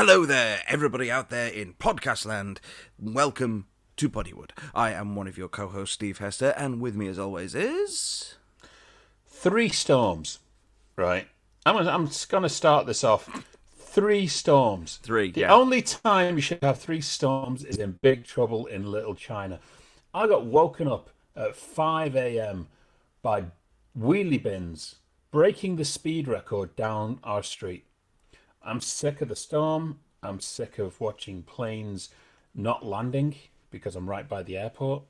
Hello there, everybody out there in podcast land. Welcome to Poddywood. I am one of your co-hosts, Steve Hester, and with me as always is... Three storms, right? I'm just going to start this off. Three storms. The only time you should have three storms is in Big Trouble in Little China. I got woken up at 5 a.m. by wheelie bins breaking the speed record down our street. I'm sick of the storm. I'm sick of watching planes not landing because I'm right by the airport.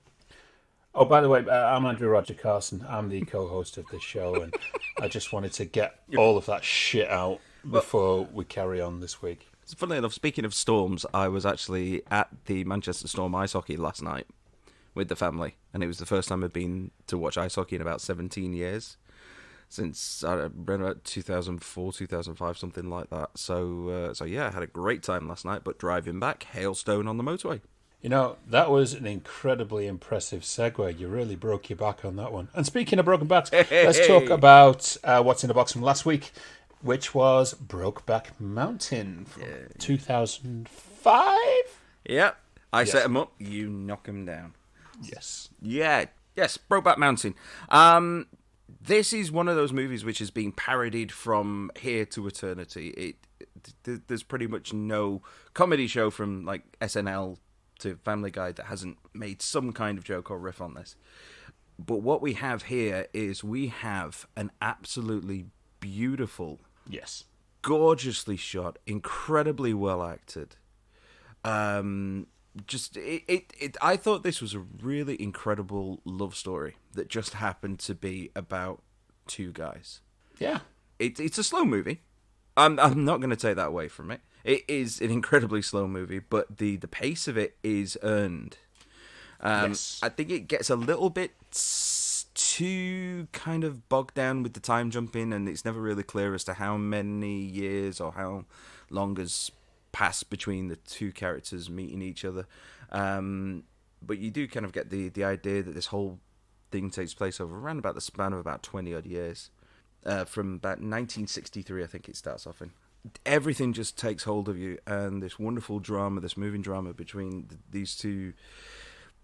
Oh, by the way, I'm Andrew Roger Carson. I'm the co-host of this show, and I just wanted to get all of that shit out before we carry on this week. Funnily enough, speaking of storms, I was actually at the Manchester Storm ice hockey last night with the family, and it was the first time I've been to watch ice hockey in about 17 years. Since around about 2004, 2005, something like that. So yeah, I had a great time last night, but driving back, hailstone on the motorway. You know, that was an incredibly impressive segue. You really broke your back on that one. And speaking of broken backs, let's talk about what's in the box from last week, which was Brokeback Mountain from 2005? Yep. I set him up, you knock him down. Yes. Yeah, yes, Brokeback Mountain. This is one of those movies which is being parodied from here to eternity. There's pretty much no comedy show from like SNL to Family Guy that hasn't made some kind of joke or riff on this. But what we have here is we have an absolutely beautiful, gorgeously shot, incredibly well acted. I thought this was a really incredible love story that just happened to be about two guys. Yeah. It's a slow movie. I'm not going to take that away from it. It is an incredibly slow movie, but the pace of it is earned. I think it gets a little bit too kind of bogged down with the time jumping, and it's never really clear as to how many years or how long has passed between the two characters meeting each other. But you do kind of get the idea that this whole thing takes place over around about the span of about 20 odd years. From about 1963, I think it starts off in. Everything just takes hold of you, and this wonderful drama, this moving drama between these two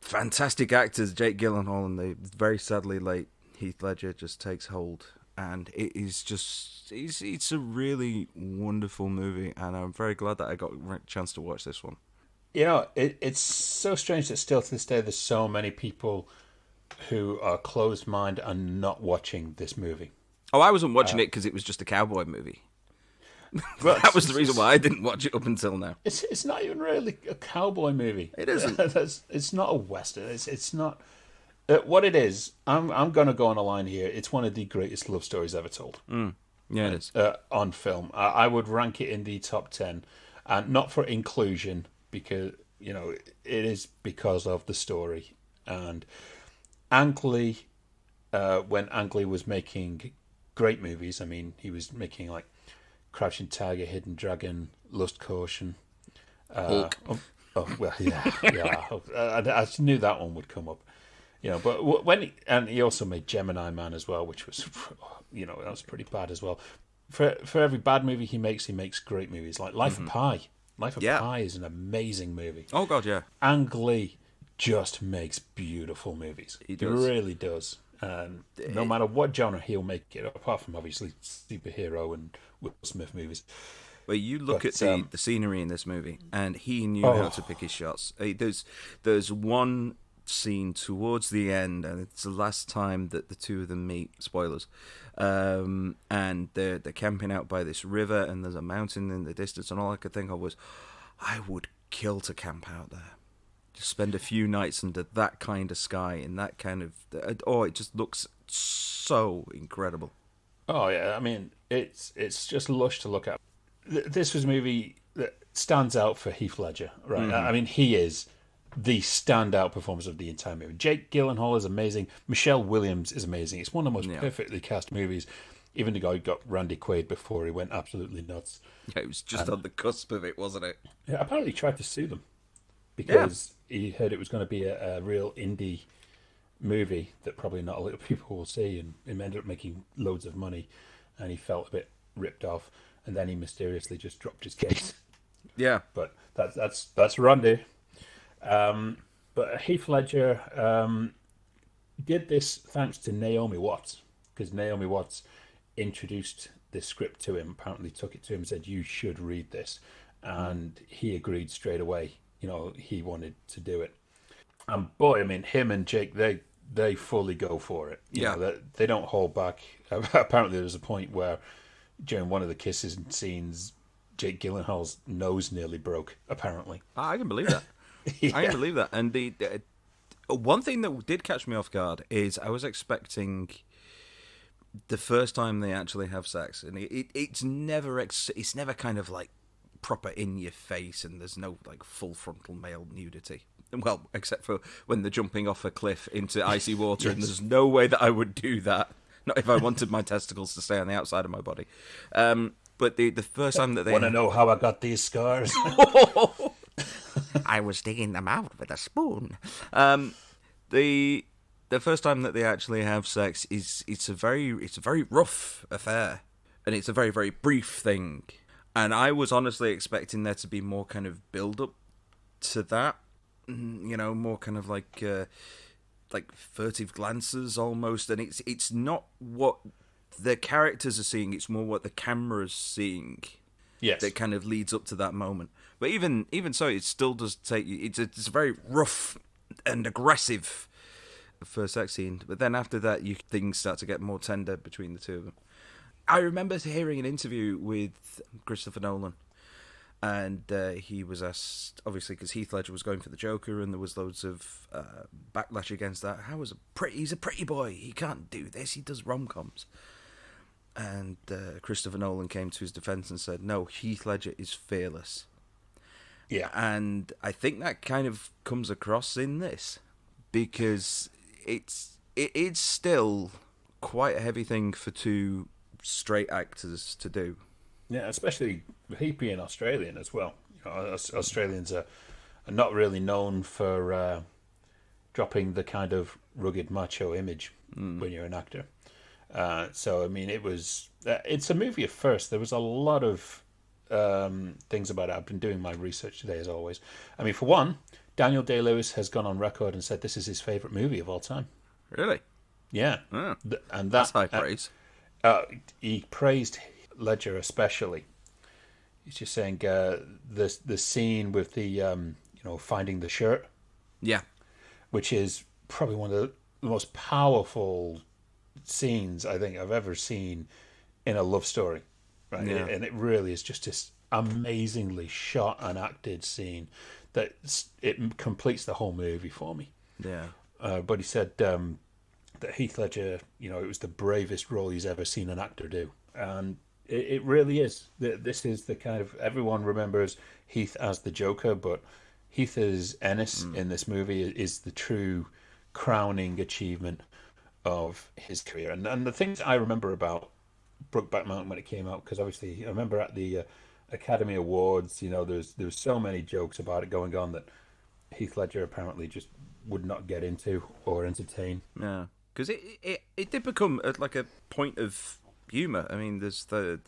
fantastic actors, Jake Gyllenhaal and the very sadly late Heath Ledger, just takes hold. And it is just, it's a really wonderful movie, and I'm very glad that I got a chance to watch this one. You know, it's so strange that still to this day there's so many people who are closed-minded and not watching this movie. Oh, I wasn't watching it because it was just a cowboy movie. That was the reason why I didn't watch it up until now. It's not even really a cowboy movie. It isn't. It's not a western. It's not... what it is, I'm going to go on a line here. It's one of the greatest love stories ever told. Yeah, it is. On film. I would rank it in the top 10. And not for inclusion, because, you know, it is because of the story. And Ang Lee, when Ang Lee was making great movies, I mean, he was making like Crouching Tiger, Hidden Dragon, Lust Caution. Hulk. Well, yeah. I knew that one would come up. You know, but and he also made Gemini Man as well, which was, you know, that was pretty bad as well. For every bad movie he makes great movies like Life of Pi. Life of Pi is an amazing movie. Oh God, yeah. Ang Lee just makes beautiful movies. He does. He really does. And no matter what genre he'll make it, apart from obviously superhero and Will Smith movies. Well, you look at the scenery in this movie, and he knew how to pick his shots. There's one scene towards the end, and it's the last time that the two of them meet. Spoilers. And they're camping out by this river, and there's a mountain in the distance, and all I could think of was, I would kill to camp out there. Just spend a few nights under that kind of sky and that kind of... it just looks so incredible. Oh, yeah. I mean, it's just lush to look at. This was a movie that stands out for Heath Ledger, right? Mm-hmm. I mean, he is the standout performance of the entire movie. Jake Gyllenhaal is amazing. Michelle Williams is amazing. It's one of the most perfectly cast movies. Even the guy who got Randy Quaid before he went absolutely nuts. Yeah, it was just on the cusp of it, wasn't it? Yeah, apparently he tried to sue them because he heard it was going to be a real indie movie that probably not a lot of people will see, and it ended up making loads of money, and he felt a bit ripped off, and then he mysteriously just dropped his case. Yeah. But that's Randy. But Heath Ledger did this thanks to Naomi Watts, because Naomi Watts introduced this script to him, apparently took it to him and said, you should read this. And he agreed straight away. He wanted to do it. And boy, I mean, him and Jake, they fully go for it. They don't hold back. Apparently there's a point where during one of the kisses and scenes, Jake Gyllenhaal's nose nearly broke, apparently. I can believe that. Yeah. I can believe that. And the one thing that did catch me off guard is I was expecting the first time they actually have sex, and it's never kind of like proper in your face, and there's no like full frontal male nudity. Well, except for when they're jumping off a cliff into icy water, and there's no way that I would do that. Not if I wanted my testicles to stay on the outside of my body. But the first time that they... Want to know how I got these scars? I was digging them out with a spoon. The first time that they actually have sex it's a very rough affair, and it's a very, very brief thing. And I was honestly expecting there to be more kind of build up to that, more kind of like furtive glances almost. And it's not what the characters are seeing; it's more what the camera's seeing. Yes, that kind of leads up to that moment. But even so, it still does take you. It's a very rough and aggressive first sex scene. But then after that, things start to get more tender between the two of them. I remember hearing an interview with Christopher Nolan, and he was asked, obviously, because Heath Ledger was going for the Joker, and there was loads of backlash against that. He's a pretty boy. He can't do this. He does rom-coms. And Christopher Nolan came to his defense and said, no, Heath Ledger is fearless. Yeah. And I think that kind of comes across in this, because it is still quite a heavy thing for two straight actors to do. Yeah, especially he being Australian as well. Australians are not really known for dropping the kind of rugged macho image when you're an actor. So I mean, it's a movie at first. There was a lot of things about it. I've been doing my research today, as always. I mean, for one, Daniel Day-Lewis has gone on record and said this is his favourite movie of all time. Really? Yeah. Oh, and that's high praise. He praised Ledger especially. He's just saying the scene with the finding the shirt. Yeah. Which is probably one of the most powerful scenes I think I've ever seen in a love story. Right? Yeah. And it really is just this amazingly shot and acted scene that it completes the whole movie for me. Yeah. But he said that Heath Ledger, it was the bravest role he's ever seen an actor do. And it really is. This is the kind of... Everyone remembers Heath as the Joker, but Heath as Ennis in this movie is the true crowning achievement of his career. And the things I remember about Brokeback Mountain when it came out, because obviously I remember at the Academy Awards, there's so many jokes about it going on that Heath Ledger apparently just would not get into or entertain. Yeah, because it did become like a point of humour. I mean, there's the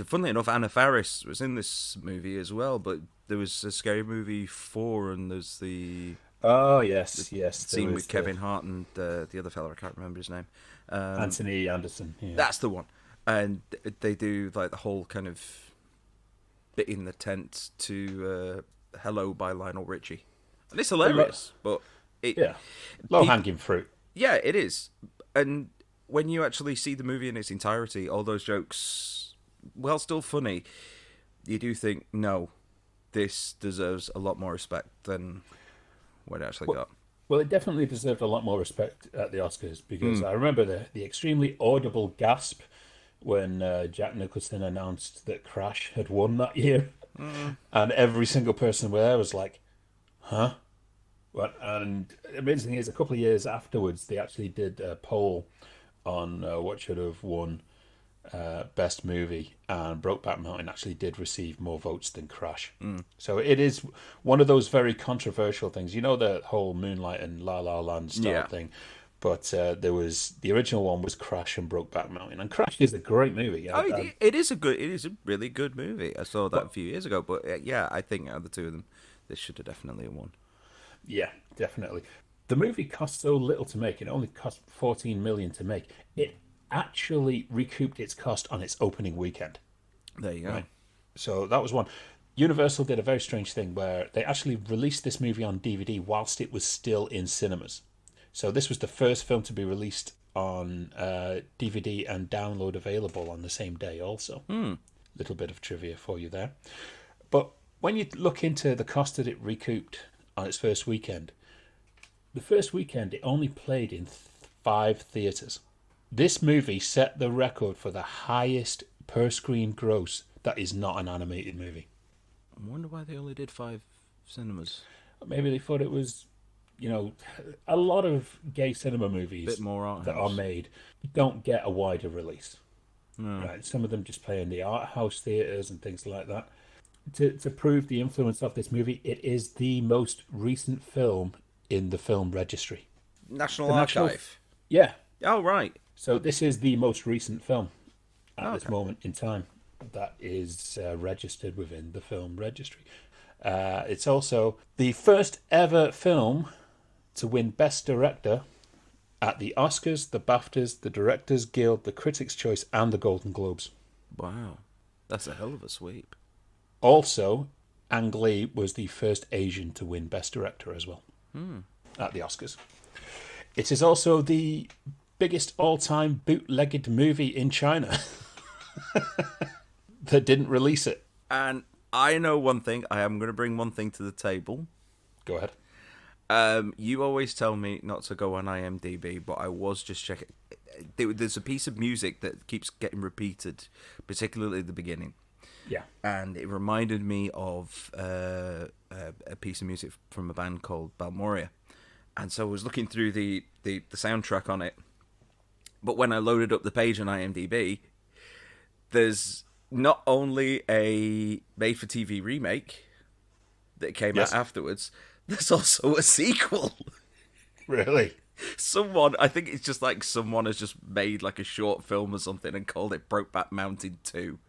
funnily enough, Anna Faris was in this movie as well, but there was a Scary Movie 4, and there's the scene with Kevin Hart and the other fella, I can't remember his name. Anthony Anderson. Yeah. That's the one. And they do like the whole kind of bit in the tent to Hello by Lionel Richie. And it's hilarious, but low-hanging fruit. Yeah, it is. And when you actually see the movie in its entirety, all those jokes, while still funny, you do think, no, this deserves a lot more respect than what it actually got. Well, it definitely deserved a lot more respect at the Oscars, because I remember the extremely audible gasp when Jack Nicholson announced that Crash had won that year. And every single person there was like, huh? And the amazing thing is, a couple of years afterwards, they actually did a poll on what should have won Best Movie, and Brokeback Mountain actually did receive more votes than Crash. So it is one of those very controversial things. The whole Moonlight and La La Land style thing. But the original one was Crash and Brokeback Mountain, and Crash is a great movie. It is a really good movie. I saw that a few years ago, but yeah, I think out of the two of them, this should have definitely won. Yeah, definitely. The movie cost so little to make; it only cost 14 million to make. It actually recouped its cost on its opening weekend. There you go. Right? So that was one. Universal did a very strange thing where they actually released this movie on DVD whilst it was still in cinemas. So this was the first film to be released on DVD and download available on the same day also. Little bit of trivia for you there. But when you look into the cost that it recouped on its first weekend, the first weekend it only played in 5 theatres. This movie set the record for the highest per-screen gross that is not an animated movie. I wonder why they only did 5 cinemas. Maybe they thought it was, a lot of gay cinema movies bit more that are made don't get a wider release. No. Right? Some of them just play in the art house theatres and things like that. To prove the influence of this movie, it is the most recent film in the film registry. National Archive? Yeah. Oh, right. So this is the most recent film at this moment in time that is registered within the film registry. It's also the first ever film to win Best Director at the Oscars, the BAFTAs, the Directors Guild, the Critics' Choice, and the Golden Globes. Wow. That's a hell of a sweep. Also, Ang Lee was the first Asian to win Best Director as well at the Oscars. It is also the biggest all-time bootlegged movie in China that didn't release it. And I know one thing. I am going to bring one thing to the table. Go ahead. You always tell me not to go on IMDb, but I was just checking. There's a piece of music that keeps getting repeated, particularly at the beginning. Yeah. And it reminded me of a piece of music from a band called Balmoria. And so I was looking through the soundtrack on it. But when I loaded up the page on IMDb, there's not only a made-for-TV remake that came out afterwards, there's also a sequel. Really? I think it's just like someone has just made like a short film or something and called it Brokeback Mountain 2.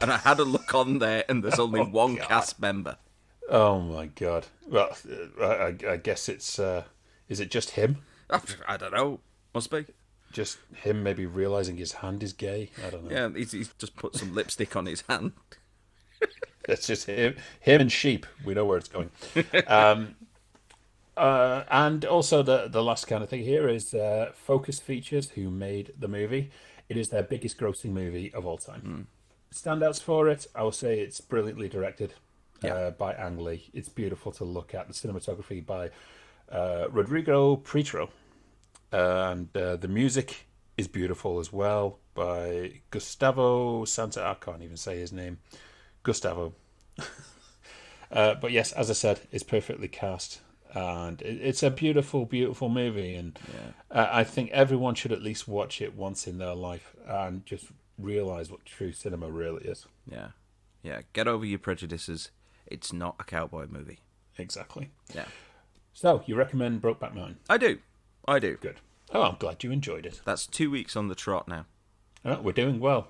And I had a look on there and there's only one cast member. Oh my God. Well, I guess it's... is it just him? I don't know. Must be. Just him maybe realising his hand is gay? I don't know. Yeah, he's just put some lipstick on his hand. That's just him and sheep. We know where it's going. And also the last kind of thing here is Focus Features, who made the movie. It is their biggest grossing movie of all time. Standouts for it, I will say it's brilliantly directed by Ang Lee. It's beautiful to look at. The cinematography by Rodrigo Prieto. And the music is beautiful as well by Gustavo Santa. I can't even say his name. Gustavo. But yes, as I said, it's perfectly cast. And it's a beautiful, beautiful movie. And I think everyone should at least watch it once in their life and just realise what true cinema really is. Yeah. Yeah. Get over your prejudices. It's not a cowboy movie. Exactly. Yeah. So, you recommend Brokeback Mountain? I do. Good. Oh, I'm glad you enjoyed it. That's 2 weeks on the trot now. Oh, we're doing well.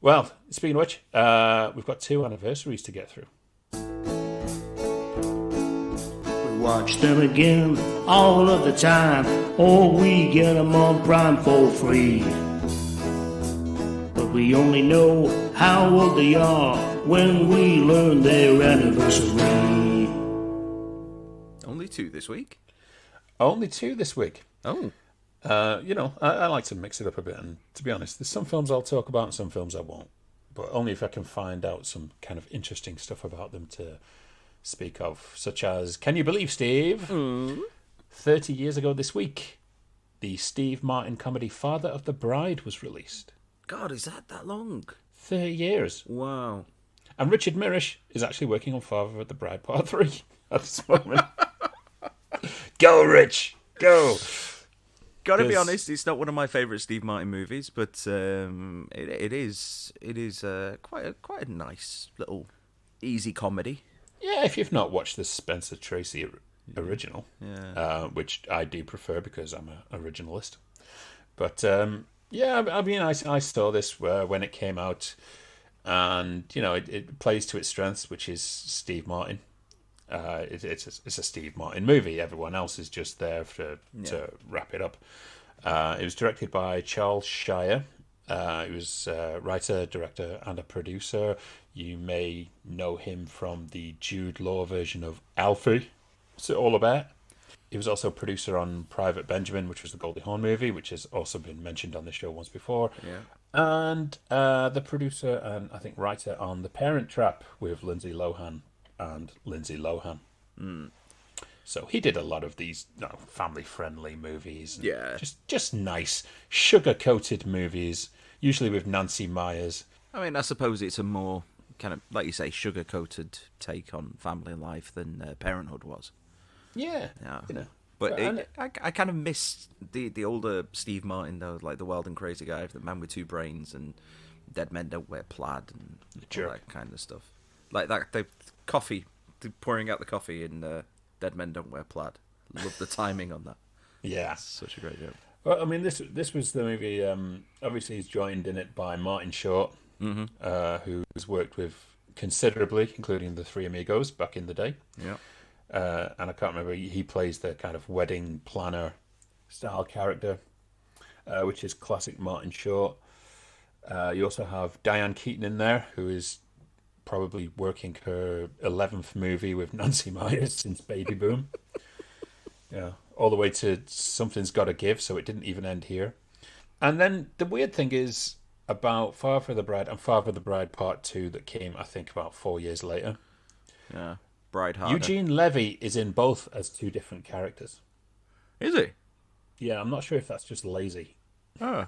Well, speaking of which, we've got 2 anniversaries to get through. We watch them again all of the time, or we get them on Prime for free. But we only know how old they are when we learn their anniversary. Only 2 this week? Only 2 this week. Oh. I like to mix it up a bit, and to be honest, there's some films I'll talk about and some films I won't. But only if I can find out some kind of interesting stuff about them to speak of, such as, can you believe, Steve? 30 years ago this week, the Steve Martin comedy Father of the Bride was released. God, is that long? 30 years. Wow. And Richard Mirish is actually working on Father of the Bride Part 3 at this moment. Go, Rich! Go! Gotta be honest, it's not one of my favourite Steve Martin movies, but it is quite a nice little easy comedy. Yeah, if you've not watched the Spencer Tracy original, which I do prefer because I'm an originalist. But I mean, I saw this when it came out, and it plays to its strengths, which is Steve Martin. It's a Steve Martin movie. Everyone else is just there to wrap it up. It was directed by Charles Shire. He was a writer, director, and a producer. You may know him from the Jude Law version of Alfie. What's it all about? He was also a producer on Private Benjamin, which was the Goldie Hawn movie, which has also been mentioned on the show once before. Yeah. And the producer and I think writer on The Parent Trap with Lindsay Lohan and Lindsay Lohan. So he did a lot of these family-friendly movies. Yeah. Just nice, sugar-coated movies, usually with Nancy Myers. I mean, I suppose it's a more kind of, like you say, sugar-coated take on family life than Parenthood was. Yeah. But I kind of miss the older Steve Martin, though, like the wild and crazy guy, the man with two brains, and Dead Men Don't Wear Plaid, and all that kind of stuff. Like that, the coffee, pouring out the coffee in Dead Men Don't Wear Plaid. Love the timing on that. Yeah. It's such a great joke. Well, I mean, this was the movie, obviously he's joined in it by Martin Short, who's worked with considerably, including the Three Amigos back in the day. Yeah. And I can't remember, he plays the kind of wedding planner style character, which is classic Martin Short. You also have Diane Keaton in there, who is probably working her 11th movie with Nancy Myers since Baby Boom. Yeah, all the way to Something's Gotta Give, so it didn't even end here. And then the weird thing is about Father of the Bride and Father of the Bride Part 2 that came, I think, about 4 years later. Yeah. Bride Harder. Eugene Levy is in both as two different characters. Is he? Yeah, I'm not sure if that's just lazy. Oh,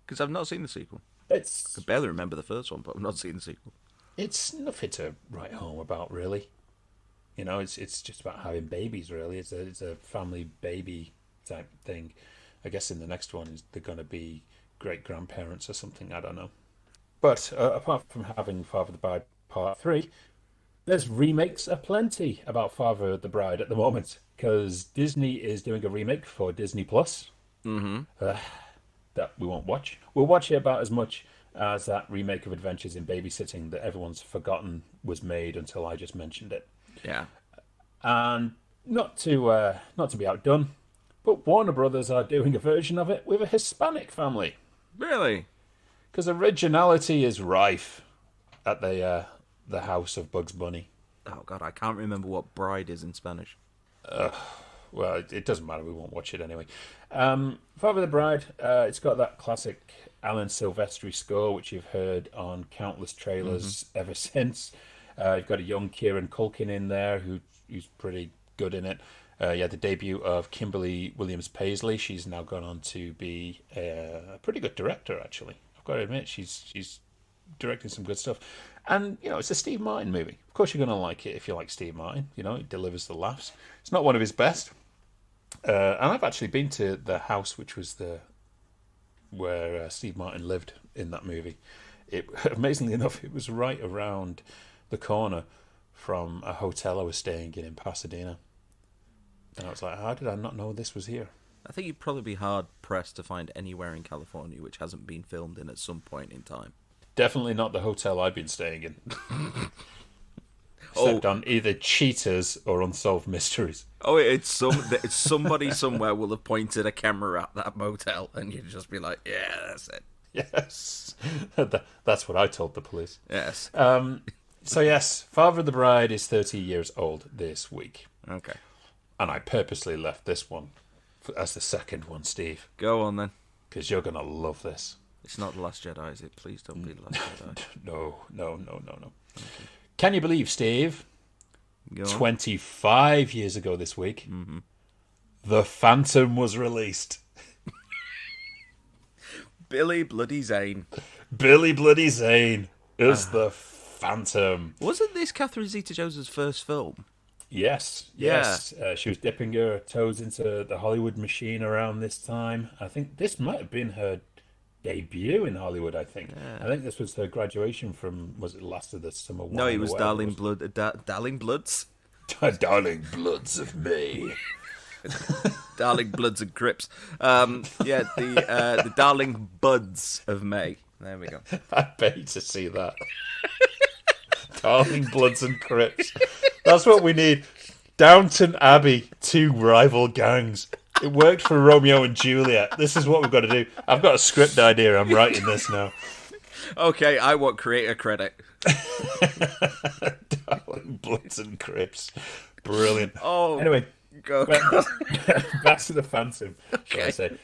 because I've not seen the sequel. I could barely remember the first one, but I've not seen the sequel. It's nothing to write home about, really. It's just about having babies, really. It's a family baby type thing. I guess in the next one they're going to be great grandparents or something. I don't know. But apart from having Father of the Bride Part 3, there's remakes aplenty about Father of the Bride at the moment, because Disney is doing a remake for Disney Plus. That we won't watch. We'll watch it about as much as that remake of Adventures in Babysitting that everyone's forgotten was made until I just mentioned it. Yeah. And not to be outdone, but Warner Brothers are doing a version of it with a Hispanic family. Really? Because originality is rife at the house of Bugs Bunny. Oh, God, I can't remember what bride is in Spanish. Well, it doesn't matter. We won't watch it anyway. Father of the Bride, it's got that classic Alan Silvestri score, which you've heard on countless trailers ever since. You've got a young Kieran Culkin in there who's pretty good in it. You had the debut of Kimberly Williams Paisley. She's now gone on to be a pretty good director, actually. I've got to admit, she's directing some good stuff. And, it's a Steve Martin movie. Of course you're going to like it if you like Steve Martin. It delivers the laughs. It's not one of his best. And I've actually been to the house, which was where Steve Martin lived in that movie. Amazingly enough, it was right around the corner from a hotel I was staying in Pasadena. And I was like, how did I not know this was here? I think you'd probably be hard-pressed to find anywhere in California which hasn't been filmed in at some point in time. Definitely not the hotel I've been staying in. Except on either Cheaters or Unsolved Mysteries. Oh, it's somebody somewhere will have pointed a camera at that motel, and you'd just be like, yeah, that's it. Yes. That's what I told the police. Yes. So yes, Father of the Bride is 30 years old this week. Okay. And I purposely left this one as the second one, Steve. Go on, then. Because you're going to love this. It's not The Last Jedi, is it? Please don't be The Last Jedi. No. Okay. Can you believe, Steve? 25 years ago this week, The Phantom was released. Billy Bloody Zane. Billy Bloody Zane is The Phantom. Wasn't this Catherine Zeta-Jones's first film? Yes. She was dipping her toes into the Hollywood machine around this time. I think this might have been her debut in Hollywood, I think. Yeah. I think this was her graduation from, was it Last of the Summer Wine? No, it was Darling Bloods. Darling Bloods of May. Darling Bloods and Crips. The Darling Buds of May. There we go. I paid to see that. Darling Bloods and Crips. That's what we need. Downton Abbey, two rival gangs. It worked for Romeo and Juliet. This is what we've got to do. I've got a script idea. I'm writing this now. Okay, I want creator credit. Darling Bloods and Crips. Brilliant. Oh, anyway, go. Back to the Phantom, Okay. shall I say,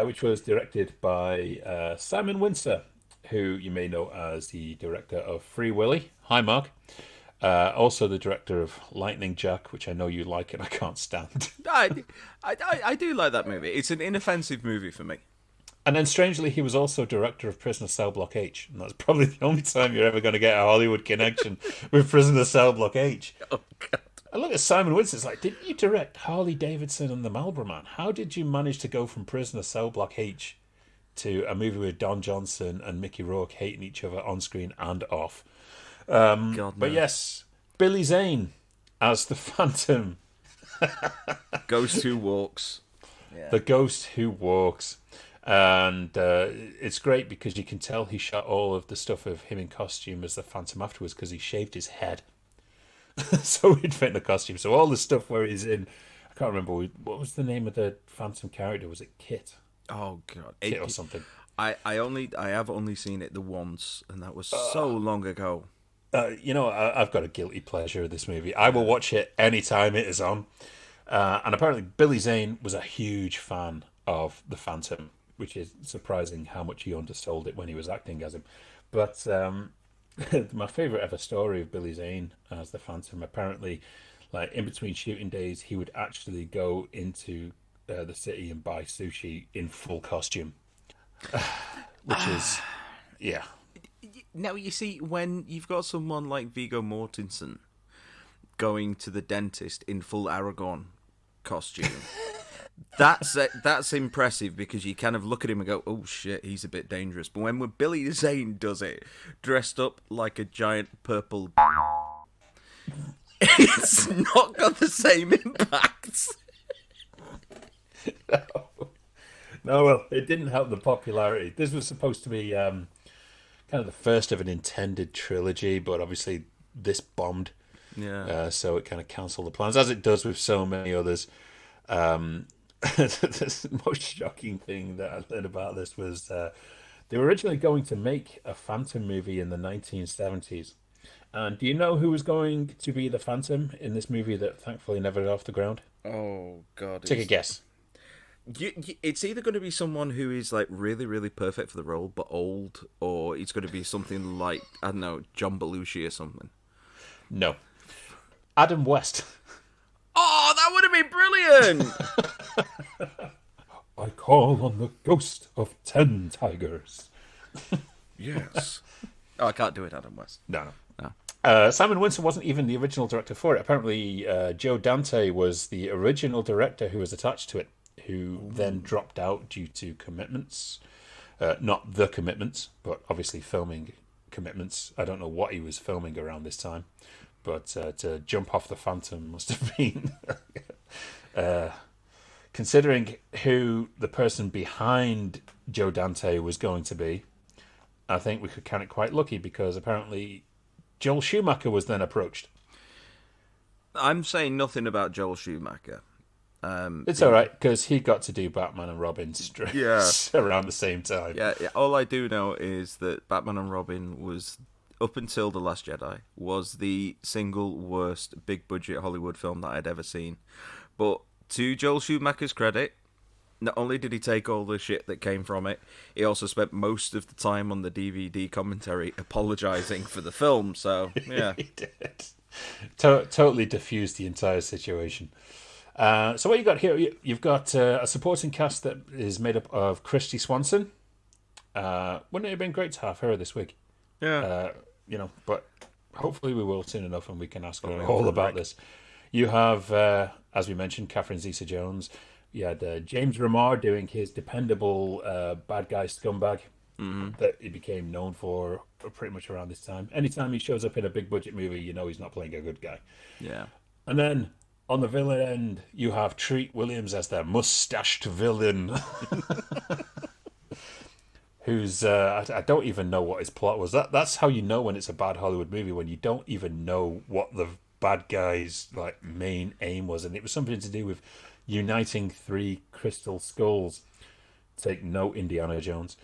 which was directed by Simon Windsor, who you may know as the director of Free Willy. Hi, Mark. Also the director of Lightning Jack, which I know you like and I can't stand. I do like that movie. It's an inoffensive movie for me. And then, strangely, he was also director of Prisoner Cell Block H. And that's probably the only time you're ever going to get a Hollywood connection with Prisoner Cell Block H. Oh, God. I look at Simon Windsor, it's like, didn't you direct Harley Davidson and the Marlboro Man? How did you manage to go from Prisoner Cell Block H to a movie with Don Johnson and Mickey Rourke hating each other on screen and off? God, But no. yes, Billy Zane as the Phantom. Ghost Who Walks. Yeah. The Ghost Who Walks. And it's great because you can tell he shot all of the stuff of him in costume as the Phantom afterwards because he shaved his head. So he'd fit in the costume. So all the stuff where he's in, I can't remember, what was the name of the Phantom character? Was it Kit? Oh, God. Kit or something. I have only seen it the once, and that was so long ago. I've got a guilty pleasure of this movie. I will watch it anytime it is on. And apparently Billy Zane was a huge fan of the Phantom, which is surprising how much he undersold it when he was acting as him. But my favourite ever story of Billy Zane as the Phantom, apparently, like in between shooting days, he would actually go into the city and buy sushi in full costume. Which is, yeah. Now, you see, when you've got someone like Viggo Mortensen going to the dentist in full Aragorn costume, that's impressive because you kind of look at him and go, oh shit, he's a bit dangerous. But when Billy Zane does it, dressed up like a giant purple, it's not got the same impact. No, well, it didn't help the popularity. This was supposed to be kind of the first of an intended trilogy, but obviously this bombed. Yeah. So it kind of cancelled the plans, as it does with so many others. The most shocking thing that I learned about this was they were originally going to make a Phantom movie in the 1970s. And do you know who was going to be the Phantom in this movie that thankfully never got off the ground? Oh, God. Take a guess. It's either going to be someone who is like really, really perfect for the role but old, or it's going to be something like, I don't know, John Belushi or something. No. Adam West. Oh, that would have been brilliant! I call on the ghost of 10 tigers. Yes. Oh, I can't do it, Adam West. No. No. Simon Windsor wasn't even the original director for it. Apparently, Joe Dante was the original director who was attached to it, who then dropped out due to commitments. Not the commitments, but obviously filming commitments. I don't know what he was filming around this time, but to jump off the Phantom must have been... considering who the person behind Joe Dante was going to be, I think we could count it quite lucky because apparently Joel Schumacher was then approached. I'm saying nothing about Joel Schumacher. It's all right because he got to do Batman and Robin straight around the same time. Yeah, all I do know is that Batman and Robin was, up until The Last Jedi, was the single worst big budget Hollywood film that I'd ever seen. But to Joel Schumacher's credit, not only did he take all the shit that came from it, he also spent most of the time on the DVD commentary apologising for the film. So, yeah. He did. Totally diffused the entire situation. So what you got here, you've got a supporting cast that is made up of Christy Swanson. Wouldn't it have been great to have her this week? Yeah. But hopefully we will soon enough and we can ask her all about this. You have, as we mentioned, Catherine Zeta-Jones. You had James Remar doing his dependable bad guy scumbag that he became known for pretty much around this time. Anytime he shows up in a big budget movie, you know he's not playing a good guy. Yeah. And then on the villain end, you have Treat Williams as their mustached villain. Who's I don't even know what his plot was. That's how you know when it's a bad Hollywood movie, when you don't even know what the bad guy's like main aim was, and it was something to do with uniting three crystal skulls. Take note, Indiana Jones.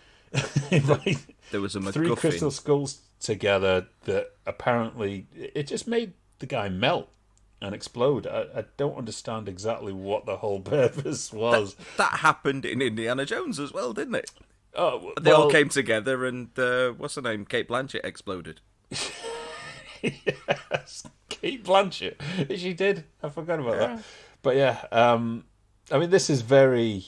Right? There was a MacGuffin. Three crystal skulls together that apparently it just made the guy melt and explode. I don't understand exactly what the whole purpose was. That happened in Indiana Jones as well, didn't it? Oh, they all came together, and what's her name? Kate Blanchett exploded. Yes, Kate Blanchett. She did. I forgot about that. But yeah, I mean, this is very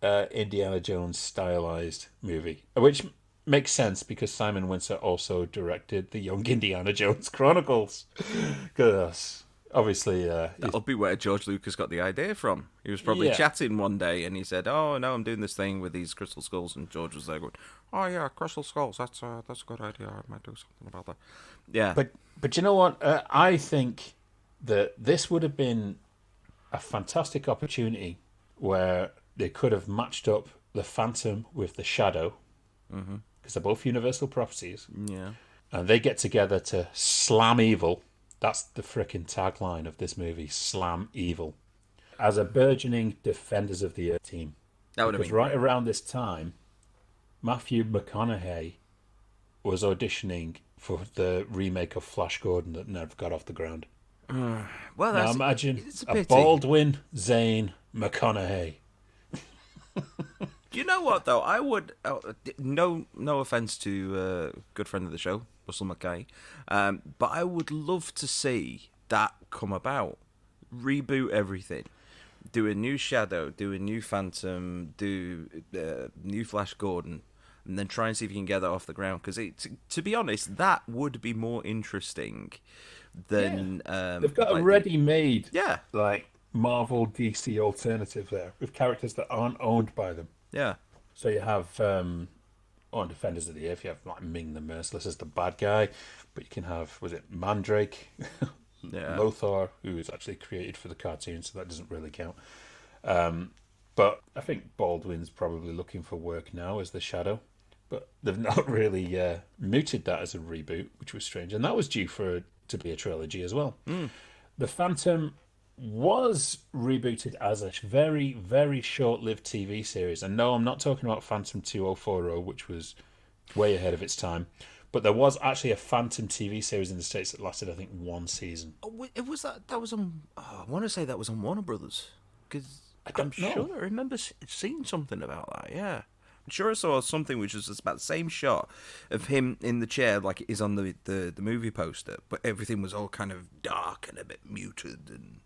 Indiana Jones stylized movie, which makes sense because Simon Wincer also directed the Young Indiana Jones Chronicles. Because obviously, that'll be where George Lucas got the idea from. He was probably chatting one day, and he said, "Oh no, I'm doing this thing with these crystal skulls," and George was there going, "Oh yeah, crystal skulls. That's a good idea. I might do something about that." Yeah, but you know what? I think that this would have been a fantastic opportunity where they could have matched up the Phantom with the Shadow, because they're both Universal properties. Yeah, and they get together to slam evil. That's the frickin' tagline of this movie: slam evil. As a burgeoning Defenders of the Earth team. That would have because been right around this time, Matthew McConaughey was auditioning for the remake of Flash Gordon that never got off the ground. Well, now imagine a Baldwin, Zane, McConaughey. You know what though? I would no offense to a good friend of the show, Russell McKay, but I would love to see that come about. Reboot everything, do a new Shadow, do a new Phantom, do new Flash Gordon, and then try and see if you can get that off the ground. Because to be honest, that would be more interesting than they've got a ready-made like Marvel DC alternative there with characters that aren't owned by them. Yeah. So you have on Defenders of the Earth, you have like Ming the Merciless as the bad guy, but you can have, was it Mandrake? Lothar, who was actually created for the cartoon, so that doesn't really count. But I think Baldwin's probably looking for work now as the Shadow, but they've not really mooted that as a reboot, which was strange, and that was due to be a trilogy as well. The Phantom was rebooted as a very, very short-lived TV series, and no, I'm not talking about Phantom 2040, which was way ahead of its time. But there was actually a Phantom TV series in the States that lasted, I think, one season. Oh, it was that was on. I want to say that was on Warner Brothers, because I'm sure I remember seeing something about that. Yeah, I'm sure I saw something which was just about the same shot of him in the chair, like it is on the movie poster, but everything was all kind of dark and a bit muted, and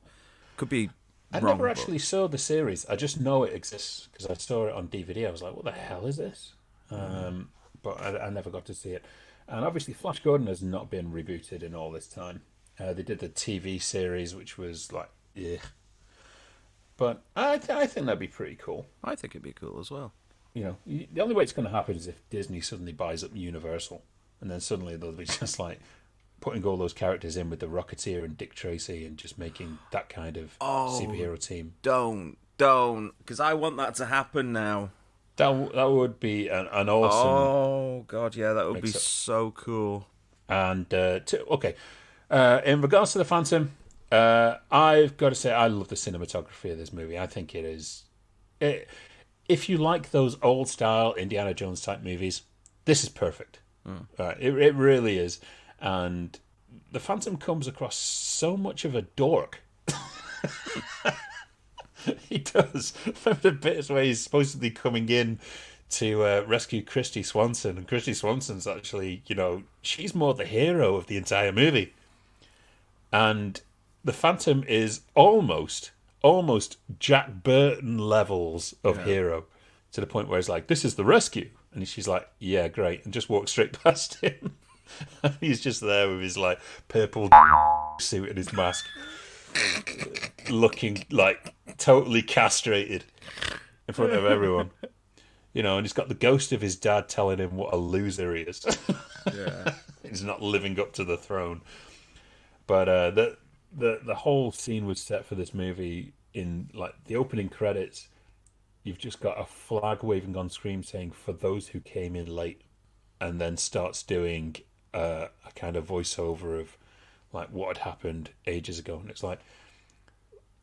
could be. I never actually saw the series. I just know it exists because I saw it on DVD. I was like, "What the hell is this?" But I never got to see it. And obviously, Flash Gordon has not been rebooted in all this time. They did the TV series, which was like, yeah. But I think that'd be pretty cool. I think it'd be cool as well. You know, the only way it's going to happen is if Disney suddenly buys up Universal, and then suddenly they'll be just like putting all those characters in with the Rocketeer and Dick Tracy, and just making that kind of superhero team. Don't, because I want that to happen now. That would be an awesome. Oh God, yeah, that would be so cool. And in regards to the Phantom, I've got to say I love the cinematography of this movie. I think it is. If you like those old style Indiana Jones type movies, this is perfect. It really is. And the Phantom comes across so much of a dork. He does. Remember the bits where he's supposedly coming in to rescue Christy Swanson, and Christy Swanson's actually, she's more the hero of the entire movie. And the Phantom is almost Jack Burton levels of hero, to the point where he's like, "This is the rescue," and she's like, "Yeah, great," and just walks straight past him. He's just there with his like purple suit and his mask, looking like totally castrated in front of everyone, and he's got the ghost of his dad telling him what a loser he is. He's not living up to the throne. But the whole scene was set for this movie in like the opening credits. You've just got a flag waving on screen saying "for those who came in late," and then starts doing a kind of voiceover of like what had happened ages ago, and it's like,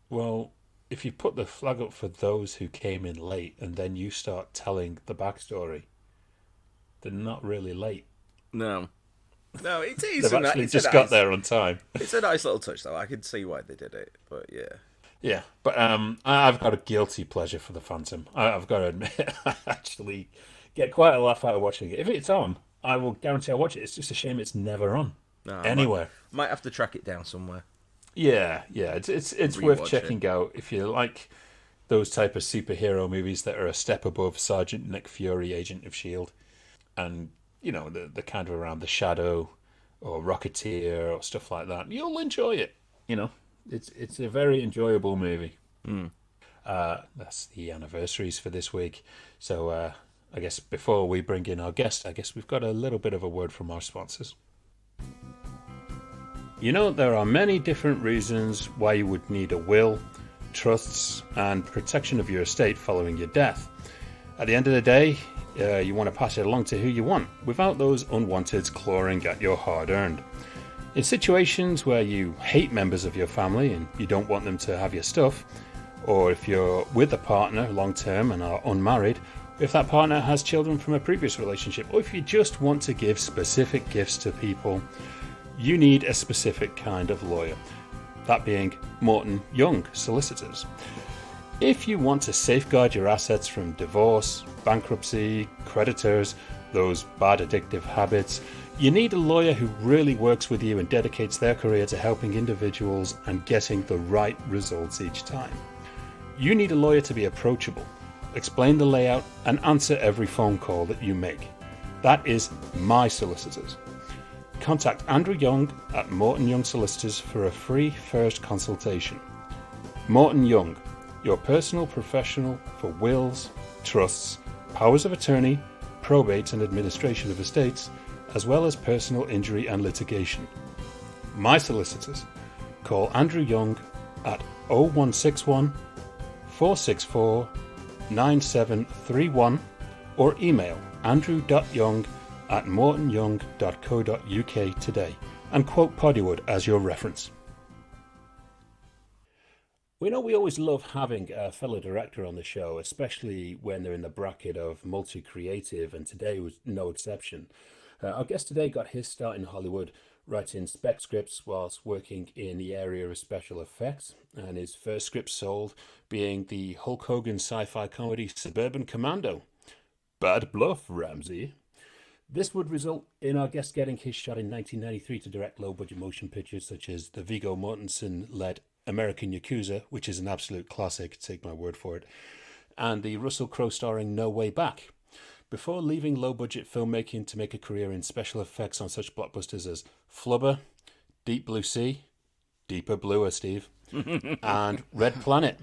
well, if you put the flag up for those who came in late, and then you start telling the backstory, they're not really late. No, it is. They've actually just got there on time. It's a nice little touch, though. I can see why they did it, but yeah. Yeah, but I've got a guilty pleasure for The Phantom. I've got to admit, I actually get quite a laugh out of watching it. If it's on, I will guarantee I'll watch it. It's just a shame it's never on anywhere. Might have to track it down somewhere. Yeah, it's worth checking out if you like those type of superhero movies that are a step above Sergeant Nick Fury, Agent of S.H.I.E.L.D., and you know the kind of around The Shadow or Rocketeer or stuff like that. You'll enjoy it. You know, it's a very enjoyable movie. That's the anniversaries for this week. So I guess before we bring in our guest, I guess we've got a little bit of a word from our sponsors. You know, there are many different reasons why you would need a will, trusts, and protection of your estate following your death. At the end of the day, you want to pass it along to who you want, without those unwanted clawing at your hard-earned. In situations where you hate members of your family and you don't want them to have your stuff, or if you're with a partner long-term and are unmarried, if that partner has children from a previous relationship, or if you just want to give specific gifts to people, you need a specific kind of lawyer, that being Morton Young Solicitors. If you want to safeguard your assets from divorce, bankruptcy, creditors, those bad addictive habits, you need a lawyer who really works with you and dedicates their career to helping individuals and getting the right results each time. You need a lawyer to be approachable, explain the layout, and answer every phone call that you make. That is my solicitors. Contact Andrew Young at Morton Young Solicitors for a free first consultation. Morton Young, your personal professional for wills, trusts, powers of attorney, probate and administration of estates, as well as personal injury and litigation. My solicitors. Call Andrew Young at 0161 464 9731 or email andrew.young@mortonyoung.co.uk today and quote Poddywood as your reference. We know we always love having a fellow director on the show, especially when they're in the bracket of multi-creative, and today was no exception. Our guest today got his start in Hollywood writing spec scripts whilst working in the area of special effects, and his first script sold being the Hulk Hogan sci-fi comedy Suburban Commando. Bad bluff, Ramsey. This would result in our guest getting his shot in 1993 to direct low-budget motion pictures such as the Viggo Mortensen-led American Yakuza, which is an absolute classic, take my word for it, and the Russell Crowe starring No Way Back, before leaving low-budget filmmaking to make a career in special effects on such blockbusters as Flubber, Deep Blue Sea, Deeper Bluer, Steve, and Red Planet,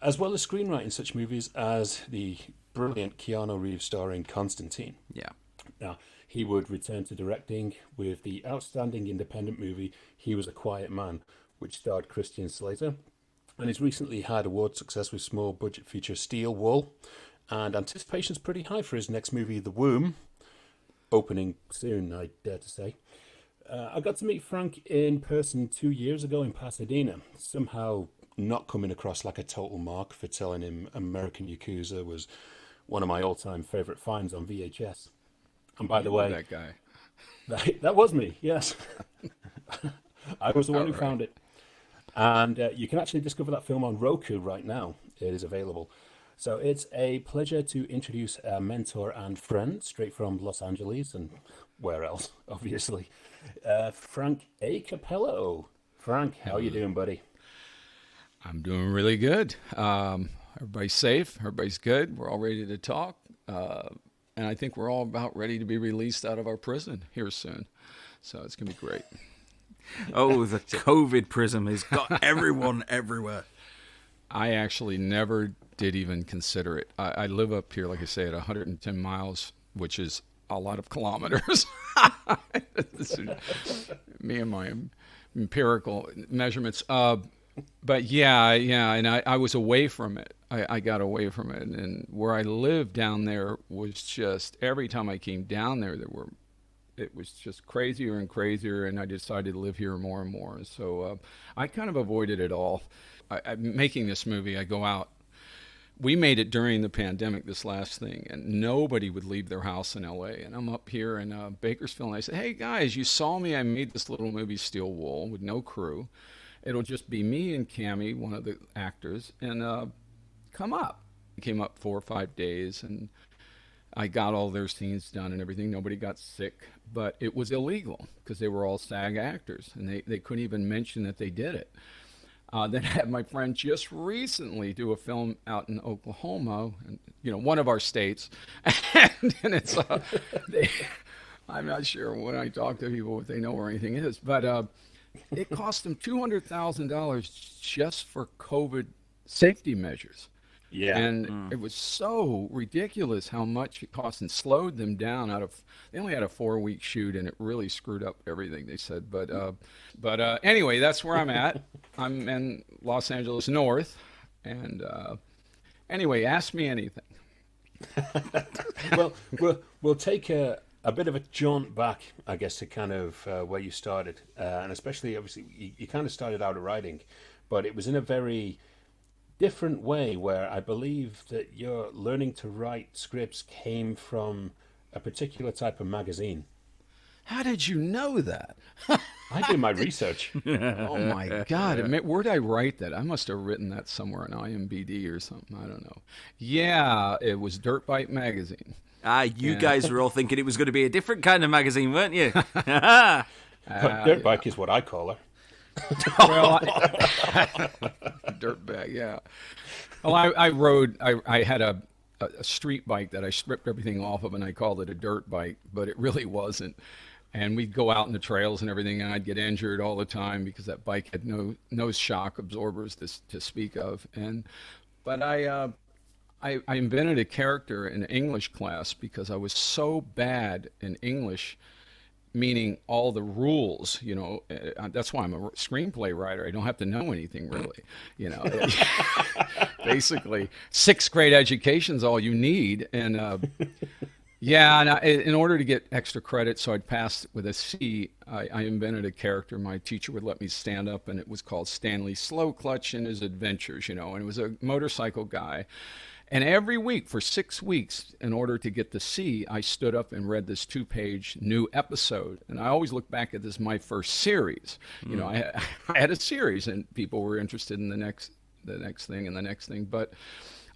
as well as screenwriting such movies as the brilliant Keanu Reeves starring Constantine. Yeah. Now, he would return to directing with the outstanding independent movie He Was a Quiet Man, which starred Christian Slater, and he's recently had award success with small budget feature Steel Wool, and anticipation's pretty high for his next movie, The Womb, opening soon, I dare to say. I got to meet Frank in person 2 years ago in Pasadena, somehow not coming across like a total mark for telling him American Yakuza was one of my all-time favourite finds on VHS. And by the way, that guy. That was me, yes. I was the one who found it. And you can actually discover that film on Roku right now. It is available. So it's a pleasure to introduce a mentor and friend straight from Los Angeles and where else, obviously. Frank A. Cappello. Frank, how you doing, buddy? I'm doing really good. Everybody's safe. Everybody's good. We're all ready to talk. And I think we're all about ready to be released out of our prison here soon. So it's going to be great. Oh, the COVID prism has got everyone everywhere. I actually never did even consider it. I live up here, like I say, at 110 miles, which is a lot of kilometers. Me and empirical measurements. But yeah, and I was away from it. I got away from it, and where I lived down there was just every time I came down there, it was just crazier and crazier, and I decided to live here more and more. So I kind of avoided it all. Making this movie, I go out. We made it during the pandemic, this last thing, and nobody would leave their house in L.A. And I'm up here in Bakersfield, and I said, hey, guys, you saw me. I made this little movie, Steel Wool, with no crew. It'll just be me and Cammie, one of the actors, and come up. I came up 4 or 5 days, and I got all their scenes done and everything. Nobody got sick, but it was illegal because they were all SAG actors, and they couldn't even mention that they did it. Then I had my friend just recently do a film out in Oklahoma, and, one of our states, and it's I'm not sure when I talk to people if they know where anything is, but it cost them $200,000 just for COVID safety measures. Yeah. And it was so ridiculous how much it cost, and slowed them down they only had a 4-week shoot, and it really screwed up everything, they said. But anyway, that's where I'm at. I'm in Los Angeles North. And anyway, ask me anything. Well, we'll take a bit of a jaunt back, I guess, to kind of where you started. And especially, obviously, you kind of started out writing, but it was in a very different way, where I believe that your learning to write scripts came from a particular type of magazine. How did you know that? I did my research. Oh my God. Where'd I write that? I must have written that somewhere on IMDb or something. I don't know. Yeah, it was Dirt Bike magazine. You guys were all thinking it was going to be a different kind of magazine, weren't you? Dirt Bike is what I call her. Well, dirtbag, yeah. Well, I had a street bike that I stripped everything off of, and I called it a dirt bike, but it really wasn't. And we'd go out in the trails and everything, and I'd get injured all the time because that bike had no shock absorbers to speak of. But I invented a character in English class because I was so bad in English, meaning all the rules, that's why I'm a screenplay writer. I don't have to know anything really, basically 6th grade education's all you need. And in order to get extra credit, so I'd pass with a C, I invented a character. My teacher would let me stand up, and it was called Stanley Slow Clutch and His Adventures, and it was a motorcycle guy. And every week for 6 weeks, in order to get the C, I stood up and read this 2-page new episode. And I always look back at this, my first series. I had a series, and people were interested in the next thing and the next thing. But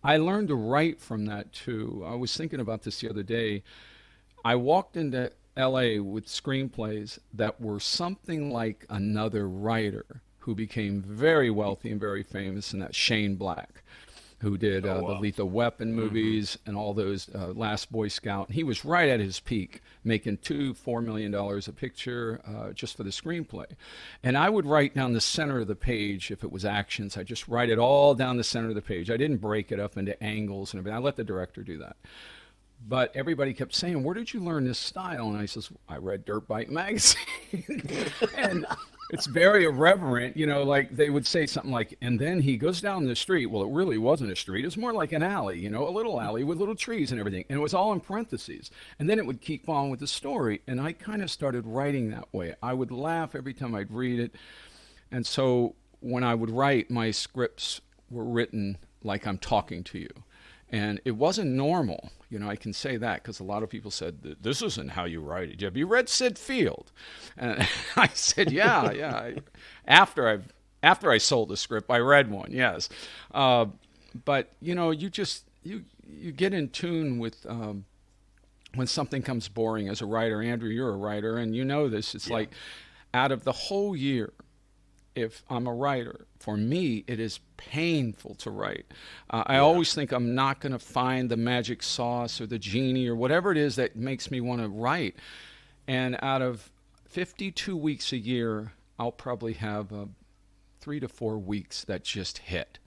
I learned to write from that too. I was thinking about this the other day. I walked into LA with screenplays that were something like another writer who became very wealthy and very famous, and that's Shane Black, who did the Lethal Weapon movies and all those, Last Boy Scout. He was right at his peak, making $4 million a picture just for the screenplay. And I would write down the center of the page if it was actions. I just write it all down the center of the page. I didn't break it up into angles and everything. I let the director do that. But everybody kept saying, where did you learn this style? And I says, I read Dirt Bike magazine. And it's very irreverent, like they would say something like, and then he goes down the street. Well, it really wasn't a street. It was more like an alley, a little alley with little trees and everything. And it was all in parentheses. And then it would keep on with the story. And I kind of started writing that way. I would laugh every time I'd read it. And so when I would write, my scripts were written like I'm talking to you. And it wasn't normal. I can say that because a lot of people said, this isn't how you write it. Have you read Sid Field? And I said, yeah. After I sold the script, I read one, yes. But, you get in tune with when something comes boring as a writer. Andrew, you're a writer, and you know this. It's like out of the whole year, if I'm a writer, for me, it is painful to write. I always think I'm not going to find the magic sauce or the genie or whatever it is that makes me want to write. And out of 52 weeks a year, I'll probably have 3 to 4 weeks that just hit.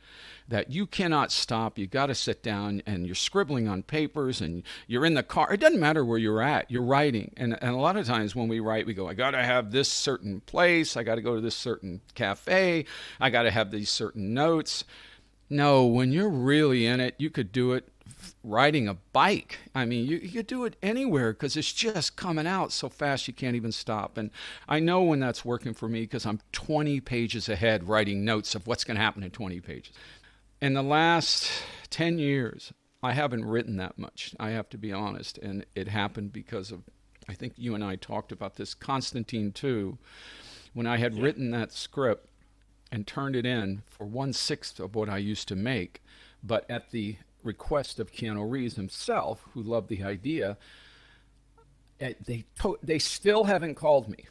That you cannot stop. You got to sit down and you're scribbling on papers and you're in the car. It doesn't matter where you're at. You're writing. And a lot of times when we write, we go, I got to have this certain place. I got to go to this certain cafe. I got to have these certain notes. No, when you're really in it, you could do it riding a bike. I mean, you could do it anywhere because it's just coming out so fast you can't even stop. And I know when that's working for me because I'm 20 pages ahead writing notes of what's going to happen in 20 pages. In the last 10 years, I haven't written that much. I have to be honest. And it happened because of, I think you and I talked about this, Constantine 2. When I had written that script and turned it in for 1/6 of what I used to make, but at the request of Keanu Reeves himself, who loved the idea, they still haven't called me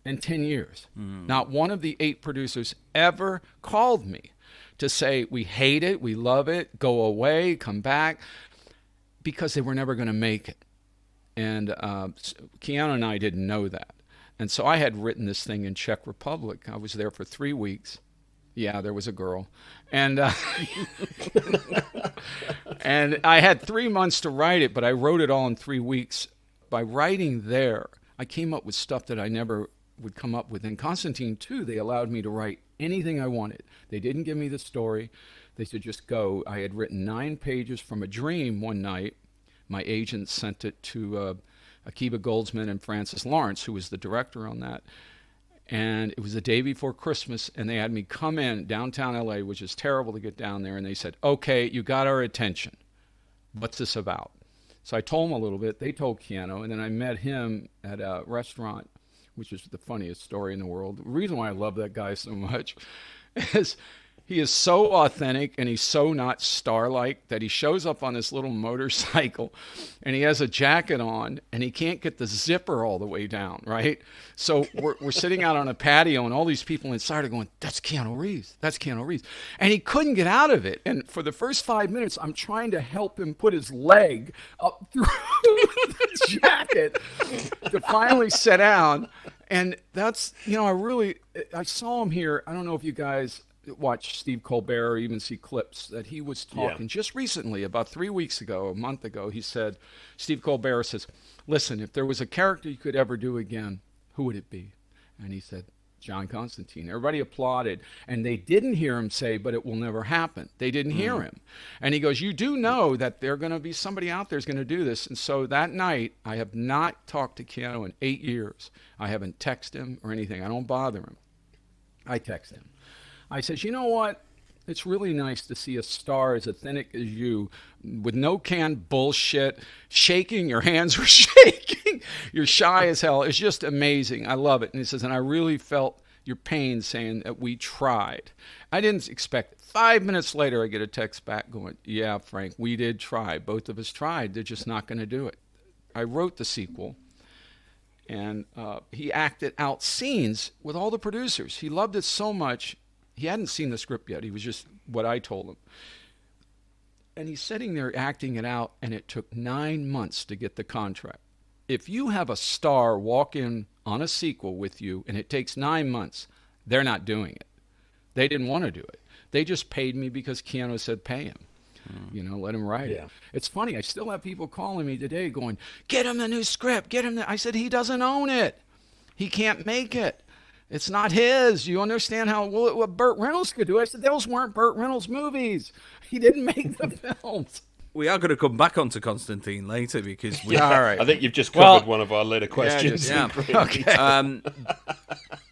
in 10 years. Not one of the 8 producers ever called me to say, we hate it, we love it, go away, come back, because they were never going to make it. And Keanu and I didn't know that. And so I had written this thing in Czech Republic. I was there for 3 weeks. Yeah, there was a girl. And and I had 3 months to write it, but I wrote it all in 3 weeks. By writing there, I came up with stuff that I never would come up with. In Constantine 2, they allowed me to write anything I wanted. They didn't give me the story. They said, just go. I had written 9 pages from a dream one night. My agent sent it to Akiva Goldsman and Francis Lawrence, who was the director on that. And it was the day before Christmas, and they had me come in downtown LA, which is terrible to get down there, and they said, okay, you got our attention. What's this about? So I told them a little bit. They told Keanu, and then I met him at a restaurant, which is the funniest story in the world. The reason why I love that guy so much is he is so authentic and he's so not star-like that he shows up on this little motorcycle and he has a jacket on and he can't get the zipper all the way down, right? So we're sitting out on a patio and all these people inside are going, that's Keanu Reeves. That's Keanu Reeves. And he couldn't get out of it. And for the first 5 minutes, I'm trying to help him put his leg up through the jacket to finally sit down. And that's, I saw him here. I don't know if you guys watch Steve Colbert or even see clips that he was talking just recently, about 3 weeks ago, a month ago. He said, Steve Colbert says, listen, if there was a character you could ever do again, who would it be? And he said, John Constantine. Everybody applauded, and they didn't hear him say, but it will never happen. They didn't hear him. And he goes, you do know that there's going to be somebody out there who's going to do this. And so that night, I have not talked to Keanu in 8 years. I haven't texted him or anything. I don't bother him. I text him. I says, you know what? It's really nice to see a star as authentic as you, with no canned bullshit, shaking. Your hands were shaking. You're shy as hell. It's just amazing. I love it. And he says, and I really felt your pain saying that we tried. I didn't expect it. 5 minutes later, I get a text back going, yeah, Frank, we did try. Both of us tried. They're just not going to do it. I wrote the sequel. And he acted out scenes with all the producers. He loved it so much. He hadn't seen the script yet. He was just what I told him. And he's sitting there acting it out, and it took 9 months to get the contract. If you have a star walk in on a sequel with you, and it takes 9 months, they're not doing it. They didn't want to do it. They just paid me because Keanu said pay him. Let him write it. It's funny. I still have people calling me today going, get him the new script. Get him I said, he doesn't own it. He can't make it. It's not his. You understand what Burt Reynolds could do? I said, those weren't Burt Reynolds movies. He didn't make the films. We are going to come back onto Constantine later because we all right. I think you've just covered one of our later questions. Yeah. Okay.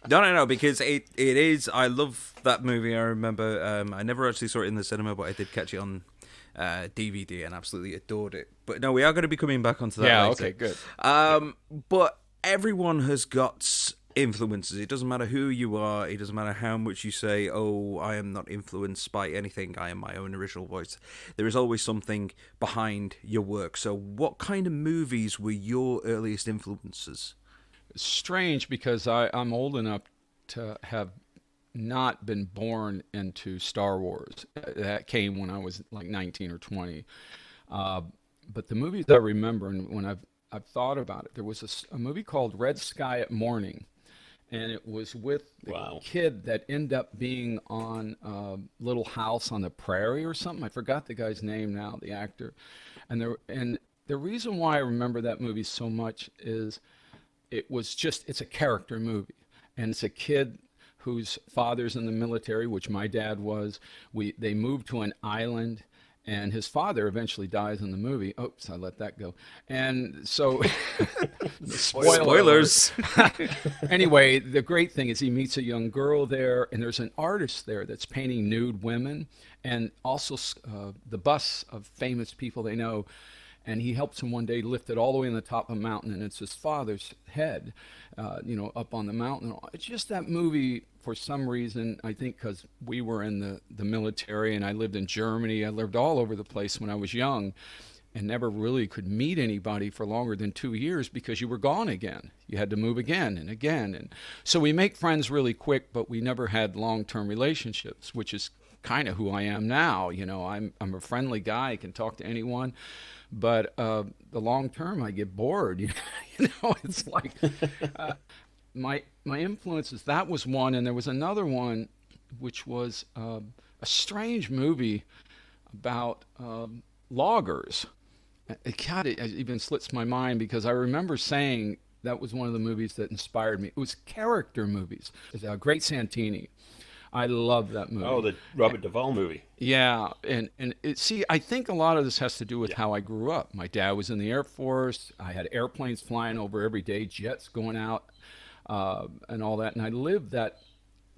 No, because it is. I love that movie. I remember. I never actually saw it in the cinema, but I did catch it on DVD and absolutely adored it. But no, we are going to be coming back onto that. Yeah. Later. Okay. Good. But everyone has got influences. It doesn't matter who you are. It doesn't matter how much you say, oh, I am not influenced by anything. I am my own original voice. There is always something behind your work. So what kind of movies were your earliest influences? It's strange because I'm old enough to have not been born into Star Wars. That came when I was like 19 or 20. But the movies I remember, and when I've thought about it, there was a movie called Red Sky at Morning. and it was with the kid that ended up being on Little House on the Prairie or something. I forgot the guy's name now, the actor. And the reason why I remember that movie so much is it's a character movie, and it's a kid whose father's in the military, which my dad was. They moved to an island, and his father eventually dies in the movie. Oops, I let that go. And so, spoilers. Anyway, the great thing is he meets a young girl there, and there's an artist there that's painting nude women, and also the bus of famous people they know. And he helps him one day lift it all the way on the top of a mountain, and it's his father's head, up on the mountain. It's just that movie, for some reason, I think because we were in the military, and I lived in Germany. I lived all over the place when I was young, and never really could meet anybody for longer than 2 years because you were gone again. You had to move again and again. And so we make friends really quick, but we never had long-term relationships, which is kind of who I am now. I'm a friendly guy. I can talk to anyone. But the long term, I get bored. It's like my influences. That was one, and there was another one, which was a strange movie about loggers. It even slips my mind because I remember saying that was one of the movies that inspired me. It was character movies. It's Great Santini. I love that movie. Oh, the Robert Duvall movie. Yeah, and I think a lot of this has to do with how I grew up. My dad was in the Air Force. I had airplanes flying over every day, jets going out, and all that. And I lived that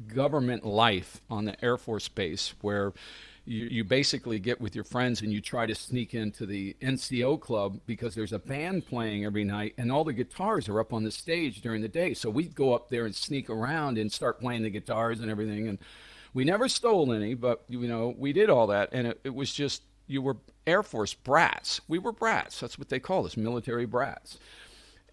government life on the Air Force base where you basically get with your friends and you try to sneak into the NCO club because there's a band playing every night and all the guitars are up on the stage during the day. So we'd go up there and sneak around and start playing the guitars and everything. And we never stole any, but, we did all that. And it was just, you were Air Force brats. We were brats. That's what they call us, military brats.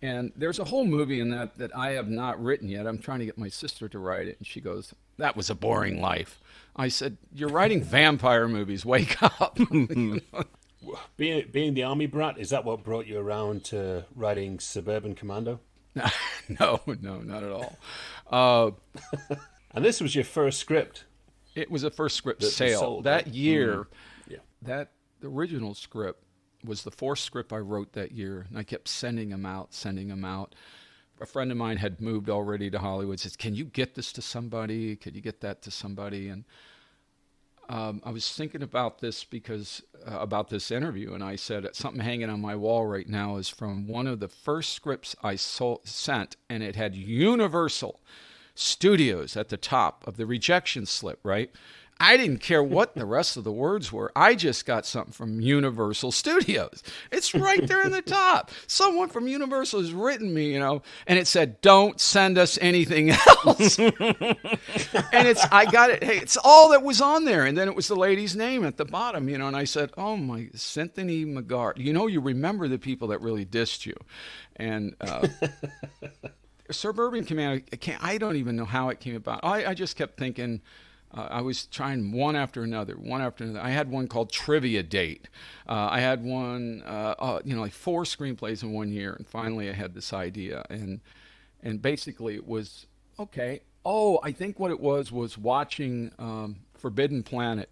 And there's a whole movie in that I have not written yet. I'm trying to get my sister to write it. And she goes, "That was a boring life." I said, "You're writing vampire movies. Wake up." Being the Army brat, is that what brought you around to writing Suburban Commando? No, not at all. And this was your first script? It was a first script sale. That year, the original script was the fourth script I wrote that year, and I kept sending them out. A friend of mine had moved already to Hollywood, says, "Can you get this to somebody? Could you get that to somebody?" And I was thinking about this because about this interview, and I said, something hanging on my wall right now is from one of the first scripts I sent, and it had Universal Studios at the top of the rejection slip, right? I didn't care what the rest of the words were. I just got something from Universal Studios. It's right there in the top. Someone from Universal has written me, and it said, "Don't send us anything else." And I got it. Hey, it's all that was on there. And then it was the lady's name at the bottom, and I said, "Oh my, Cynthia McGard." You remember the people that really dissed you. And Suburban Commando, I don't even know how it came about. I just kept thinking, I was trying one after another. I had one called Trivia Date. I had one, like 4 screenplays in 1 year, and finally I had this idea. And basically it was, okay. Oh, I think what it was watching Forbidden Planet.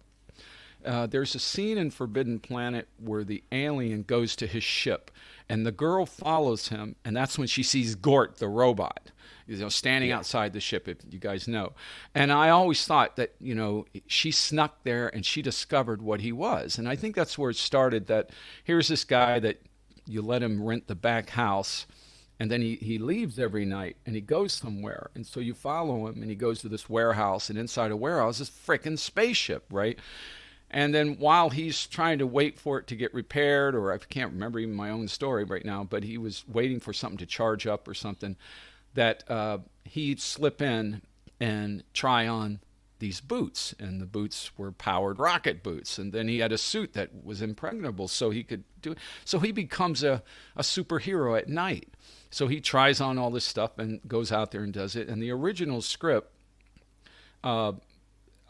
There's a scene in Forbidden Planet where the alien goes to his ship, and the girl follows him, and that's when she sees Gort, the robot, standing outside the ship, if you guys know. And I always thought that, she snuck there and she discovered what he was. And I think that's where it started, that here's this guy that you let him rent the back house, and then he leaves every night and he goes somewhere. And so you follow him and he goes to this warehouse, and inside a warehouse is a frickin' spaceship, right? And then while he's trying to wait for it to get repaired, or I can't remember even my own story right now, but he was waiting for something to charge up or something, that he'd slip in and try on these boots. And the boots were powered rocket boots. And then he had a suit that was impregnable, so he could do it. So he becomes a superhero at night. So he tries on all this stuff and goes out there and does it. And the original script,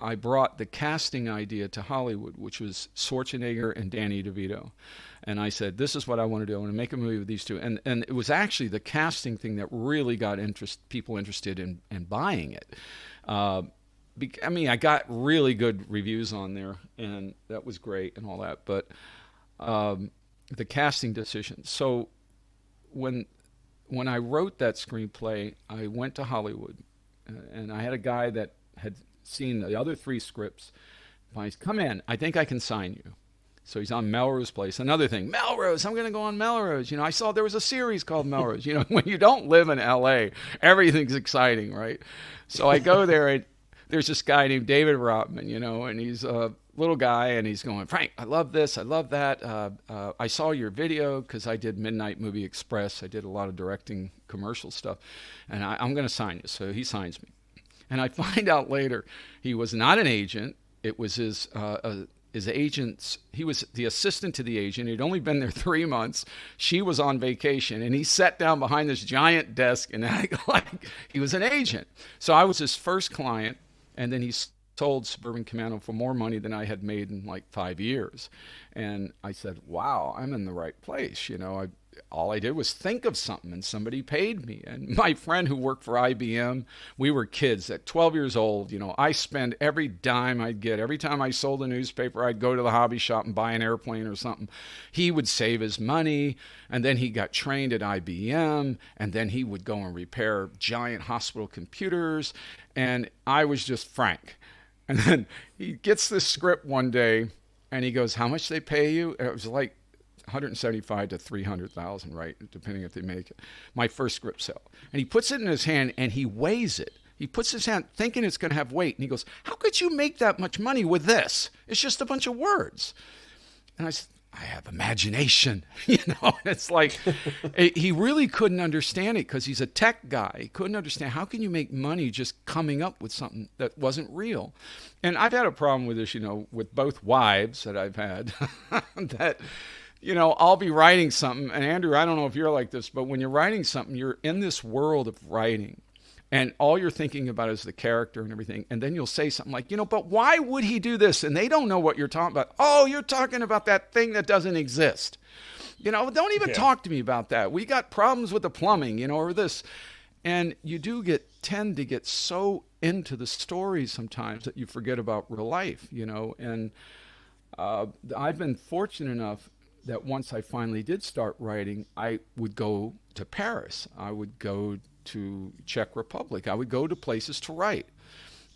I brought the casting idea to Hollywood, which was Schwarzenegger and Danny DeVito. And I said, this is what I want to do. I want to make a movie with these two. And it was actually the casting thing that really got people interested in buying it. I mean, I got really good reviews on there, and that was great and all that. But the casting decision. So when I wrote that screenplay, I went to Hollywood, and I had a guy that had seen the other 3 scripts. I said, come in, I think I can sign you. So he's on Melrose Place. Another thing, Melrose, I'm going to go on Melrose. I saw there was a series called Melrose. When you don't live in L.A., everything's exciting, right? So I go there, and there's this guy named David Rotman, and he's a little guy, and he's going, Frank, I love this, I love that. I saw your video because I did Midnight Movie Express. I did a lot of directing commercial stuff, and I'm going to sign you. So he signs me. And I find out later he was not an agent. It was his agent's, he was the assistant to the agent. He'd only been there 3 months. She was on vacation, and he sat down behind this giant desk and acted like he was an agent. So I was his first client, and then he sold Suburban Commando for more money than I had made in like 5 years. And I said, wow, I'm in the right place. All I did was think of something, and somebody paid me. And my friend who worked for IBM, we were kids at 12 years old. I spent every dime I'd get. Every time I sold a newspaper, I'd go to the hobby shop and buy an airplane or something. He would save his money, and then he got trained at IBM, and then he would go and repair giant hospital computers. And I was just Frank. And then he gets this script one day, and he goes, how much they pay you? And it was like 175 to 300,000, right? Depending if they make it. My first script sale. And he puts it in his hand and he weighs it. He puts his hand thinking it's going to have weight. And he goes, how could you make that much money with this? It's just a bunch of words. And I said, I have imagination. It's like he really couldn't understand it because he's a tech guy. He couldn't understand how can you make money just coming up with something that wasn't real. And I've had a problem with this, with both wives that I've had that, I'll be writing something. And Andrew, I don't know if you're like this, but when you're writing something, you're in this world of writing. And all you're thinking about is the character and everything. And then you'll say something like, but why would he do this? And they don't know what you're talking about. Oh, you're talking about that thing that doesn't exist. Don't even talk to me about that. We got problems with the plumbing, or this. And you do tend to get so into the story sometimes that you forget about real life, And I've been fortunate enough that once I finally did start writing, I would go to Paris. I would go to Czech Republic. I would go to places to write.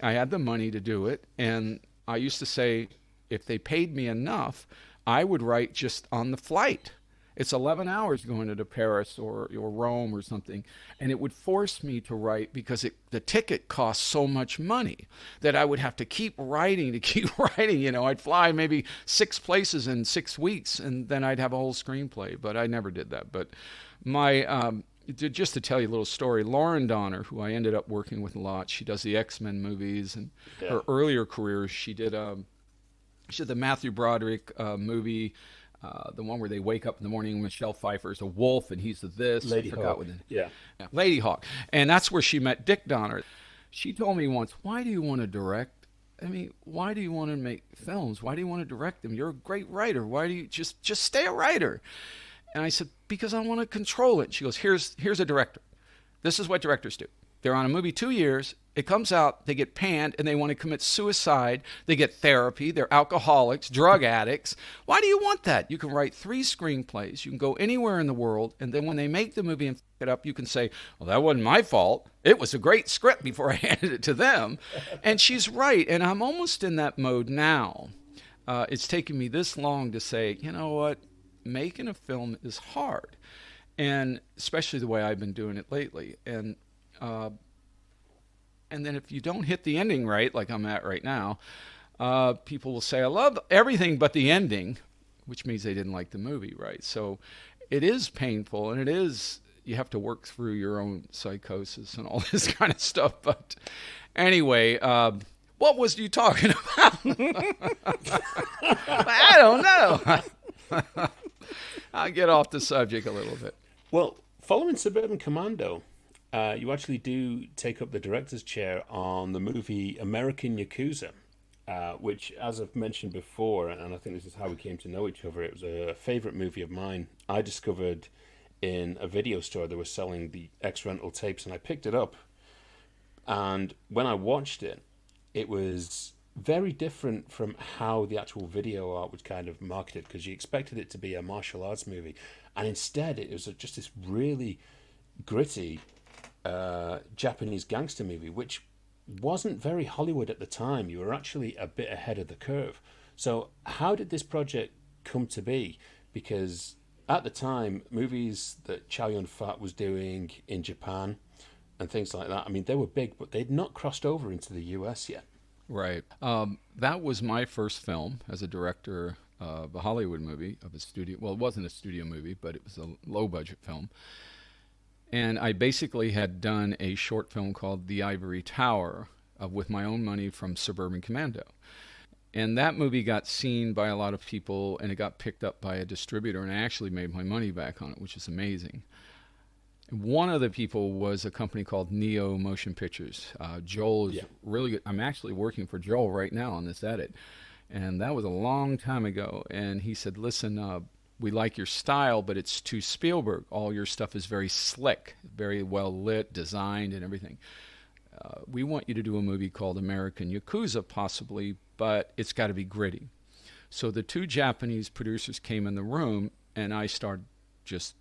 I had the money to do it. And I used to say, if they paid me enough, I would write just on the flight. It's 11 hours going to Paris or Rome or something. And it would force me to write because the ticket cost so much money that I would have to keep writing. I'd fly maybe 6 places in 6 weeks, and then I'd have a whole screenplay. But I never did that. But just to tell you a little story, Lauren Donner, who I ended up working with a lot, she does the X-Men movies. And her earlier career, she did the Matthew Broderick movie, the one where they wake up in the morning and Michelle Pfeiffer's a wolf and he's the this. Lady Hawk. Lady Hawk. And that's where she met Dick Donner. She told me once, why do you want to direct? Why do you want to make films? Why do you want to direct them? You're a great writer. Why do you just stay a writer? And I said, because I want to control it. She goes, here's a director. This is what directors do. They're on a movie 2 years. It comes out, they get panned, and they want to commit suicide. They get therapy. They're alcoholics, drug addicts. Why do you want that? You can write 3 screenplays. You can go anywhere in the world, and then when they make the movie and f it up, you can say, well, that wasn't my fault. It was a great script before I handed it to them. And she's right, and I'm almost in that mode now. It's taken me this long to say, you know what? Making a film is hard, and especially the way I've been doing it lately. And then if you don't hit the ending right, like I'm at right now, people will say, I love everything but the ending, which means they didn't like the movie, right? So it is painful, and you have to work through your own psychosis and all this kind of stuff. But anyway, what was you talking about? I don't know. I'll get off the subject a little bit. Well, following Suburban Commando, you actually do take up the director's chair on the movie American Yakuza. which, as I've mentioned before, and I think this is how we came to know each other, it was a favorite movie of mine. I discovered in a video store they were selling the X-Rental tapes, and I picked it up. And when I watched it, it was very different from how the actual video art was kind of marketed, because you expected it to be a martial arts movie, and instead it was just this really gritty Japanese gangster movie, which wasn't very Hollywood at the time. You were actually a bit ahead of the curve. So how did this project come to be? Because at the time, movies that Chow Yun-fat was doing in Japan and things like that, I mean, they were big, but they'd not crossed over into the US yet. Right. That was my first film as a director of a Hollywood movie, of a studio. Well, it wasn't a studio movie, but it was a low-budget film. And I basically had done a short film called The Ivory Tower with my own money from Suburban Commando. And that movie got seen by a lot of people, and it got picked up by a distributor, and I actually made my money back on it, which is amazing. One of the people was a company called Neo Motion Pictures. Joel is really good. I'm actually working for Joel right now on this edit. And that was a long time ago. And he said, listen, we like your style, but it's too Spielberg. All your stuff is very slick, very well lit, designed, and everything. We want you to do a movie called American Yakuza, possibly, but it's got to be gritty. So the two Japanese producers came in the room, and I started just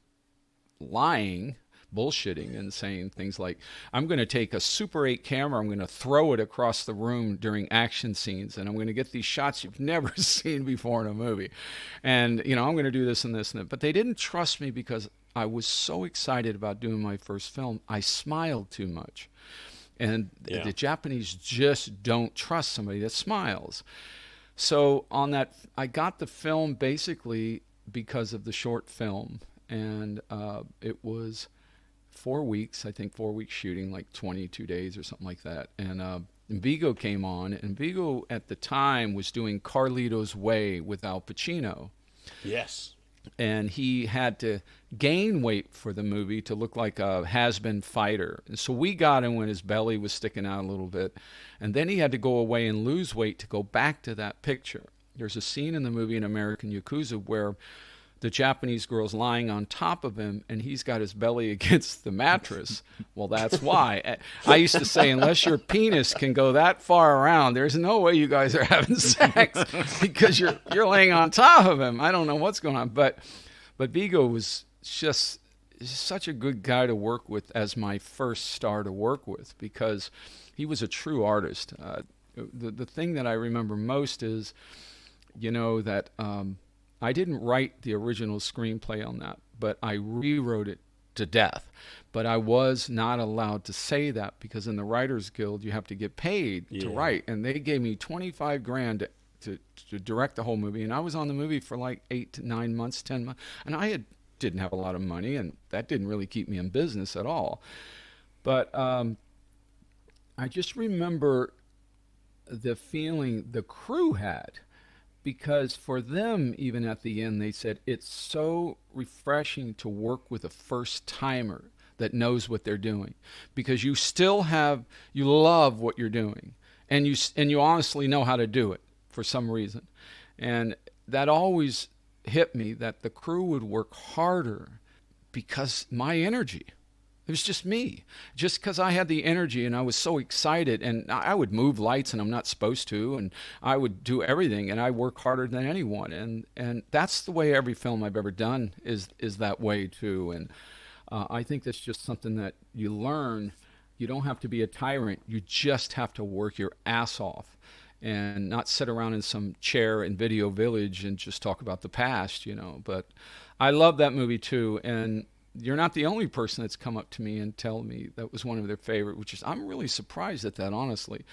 lying, bullshitting, and saying things like, I'm going to take a Super 8 camera, I'm going to throw it across the room during action scenes, and I'm going to get these shots you've never seen before in a movie. And, I'm going to do this and this and that. But they didn't trust me because I was so excited about doing my first film. I smiled too much. And the Japanese just don't trust somebody that smiles. So on that, I got the film basically because of the short film. And it was 4 weeks, I think 4 weeks shooting, like 22 days or something like that. And Vigo came on, and Vigo at the time was doing Carlito's Way with Al Pacino. Yes. And he had to gain weight for the movie to look like a has-been fighter. And so we got him when his belly was sticking out a little bit. And then he had to go away and lose weight to go back to that picture. There's a scene in the movie in American Yakuza where the Japanese girl's lying on top of him, and he's got his belly against the mattress. Well, that's why. I used to say, unless your penis can go that far around, there's no way you guys are having sex because you're laying on top of him. I don't know what's going on. But Vigo was just such a good guy to work with as my first star to work with because he was a true artist. The thing that I remember most is, that... I didn't write the original screenplay on that, but I rewrote it to death. But I was not allowed to say that because in the Writers Guild, you have to get paid to write. And they gave me $25,000 to direct the whole movie. And I was on the movie for like 8 to 9 months, 10 months. And didn't have a lot of money, and that didn't really keep me in business at all. But I just remember the feeling the crew had. Because for them, even at the end, they said, it's so refreshing to work with a first-timer that knows what they're doing. Because you love what you're doing. And you honestly know how to do it for some reason. And that always hit me that the crew would work harder because my energy. It was just me. Just because I had the energy and I was so excited, and I would move lights and I'm not supposed to, and I would do everything, and I work harder than anyone. And that's the way every film I've ever done is that way too. And I think that's just something that you learn. You don't have to be a tyrant. You just have to work your ass off and not sit around in some chair in Video Village and just talk about the past, But I love that movie too. And you're not the only person that's come up to me and tell me that was one of their favorite, which is, I'm really surprised at that, honestly.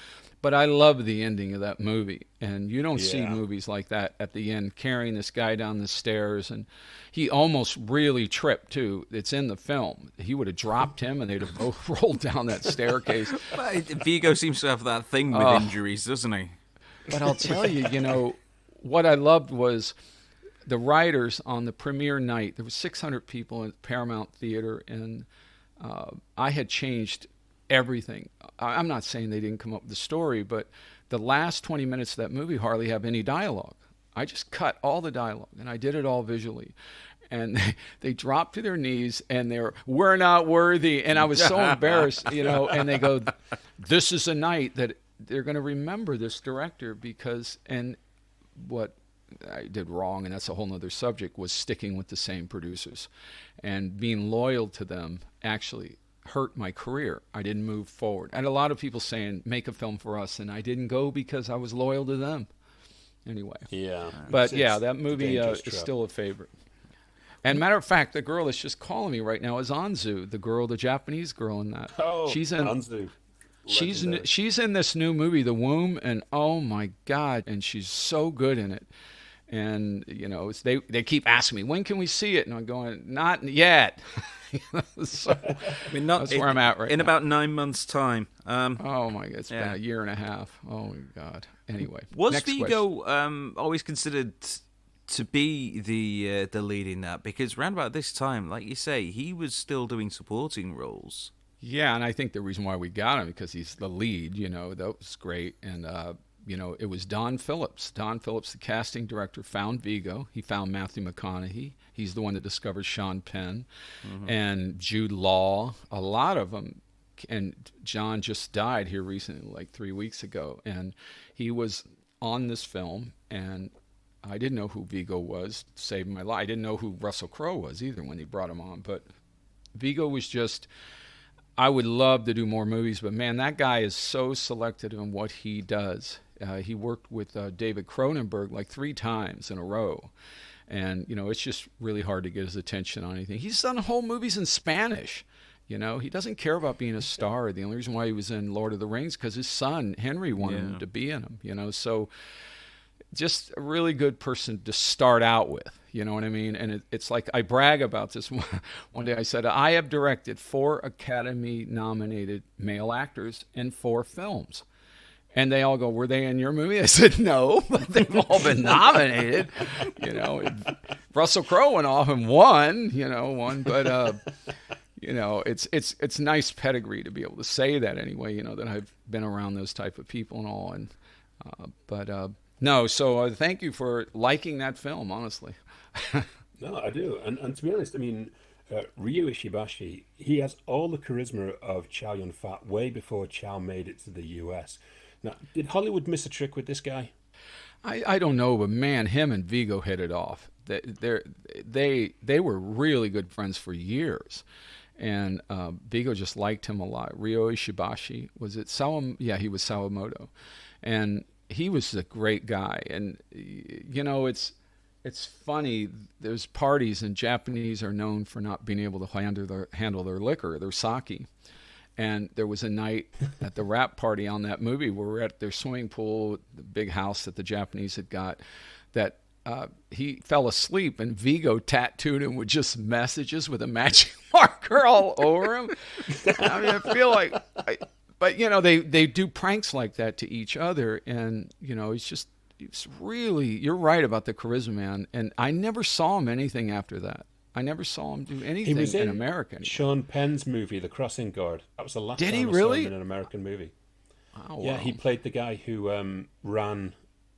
But I love the ending of that movie. And you don't see movies like that at the end, carrying this guy down the stairs. And he almost really tripped, too. It's in the film. He would have dropped him, and they'd have both rolled down that staircase. Vigo seems to have that thing with injuries, doesn't he? But I'll tell you, what I loved was... the writers on the premiere night, there were 600 people in Paramount Theater, and I had changed everything. I'm not saying they didn't come up with the story, but the last 20 minutes of that movie hardly have any dialogue. I just cut all the dialogue, and I did it all visually. And they dropped to their knees, and we're not worthy. And I was so embarrassed, and they go, this is a night that they're going to remember this director because, and what I did wrong, and that's a whole nother subject, was sticking with the same producers. And being loyal to them actually hurt my career. I didn't move forward. I had a lot of people saying, make a film for us, and I didn't go because I was loyal to them. Anyway. Yeah. But yeah, that movie is still a favorite. And matter of fact, the girl that's just calling me right now is Anzu, the Japanese girl in that. Oh, she's in Anzu. She's in this new movie, The Womb, and oh my God, and she's so good in it. And they keep asking me, when can we see it? And I'm going, not yet. So, that's where I'm at right now. In about 9 months' time. Oh my God, it's been a year and a half. Oh my God. Anyway, was Viggo always considered to be the lead in that? Because around about this time, like you say, he was still doing supporting roles. Yeah, and I think the reason why we got him because he's the lead. That was great, and it was Don Phillips. Don Phillips, the casting director, found Viggo. He found Matthew McConaughey. He's the one that discovered Sean Penn and Jude Law. A lot of them. And John just died here recently, like 3 weeks ago, and he was on this film, and I didn't know who Viggo was, saved my life. I didn't know who Russell Crowe was either when he brought him on. But Viggo was just, I would love to do more movies, but man, that guy is so selective in what he does. He worked with David Cronenberg like 3 times in a row. And, it's just really hard to get his attention on anything. He's done whole movies in Spanish. He doesn't care about being a star. The only reason why he was in Lord of the Rings because his son, Henry, wanted him to be in them, So just a really good person to start out with, you know what I mean? And it's like I brag about this. One day I said, I have directed 4 Academy-nominated male actors in 4 films. And they all go, were they in your movie? I said, no, but they've all been nominated. Russell Crowe went off and won, but... it's nice pedigree to be able to say that anyway, that I've been around those type of people and all. And, no, so thank you for liking that film, honestly. No, I do. And to be honest, I mean, Ryu Ishibashi, he has all the charisma of Chow Yun-fat way before Chow made it to the US. Now, did Hollywood miss a trick with this guy? I don't know, but man, him and Viggo hit it off. They were really good friends for years. And Viggo just liked him a lot. Ryo Ishibashi, was it Yeah, he was Sawamoto. And he was a great guy. And, it's funny, there's parties, and Japanese are known for not being able to handle their liquor, their sake. And there was a night at the wrap party on that movie where we're at their swimming pool, the big house that the Japanese had got, that he fell asleep, and Viggo tattooed him with just messages with a magic marker all over him. I mean, I feel like, but they do pranks like that to each other, and it's really, you're right about the charisma, man. And I never saw him anything after that. I never saw him do anything in America. Sean Penn's movie, The Crossing Guard. That was the last time I saw him in an American movie. Oh, yeah, wow. he played the guy who ran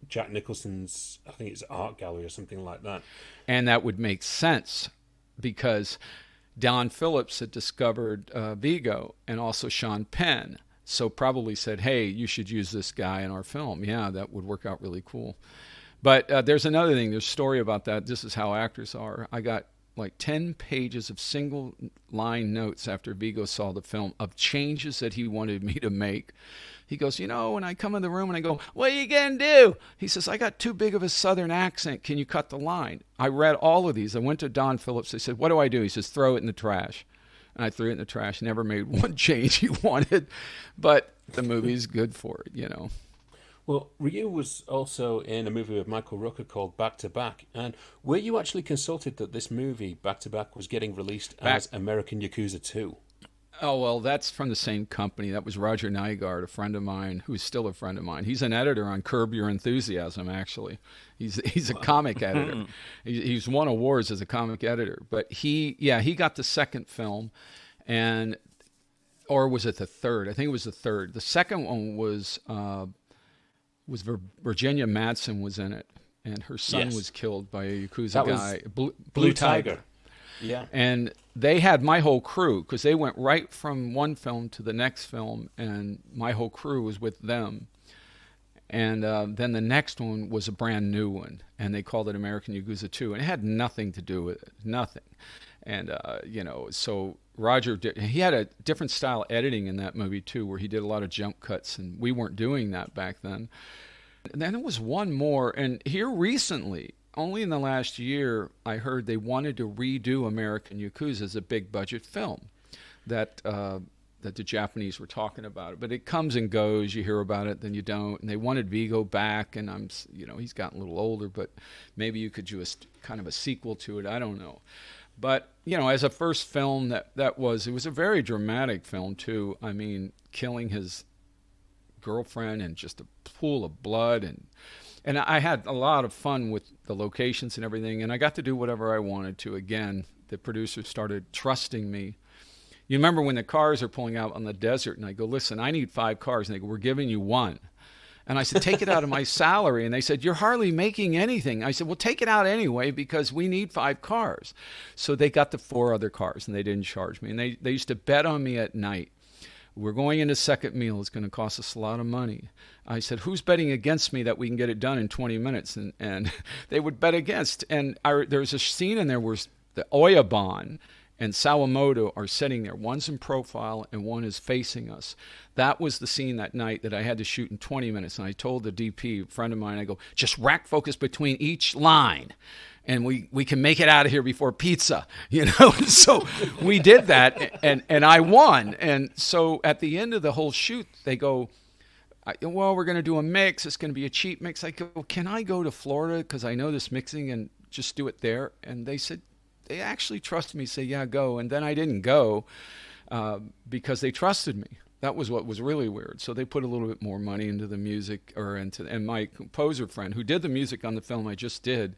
Jack Nicholson's, I think it's art gallery or something like that. And that would make sense because Don Phillips had discovered Viggo and also Sean Penn. So probably said, hey, you should use this guy in our film. Yeah, that would work out really cool. But there's another thing. There's a story about that. This is how actors are. I got like 10 pages of single line notes after Viggo saw the film of changes that he wanted me to make. He goes, when I come in the room and I go, what are you going to do? He says, I got too big of a Southern accent. Can you cut the line? I read all of these. I went to Don Phillips. I said, what do I do? He says, throw it in the trash. And I threw it in the trash. Never made one change he wanted. But the movie's good for it, Well, Ryu was also in a movie with Michael Rooker called Back to Back. And were you actually consulted that this movie, Back to Back, was getting released as American Yakuza 2? Oh, well, that's from the same company. That was Roger Nygaard, a friend of mine, who's still a friend of mine. He's an editor on Curb Your Enthusiasm, actually. He's a comic editor. He's won awards as a comic editor. But he got the second film, or was it the third? I think it was the third. The second one was Virginia Madsen was in it, and her son was killed by a Yakuza guy, Blue Tiger. Yeah. And they had my whole crew, because they went right from one film to the next film, and my whole crew was with them. And then the next one was a brand new one, and they called it American Yakuza 2, and it had nothing to do with it, nothing. And, so Roger, he had a different style editing in that movie, too, where he did a lot of jump cuts, and we weren't doing that back then. And then there was one more, and here recently, only in the last year, I heard they wanted to redo American Yakuza as a big-budget film that the Japanese were talking about it. But it comes and goes. You hear about it, then you don't. And they wanted Vigo back, and he's gotten a little older, but maybe you could do kind of a sequel to it. I don't know. But, as a first film, it was a very dramatic film, too. I mean, killing his girlfriend and just a pool of blood. And I had a lot of fun with the locations and everything, and I got to do whatever I wanted to. Again, the producers started trusting me. You remember when the cars are pulling out on the desert, and I go, listen, I need 5 cars. And they go, we're giving you 1. And I said, take it out of my salary. And they said, you're hardly making anything. I said, well, take it out anyway, because we need 5 cars. So they got the 4 other cars, and they didn't charge me. And they used to bet on me at night. We're going into second meal. It's going to cost us a lot of money. I said, who's betting against me that we can get it done in 20 minutes? And they would bet against. And there's a scene in there where the Oyabon and Sawamoto are sitting there. One's in profile and one is facing us. That was the scene that night that I had to shoot in 20 minutes. And I told the DP, a friend of mine, I go, just rack focus between each line, and we can make it out of here before pizza, So we did that, and I won. And so at the end of the whole shoot, they go, well, we're going to do a mix. It's going to be a cheap mix. I go, can I go to Florida, because I know this mixing, and just do it there? And they said, they actually trusted me, say, yeah, go. And then I didn't go because they trusted me. That was what was really weird. So they put a little bit more money into the music, and my composer friend who did the music on the film I just did,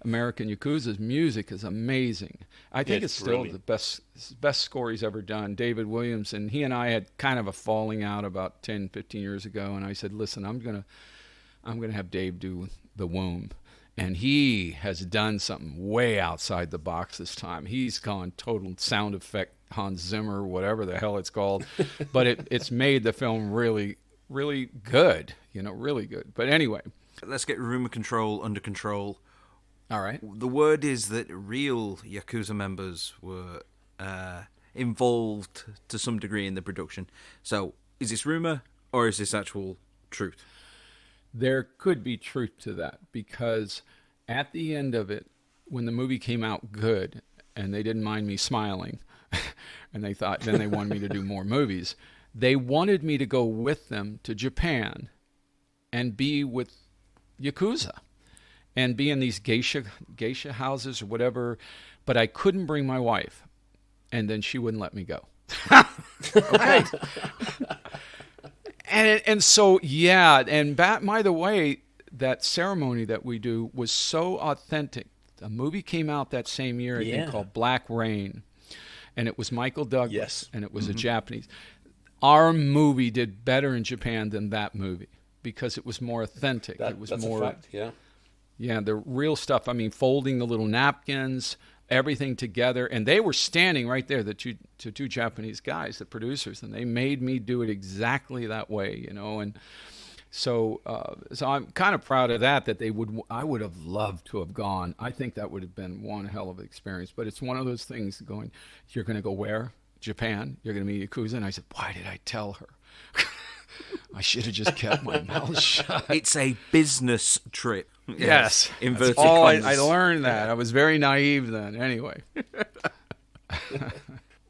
American Yakuza's music is amazing. I think it's still brilliant. The best score he's ever done. David Williams, and he and I had kind of a falling out about 10, 15 years ago, and I said, listen, I'm gonna have Dave do The Womb. And he has done something way outside the box this time. He's gone total sound effect Hans Zimmer, whatever the hell it's called. But it's made the film really, really good, really good. But anyway. Let's get rumor control under control. All right. The word is that real Yakuza members were involved to some degree in the production. So is this rumor or is this actual truth? There could be truth to that, because at the end of it, when the movie came out good, and they didn't mind me smiling, and they thought then they wanted me to do more movies, they wanted me to go with them to Japan and be with Yakuza and be in these geisha houses or whatever, but I couldn't bring my wife, and then she wouldn't let me go. Okay. And so, yeah, and by the way, that ceremony that we do was so authentic. A movie came out that same year, I think, called Black Rain, and it was Michael Douglas, and it was a Japanese. Our movie did better in Japan than that movie because it was more authentic. That's more, a fact, yeah. Yeah, the real stuff. I mean, folding the little napkins, everything together, and they were standing right there, the two Japanese guys, the producers, and they made me do it exactly that way, and so I'm kind of proud of that I would have loved to have gone. I think that would have been one hell of an experience, but it's one of those things going, you're going to go where? Japan? You're going to meet Yakuza? And I said, why did I tell her? I should have just kept my mouth shut. It's a business trip. Yes. Inverted commas. I learned that. I was very naive then. Anyway.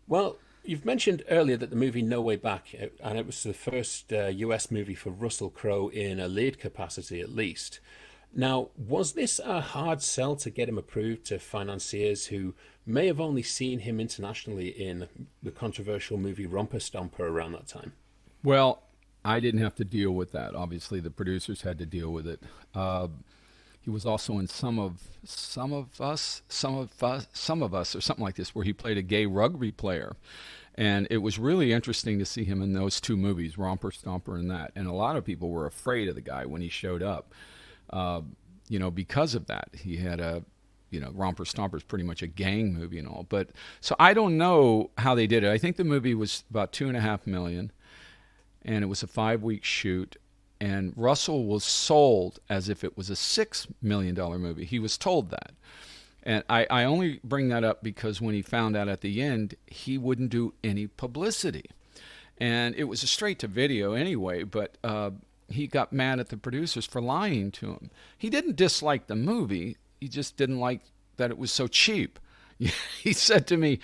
Well, you've mentioned earlier that the movie No Way Back, and it was the first US movie for Russell Crowe in a lead capacity at least. Now, was this a hard sell to get him approved to financiers who may have only seen him internationally in the controversial movie Romper Stomper around that time? Well, I didn't have to deal with that. Obviously, the producers had to deal with it. He was also in some of us, or something like this, where he played a gay rugby player, And it was really interesting to see him in those two movies, Romper Stomper and that. And a lot of people were afraid of the guy when he showed up, because of that. He had Romper Stomper is pretty much a gang movie and all. But so I don't know how they did it. I think the movie was about $2.5 million, and it was a 5-week shoot. And Russell was sold as if it was a $6 million movie. He was told that. And I only bring that up because when he found out at the end, he wouldn't do any publicity. And it was a straight to video anyway, but he got mad at the producers for lying to him. He didn't dislike the movie. He just didn't like that it was so cheap. He said to me,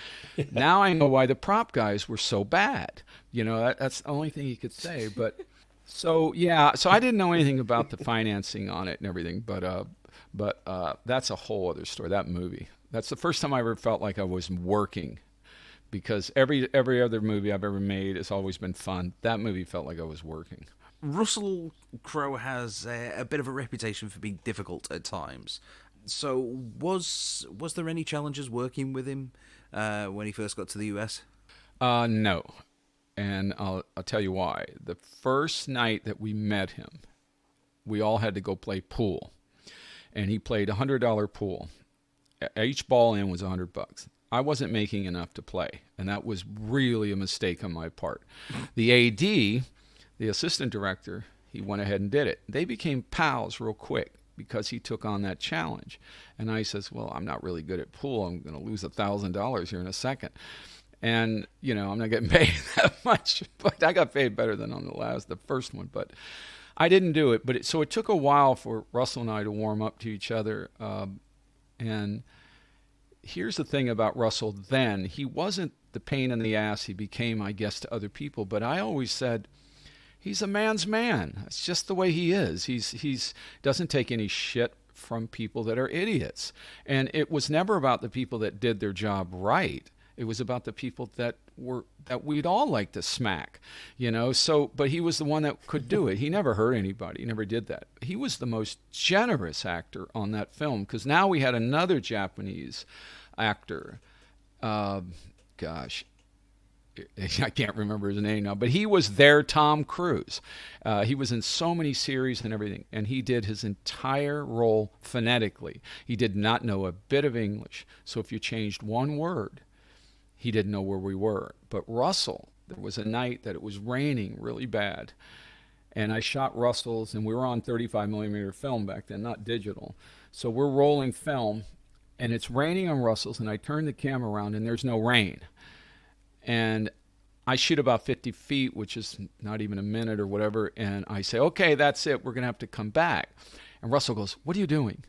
now I know why the prop guys were so bad. That's the only thing he could say. But so I didn't know anything about the financing on it and everything, but that's a whole other story. That movie. That's the first time I ever felt like I was working, because every other movie I've ever made has always been fun. That movie felt like I was working. Russell Crowe has a bit of a reputation for being difficult at times. So was there any challenges working with him when he first got to the US? No. And I'll tell you why. The first night that we met him, we all had to go play pool. And he played $100 pool. Each ball in was $100. I wasn't making enough to play, and that was really a mistake on my part. The AD, the assistant director, he went ahead and did it. They became pals real quick because he took on that challenge. And I says, well, I'm not really good at pool. I'm going to lose $1,000 here in a second. And, I'm not getting paid that much, but I got paid better than on the first one. But I didn't do it, but it took a while for Russell and I to warm up to each other. And here's the thing about Russell then. He wasn't the pain in the ass he became, I guess, to other people. But I always said, he's a man's man. It's just the way he is. He's doesn't take any shit from people that are idiots. And it was never about the people that did their job right. It was about the people that we'd all like to smack, So, but he was the one that could do it. He never hurt anybody. He never did that. He was the most generous actor on that film, because now we had another Japanese actor. I can't remember his name now, but he was their Tom Cruise. He was in so many series and everything, and he did his entire role phonetically. He did not know a bit of English, so if you changed one word, he didn't know where we were. But Russell, there was a night that it was raining really bad, and I shot Russell's, and we were on 35 millimeter film back then, not digital. So we're rolling film, and it's raining on Russell's, and I turn the camera around, and there's no rain. And I shoot about 50 feet, which is not even a minute or whatever, and I say, okay, that's it. We're going to have to come back. And Russell goes, what are you doing?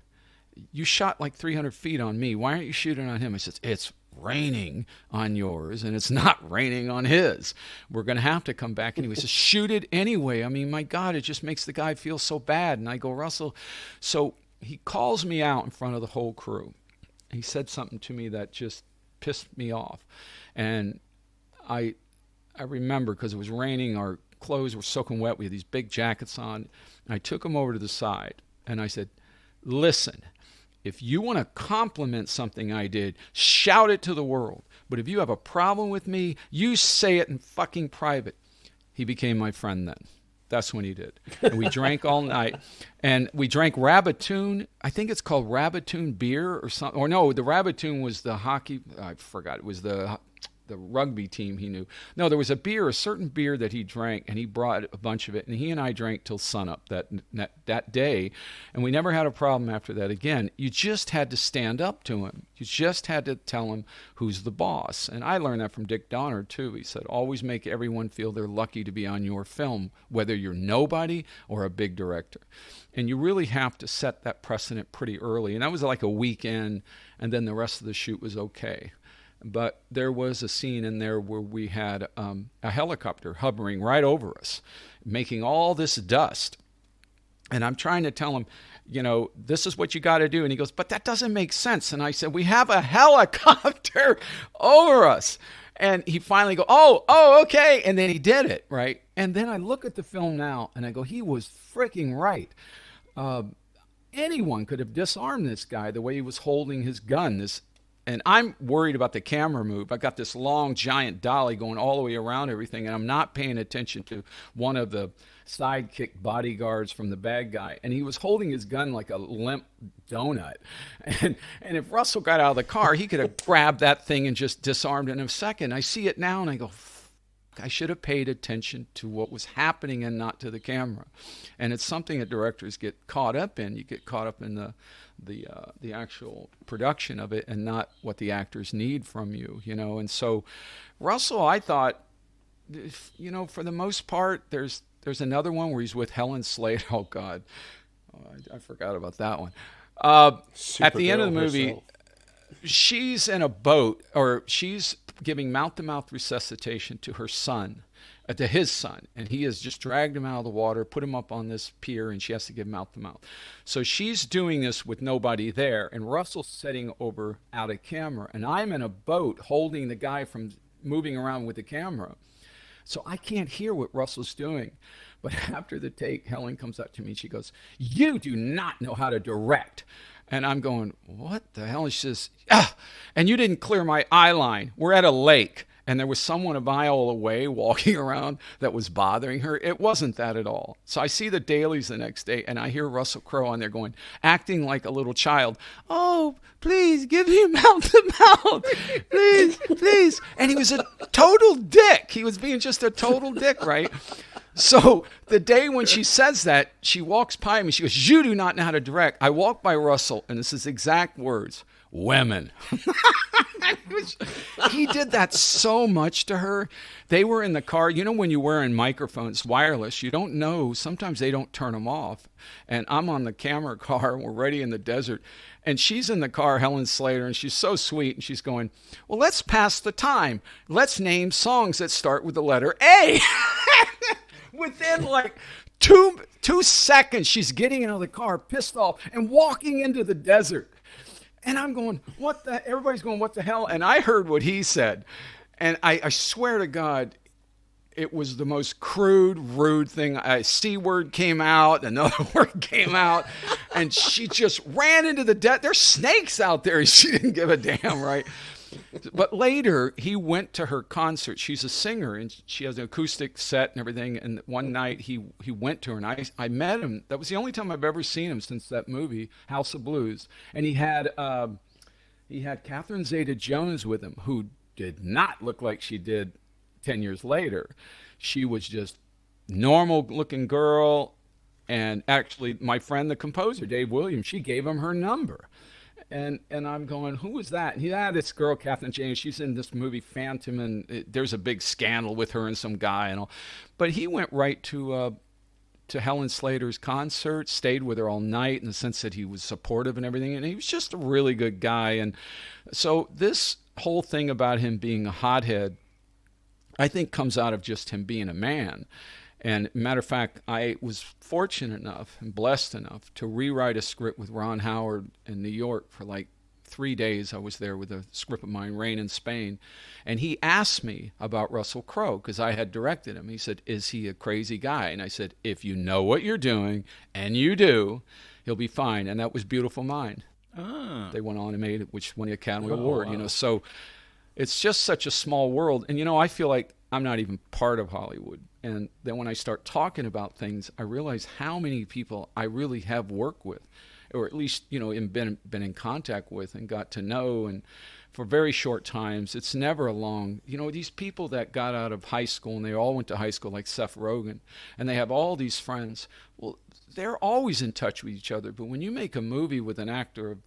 You shot like 300 feet on me. Why aren't you shooting on him? I said, it's raining on yours, and it's not raining on his. We're going to have to come back. And he says, shoot it anyway. I mean, my God, it just makes the guy feel so bad. And I go, Russell. So he calls me out in front of the whole crew. He said something to me that just pissed me off. And I remember, because it was raining, our clothes were soaking wet. We had these big jackets on. And I took him over to the side, and I said, listen, if you want to compliment something I did, shout it to the world. But if you have a problem with me, you say it in fucking private. He became my friend then. That's when he did. And we drank all night. And we drank Rabbitoon. I think it's called Rabbitoon beer or something. Or no, the Rabbitoon was the hockey. I forgot. It was the rugby team he knew. No, there was a certain beer that he drank, and he brought a bunch of it, and he and I drank till sunup that day, and we never had a problem after that again. You just had to stand up to him. You just had to tell him who's the boss. And I learned that from Dick Donner, too. He said, always make everyone feel they're lucky to be on your film, whether you're nobody or a big director. And you really have to set that precedent pretty early. And that was like a weekend, and then the rest of the shoot was okay. But there was a scene in there where we had a helicopter hovering right over us, making all this dust. And I'm trying to tell him, this is what you got to do. And he goes, but that doesn't make sense. And I said, we have a helicopter over us. And he finally goes, oh, okay. And then he did it, right? And then I look at the film now, and I go, he was freaking right. Anyone could have disarmed this guy the way he was holding his gun, this And I'm worried about the camera move. I got this long, giant dolly going all the way around everything, and I'm not paying attention to one of the sidekick bodyguards from the bad guy. And he was holding his gun like a limp donut. And if Russell got out of the car, he could have grabbed that thing and just disarmed it in a second. I see it now, and I go, I should have paid attention to what was happening and not to the camera. And it's something that directors get caught up in. You get caught up in the actual production of it and not what the actors need from you, you know. And so Russell, I thought, you know, for the most part, there's another one where he's with Helen Slater. Oh God, I forgot about that one. At the end of the movie, herself. She's in a boat, or she's giving mouth-to-mouth resuscitation to her son, to his son, and he has just dragged him out of the water, put him up on this pier, and she has to give mouth-to-mouth. So she's doing this with nobody there, and Russell's sitting over out of camera, and I'm in a boat holding the guy from moving around with the camera. So I can't hear what Russell's doing. But after the take, Helen comes up to me and she goes, "You do not know how to direct." And I'm going, what the hell? And she says, and you didn't clear my eye line. We're at a lake. And there was someone a mile away walking around that was bothering her. It wasn't that at all. So I see the dailies the next day, and I hear Russell Crowe on there going, acting like a little child. "Oh, please give me mouth to mouth. Please, please." And he was a total dick. He was being just a total dick, right? So the day when she says that, she walks by me. She goes, "You do not know how to direct." I walk by Russell, and this is exact words: "Women." He did that so much to her. They were in the car. You know, when you're wearing microphones, wireless, you don't know. Sometimes they don't turn them off. And I'm on the camera car, and we're ready in the desert. And she's in the car, Helen Slater, and she's so sweet. And she's going, "Well, let's pass the time. Let's name songs that start with the letter A." Within like two seconds, she's getting out of the car, pissed off, and walking into the desert. And I'm going, what the? Everybody's going, what the hell? And I heard what he said. And I swear to God, it was the most crude, rude thing. A C word came out, another word came out, and she just ran into the desert. There's snakes out there. She didn't give a damn, right? But later, he went to her concert. She's a singer, and she has an acoustic set and everything. And one night, he went to her, and I met him. That was the only time I've ever seen him since that movie, House of Blues. And he had Catherine Zeta-Jones with him, who did not look like she did 10 years later. She was just normal-looking girl. And actually, my friend, the composer, Dave Williams, she gave him her number. And I'm going, who was that? And he had this girl, Catherine James. She's in this movie Phantom, and there's a big scandal with her and some guy and all. But he went right to Helen Slater's concert, stayed with her all night in the sense that he was supportive and everything. And he was just a really good guy. And so this whole thing about him being a hothead, I think comes out of just him being a man. And matter of fact, I was fortunate enough and blessed enough to rewrite a script with Ron Howard in New York for like 3 days. I was there with a script of mine, Rain in Spain. And he asked me about Russell Crowe because I had directed him. He said, "Is he a crazy guy?" And I said, "If you know what you're doing, and you do, he'll be fine." And that was Beautiful Mind. They went on and made it, which won the Academy Award. Wow. You know, so it's just such a small world. And, you know, I feel like I'm not even part of Hollywood. And then when I start talking about things, I realize how many people I really have worked with, or at least, you know, been in contact with and got to know. And for very short times, it's never a long, you know, these people that got out of high school and they all went to high school, like Seth Rogen, and they have all these friends. Well, they're always in touch with each other. But when you make a movie with an actor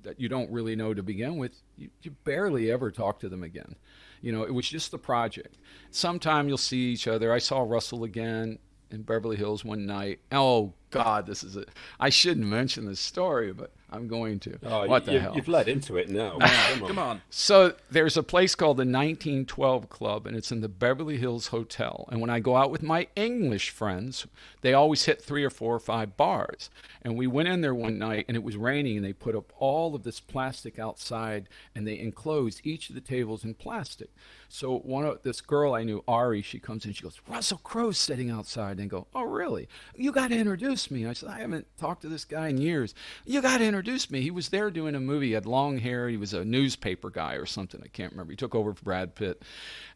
that you don't really know to begin with, you barely ever talk to them again. You know, it was just the project. Sometime you'll see each other. I saw Russell again in Beverly Hills one night. Oh, God, this is it. I shouldn't mention this story, but I'm going to. Oh, what the hell? You've led into it now. Come on. So there's a place called the 1912 Club, and it's in the Beverly Hills Hotel. And when I go out with my English friends, they always hit 3 or 4 or 5 bars. And we went in there one night, and it was raining, and they put up all of this plastic outside, and they enclosed each of the tables in plastic. So this girl I knew, Ari, she comes in, she goes, "Russell Crowe's sitting outside." And I go, "Oh, really? You got to introduce me." I said, "I haven't talked to this guy in years." "You got to introduce introduced me. He was there doing a movie. He had long hair. He was a newspaper guy or something. I can't remember. He took over for Brad Pitt.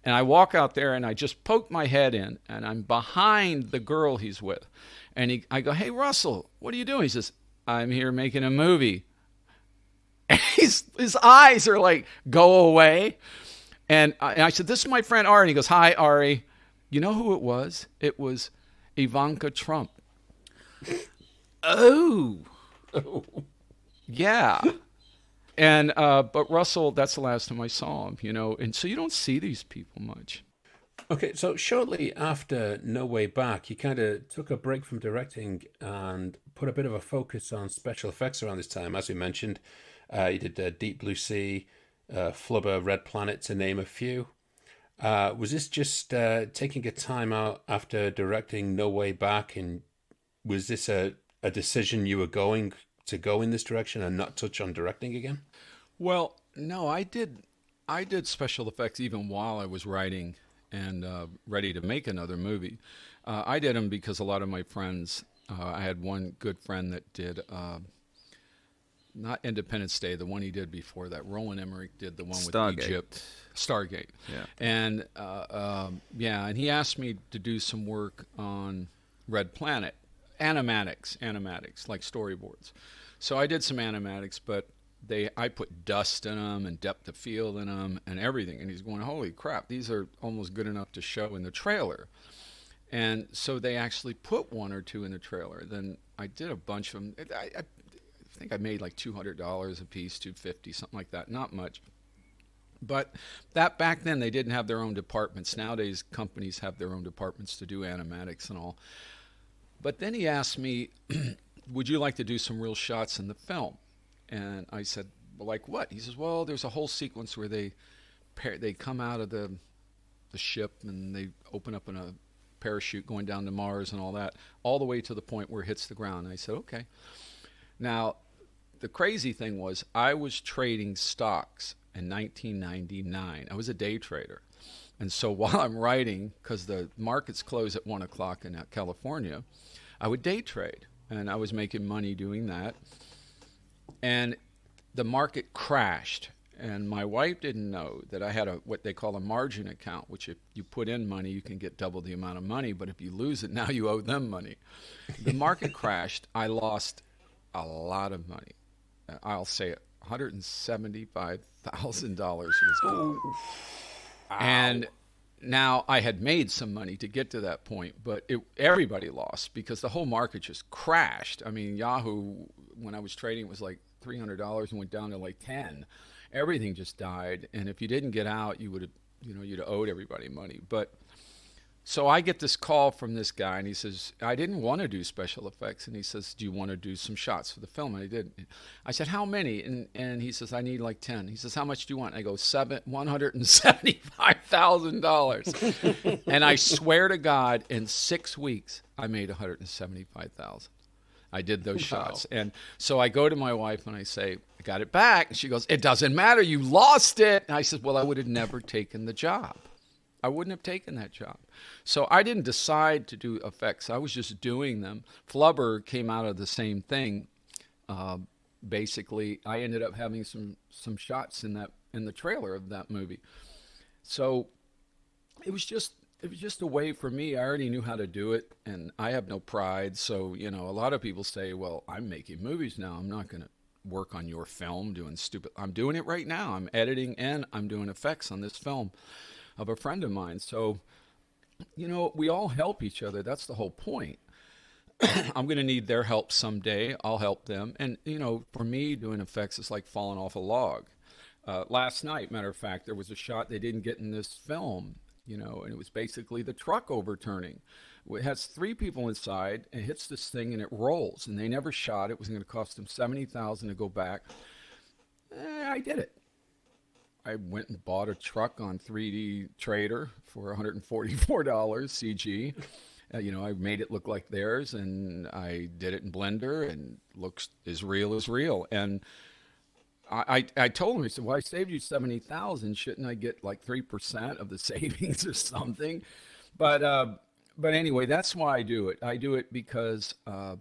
And I walk out there, and I just poke my head in, and I'm behind the girl he's with. And I go, "Hey, Russell, what are you doing?" He says, "I'm here making a movie." And his eyes are like, "Go away." And I said, "This is my friend Ari." And he goes, "Hi, Ari." You know who it was? It was Ivanka Trump. Oh. Yeah. And but Russell, that's the last time I saw him, and so you don't see these people much. Okay, so shortly after No Way Back, you kind of took a break from directing and put a bit of a focus on special effects around this time. As we mentioned, you did Deep Blue Sea, Flubber, Red Planet, to name a few. Was this just taking a time out after directing No Way Back, and was this a decision you were going to go in this direction and not touch on directing again? Well, no, I did special effects even while I was writing and ready to make another movie. I did them because a lot of my friends, I had one good friend that did, not Independence Day, the one he did before that. Roland Emmerich did the one with Egypt. Stargate. Yeah. And, and he asked me to do some work on Red Planet. Animatics, like storyboards. So I did some animatics, but I put dust in them and depth of field in them and everything. And he's going, "Holy crap, these are almost good enough to show in the trailer." And so they actually put one or two in the trailer. Then I did a bunch of them. I think I made like $200 a piece, $250, something like that. Not much. But that back then they didn't have their own departments. Nowadays companies have their own departments to do animatics and all. But then he asked me, "Would you like to do some real shots in the film?" And I said, "Well, like what?" He says, "Well, there's a whole sequence where they come out of the ship and they open up in a parachute going down to Mars and all that, all the way to the point where it hits the ground." And I said, "Okay." Now, the crazy thing was I was trading stocks in 1999. I was a day trader. And so while I'm writing, because the markets close at 1 o'clock in California, I would day trade. And I was making money doing that. And the market crashed. And my wife didn't know that I had what they call a margin account, which if you put in money, you can get double the amount of money. But if you lose it, now you owe them money. The market crashed. I lost a lot of money. I'll say it. $175,000 was gone. And now I had made some money to get to that point, but everybody lost because the whole market just crashed. I mean, Yahoo, when I was trading, was like $300 and went down to like 10. Everything just died, and if you didn't get out, you would have, you'd have owed everybody money. But so I get this call from this guy, and he says, "I didn't want to do special effects," and he says, "Do you want to do some shots for the film?" And I did. I said, "How many?" And he says, "I need like 10. He says, "How much do you want?" And I go, $175,000. And I swear to God, in 6 weeks, I made $175,000. I did those shots. And so I go to my wife and I say, "I got it back." And she goes, "It doesn't matter. You lost it." And I said, "Well, I would have never taken the job. I wouldn't have taken that job." So I didn't decide to do effects. I was just doing them. Flubber came out of the same thing. Basically, I ended up having some shots in the trailer of that movie. So it was just a way for me. I already knew how to do it, and I have no pride. So, a lot of people say, "Well, I'm making movies now. I'm not going to work on your film doing stupid." I'm doing it right now. I'm editing and I'm doing effects on this film of a friend of mine. So, we all help each other. That's the whole point. I'm going to need their help someday. I'll help them. And, for me, doing effects is like falling off a log. Last night, matter of fact, there was a shot they didn't get in this film, and it was basically the truck overturning. It has 3 people inside, and it hits this thing, and it rolls. And they never shot it. It was going to cost them $70,000 to go back. I did it. I went and bought a truck on 3D Trader for $144 CG. I made it look like theirs, and I did it in Blender, and looks as real as real. And I told him, I said, "Well, I saved you $70,000. Shouldn't I get like 3% of the savings or something?" But anyway, that's why I do it. I do it because I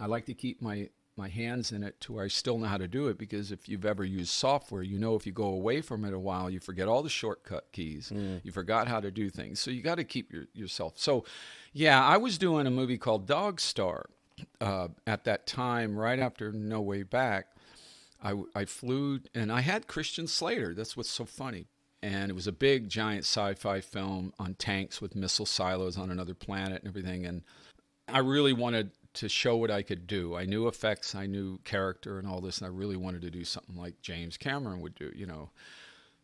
like to keep my my hands in it to where I still know how to do it, because if you've ever used software, you know if you go away from it a while, you forget all the shortcut keys. You forgot how to do things. So you got to keep yourself. So, yeah, I was doing a movie called Dog Star at that time, right after No Way Back. I flew, and I had Christian Slater. That's what's so funny. And it was a big, giant sci-fi film on tanks with missile silos on another planet and everything. And I really wanted to show what I could do. I knew effects, I knew character and all this, and I really wanted to do something like James Cameron would do, you know.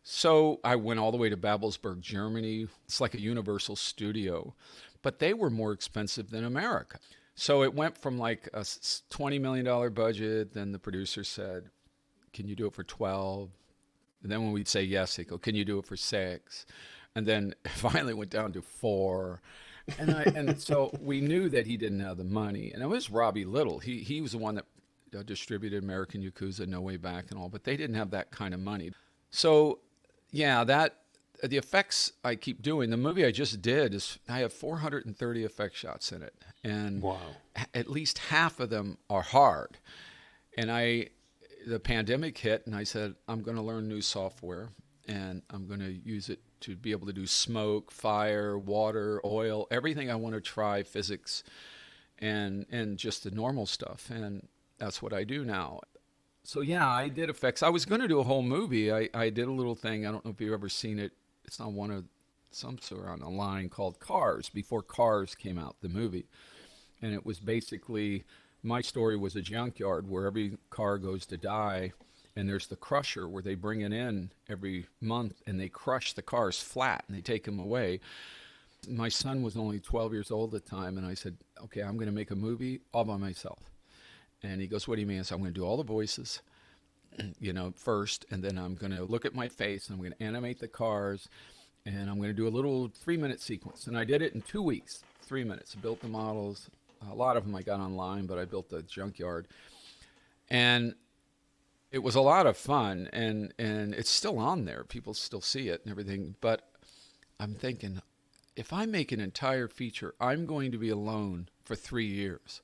So I went all the way to Babelsberg, Germany. It's like a Universal studio, but they were more expensive than America. So it went from like a $20 million budget. Then the producer said, can you do it for 12? And then when we'd say yes, they'd go, can you do it for 6? And then finally went down to 4. And so we knew that he didn't have the money. And it was Robbie Little. He was the one that distributed American Yakuza, No Way Back and all, but they didn't have that kind of money. So, yeah, the effects I keep doing. The movie I just did I have 430 effect shots in it. And wow. At least half of them are hard. And the pandemic hit, and I said, I'm going to learn new software, and I'm going to use it to be able to do smoke, fire, water, oil, everything I want to try, physics, and just the normal stuff. And that's what I do now. So, yeah, I did effects. I was going to do a whole movie. I did a little thing. I don't know if you've ever seen it. It's on some sort on a line called Cars, before Cars came out, the movie. And it was basically, my story was a junkyard where every car goes to die. And there's the crusher where they bring it in every month and they crush the cars flat and they take them away. My son was only 12 years old at the time, and I said, okay, I'm going to make a movie all by myself. And he goes, what do you mean? I said, I'm going to do all the voices, first, and then I'm going to look at my face and I'm going to animate the cars, and I'm going to do a little 3-minute sequence. And I did it in 2 weeks, 3 minutes. I built the models. A lot of them I got online, but I built the junkyard. And it was a lot of fun, and it's still on there. People still see it and everything. But I'm thinking, if I make an entire feature, I'm going to be alone for 3 years.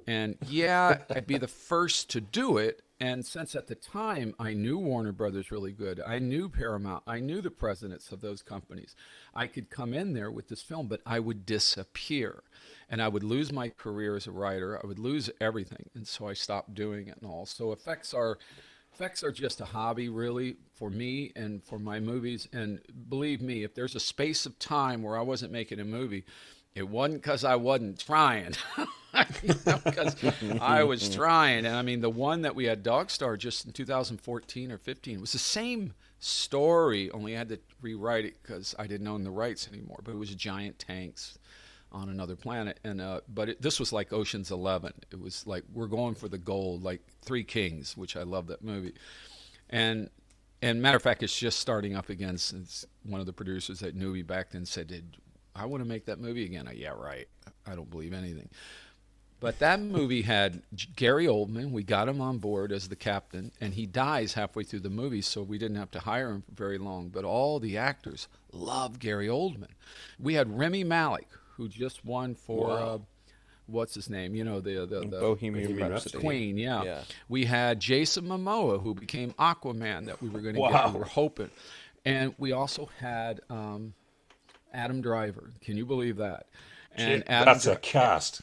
And yeah, I'd be the first to do it. And since at the time I knew Warner Brothers really good, I knew Paramount, I knew the presidents of those companies, I could come in there with this film, but I would disappear. And I would lose my career as a writer. I would lose everything. And so I stopped doing it and all. So effects are just a hobby, really, for me and for my movies. And believe me, if there's a space of time where I wasn't making a movie, it wasn't because I wasn't trying. Because I was trying. And I mean, the one that we had, Dog Star, just in 2014 or 15, was the same story, only I had to rewrite it because I didn't own the rights anymore. But it was giant tanks on another planet. And this was like Ocean's 11. It was like, we're going for the gold, like Three Kings, which I love that movie. And matter of fact, it's just starting up again, since one of the producers that knew me back then said, I want to make that movie again. Yeah, right. I don't believe anything. But that movie had Gary Oldman. We got him on board as the captain, and he dies halfway through the movie, so we didn't have to hire him for very long. But all the actors loved Gary Oldman. We had Remy Malek, who just won for, what's his name? The Bohemian Rhapsody. Queen, yeah. We had Jason Momoa, who became Aquaman, that we were going to get. We were hoping. And we also had Adam Driver. Can you believe that? And that's a cast.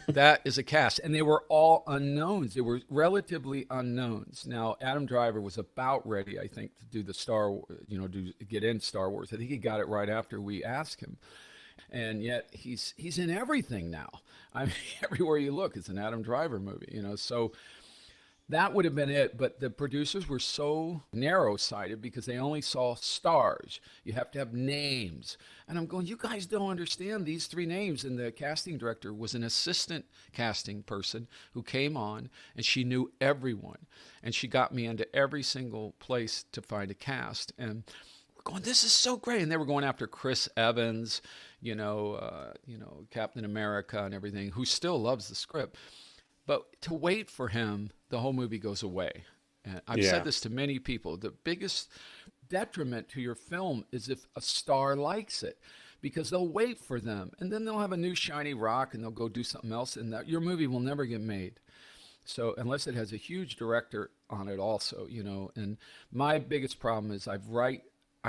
That is a cast. And they were all unknowns. They were relatively unknowns. Now, Adam Driver was about ready, I think, to do the get in Star Wars. I think he got it right after we asked him. And yet he's in everything now. I mean, everywhere you look, it's an Adam Driver movie, So that would have been it. But the producers were so narrow-sighted because they only saw stars. You have to have names. And I'm going, you guys don't understand these 3 names. And the casting director was an assistant casting person who came on, and she knew everyone. And she got me into every single place to find a cast. And going, this is so great. And they were going after Chris Evans, Captain America and everything, who still loves the script. But to wait for him, the whole movie goes away. And I've said this to many people. The biggest detriment to your film is if a star likes it, because they'll wait for them. And then they'll have a new shiny rock and they'll go do something else, and your movie will never get made. So unless it has a huge director on it also, and my biggest problem is I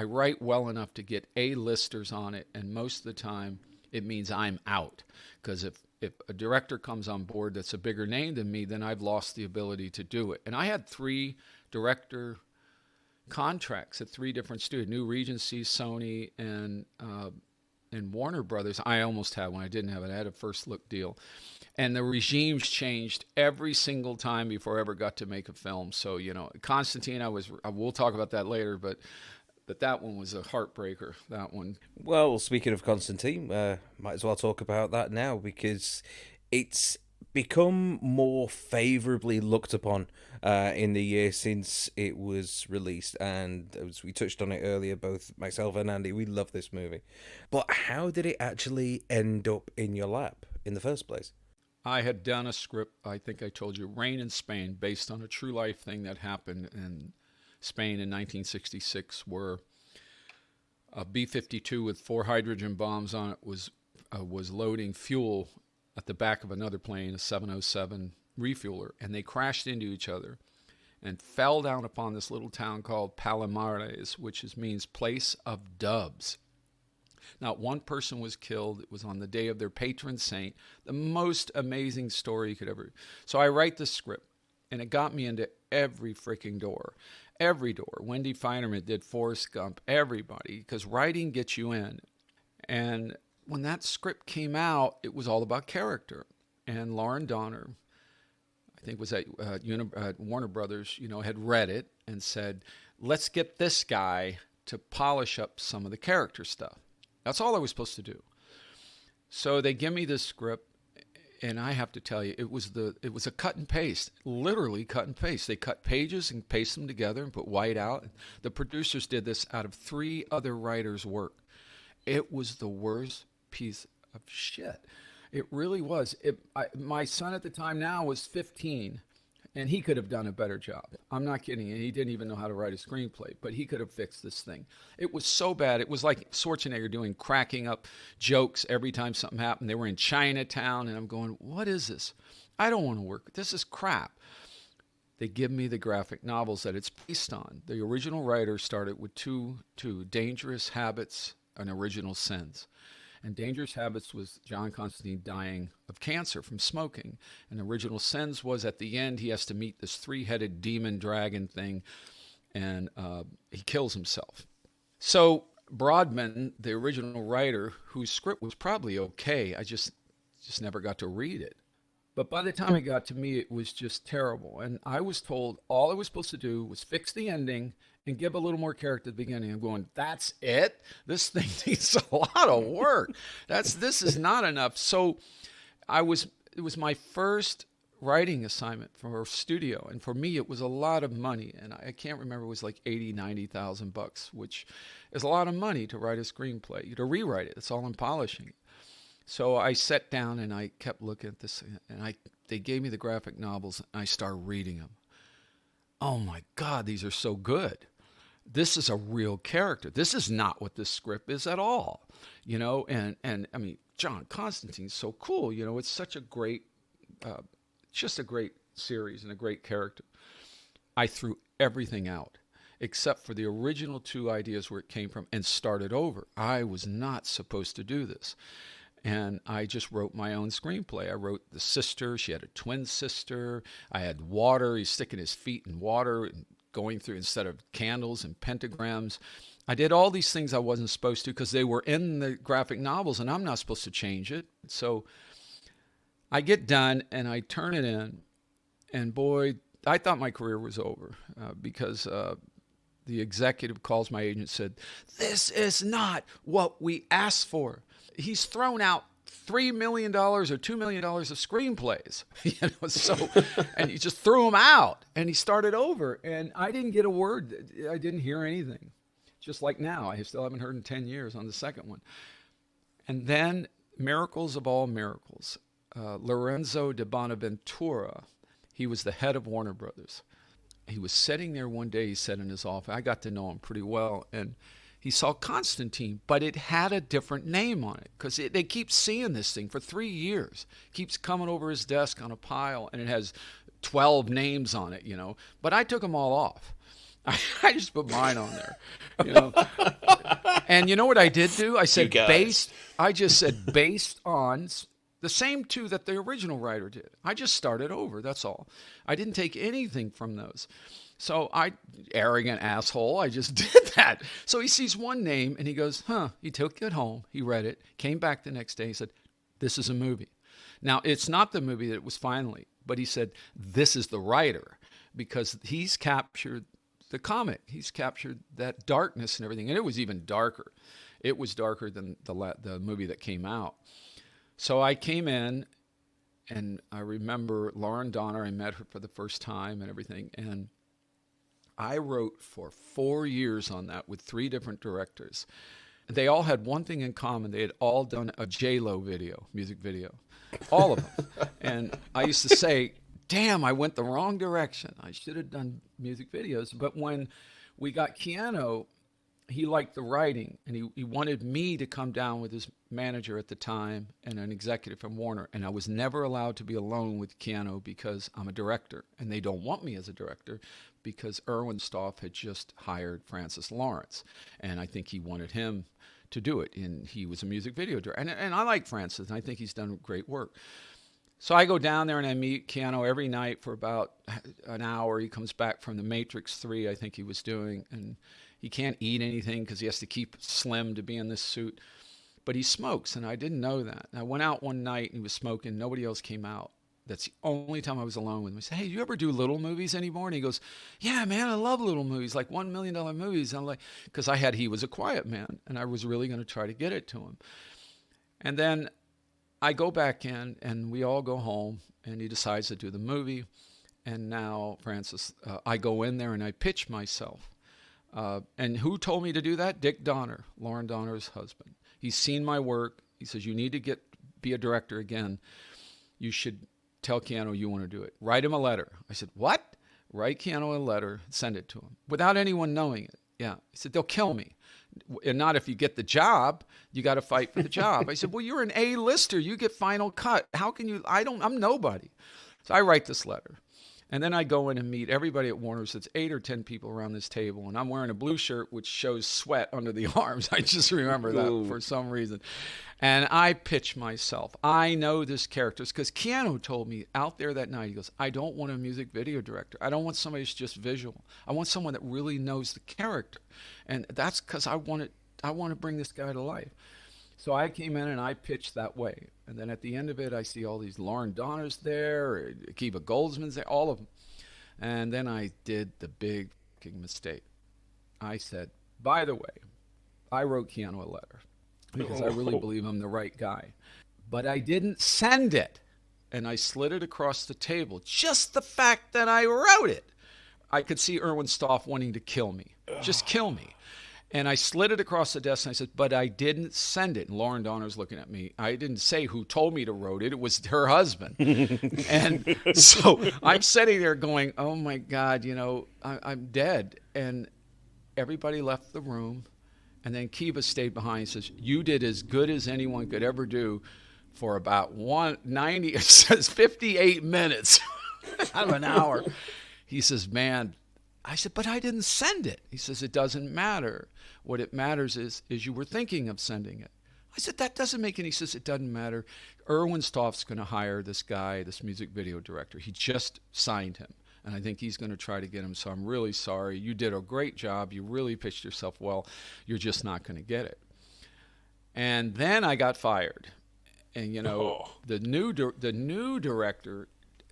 write well enough to get A-listers on it, and most of the time it means I'm out. Because if a director comes on board that's a bigger name than me, then I've lost the ability to do it. And I had 3 director contracts at 3 different studios, New Regency, Sony, and Warner Brothers. I almost had one. I didn't have it. I had a first look deal. And the regimes changed every single time before I ever got to make a film. So, Constantine, we'll talk about that later, but that one was a heartbreaker, that one. Well, speaking of Constantine, might as well talk about that now, because it's become more favourably looked upon in the year since it was released. And as we touched on it earlier, both myself and Andy, we love this movie. But how did it actually end up in your lap in the first place? I had done a script, I think I told you, Rain in Spain, based on a true life thing that happened in Spain in 1966, where a B-52 with 4 hydrogen bombs on it was loading fuel at the back of another plane, a 707 refueler, and they crashed into each other and fell down upon this little town called Palomares, which means place of doves. Not one person was killed. It was on the day of their patron saint. The most amazing story you could ever. So I write the script, and it got me into every freaking door. Every door. Wendy Feinerman did Forrest Gump. Everybody, because writing gets you in. And when that script came out, it was all about character. And Lauren Donner, I think was at Warner Brothers, had read it and said, let's get this guy to polish up some of the character stuff. That's all I was supposed to do. So they give me this script, and I have to tell you, it was a cut and paste, literally cut and paste. They cut pages and paste them together and put white out. The producers did this out of 3 other writers' work. It was the worst piece of shit. It really was. My son at the time now was 15, and he could have done a better job. I'm not kidding. And he didn't even know how to write a screenplay, but he could have fixed this thing. It was so bad. It was like Schwarzenegger cracking up jokes every time something happened. They were in Chinatown, and I'm going, what is this? I don't want to work. This is crap. They give me the graphic novels that it's based on. The original writer started with two Dangerous Habits and Original Sins. And Dangerous Habits was John Constantine dying of cancer from smoking. And Original Sins was, at the end, he has to meet this 3-headed demon dragon thing, and he kills himself. So Broadman, the original writer, whose script was probably okay, I just never got to read it. But by the time it got to me, it was just terrible. And I was told all I was supposed to do was fix the ending and give a little more character at the beginning. I'm going, that's it? This thing needs a lot of work. This is not enough. So it was my first writing assignment for a studio. And for me, it was a lot of money. And I can't remember, it was like $80,000-$90,000, which is a lot of money to write a screenplay, to rewrite it. That's all I'm polishing. So I sat down and I kept looking at this, and they gave me the graphic novels, and I started reading them. Oh my God, these are so good. This is a real character. This is not what this script is at all, and I mean, John Constantine's so cool. It's such a great, just a great series and a great character. I threw everything out except for the original 2 ideas where it came from and started over. I was not supposed to do this. And I just wrote my own screenplay. I wrote the sister. She had a twin sister. I had water. He's sticking his feet in water and going through, instead of candles and pentagrams. I did all these things I wasn't supposed to because they were in the graphic novels, and I'm not supposed to change it. So I get done, and I turn it in. And boy, I thought my career was over because the executive calls my agent and said, "This is not what we asked for." He's thrown out $3 million or $2 million of screenplays, and he just threw them out, and he started over, and I didn't get a word. I didn't hear anything. Just like now, I still haven't heard in 10 years on the second one. And then, miracles of all miracles, Lorenzo de Bonaventura, he was the head of Warner Brothers. He was sitting there one day, he said in his office, I got to know him pretty well, and he saw Constantine, but it had a different name on it because they keep seeing this thing for 3 years. Keeps coming over his desk on a pile, and it has 12 names on it, But I took them all off. I just put mine on there, And you know what I did do? I said I just said based on the same two that the original writer did. I just started over, that's all. I didn't take anything from those. So arrogant asshole, I just did that. So he sees one name and he goes, he took it home. He read it, came back the next day. He said, this is a movie. Now, it's not the movie that it was finally, but he said, this is the writer because he's captured the comic. He's captured that darkness and everything. And it was even darker. It was darker than the movie that came out. So I came in and I remember Lauren Donner. I met her for the first time and everything. And I wrote for 4 years on that with 3 different directors. They all had one thing in common. They had all done a J-Lo video, music video. All of them. And I used to say, damn, I went the wrong direction. I should have done music videos. But when we got Keanu, he liked the writing, and he wanted me to come down with his manager at the time and an executive from Warner. And I was never allowed to be alone with Keanu because I'm a director, and they don't want me as a director because Erwin Stoff had just hired Francis Lawrence, and I think he wanted him to do it. And he was a music video director. And I like Francis, and I think he's done great work. So I go down there and I meet Keanu every night for about an hour. He comes back from the Matrix 3, I think he was doing, and he can't eat anything because he has to keep slim to be in this suit. But he smokes, and I didn't know that. And I went out one night and he was smoking. Nobody else came out. That's the only time I was alone with him. I said, hey, do you ever do little movies anymore? And he goes, yeah, man, I love little movies, like $1 million movies. And I'm like, because he was a quiet man, and I was really going to try to get it to him. And then I go back in, and we all go home, and he decides to do the movie. And now, Francis, I go in there and I pitch myself. And who told me to do that? Dick Donner, Lauren Donner's husband. He's seen my work. He says, you need to be a director again. You should tell Keanu you want to do it. Write him a letter. I said, what? Write Keanu a letter, send it to him, without anyone knowing it. Yeah. He said, they'll kill me. And not if you get the job, you got to fight for the job. I said, well, you're an A-lister. You get final cut. How can you? I'm nobody. So I write this letter. And then I go in and meet everybody at Warner's. It's 8 or 10 people around this table. And I'm wearing a blue shirt, which shows sweat under the arms. I just remember that for some reason. And I pitch myself. I know this character because Keanu told me out there that night, he goes, I don't want a music video director. I don't want somebody who's just visual. I want someone that really knows the character. And that's because I want to bring this guy to life. So I came in and I pitched that way. And then at the end of it, I see all these Lauren Donners there, Akiva Goldsman's there, all of them. And then I did the big mistake. I said, by the way, I wrote Keanu a letter because I really believe I'm the right guy. But I didn't send it. And I slid it across the table. Just the fact that I wrote it. I could see Erwin Stoff wanting to kill me. Just kill me. And I slid it across the desk and I said, but I didn't send it. And Lauren Donner's looking at me. I didn't say who told me to wrote it. It was her husband. And so I'm sitting there going, oh my God, I'm dead. And everybody left the room. And then Kiva stayed behind and says, you did as good as anyone could ever do for about 58 minutes out of an hour. He says, man, I said, but I didn't send it. He says, it doesn't matter. What it matters is you were thinking of sending it. I said, that doesn't make any sense. It doesn't matter. Erwin Stoff's going to hire this guy, this music video director. He just signed him, and I think he's going to try to get him. So I'm really sorry. You did a great job. You really pitched yourself well. You're just not going to get it. And then I got fired. And, the new director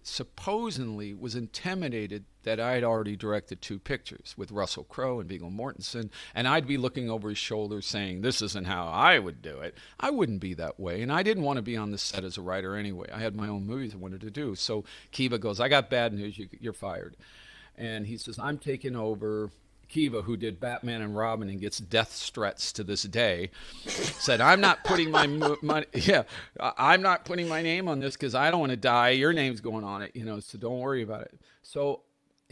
supposedly was intimidated that I had already directed 2 pictures with Russell Crowe and Viggo Mortensen, and I'd be looking over his shoulder saying, this isn't how I would do it. I wouldn't be that way, and I didn't want to be on the set as a writer anyway. I had my own movies I wanted to do. So Kiva goes, I got bad news, you're fired. And he says, I'm taking over. Kiva, who did Batman and Robin and gets death threats to this day, said, I'm not putting I'm not putting my name on this because I don't want to die. Your name's going on it, so don't worry about it. So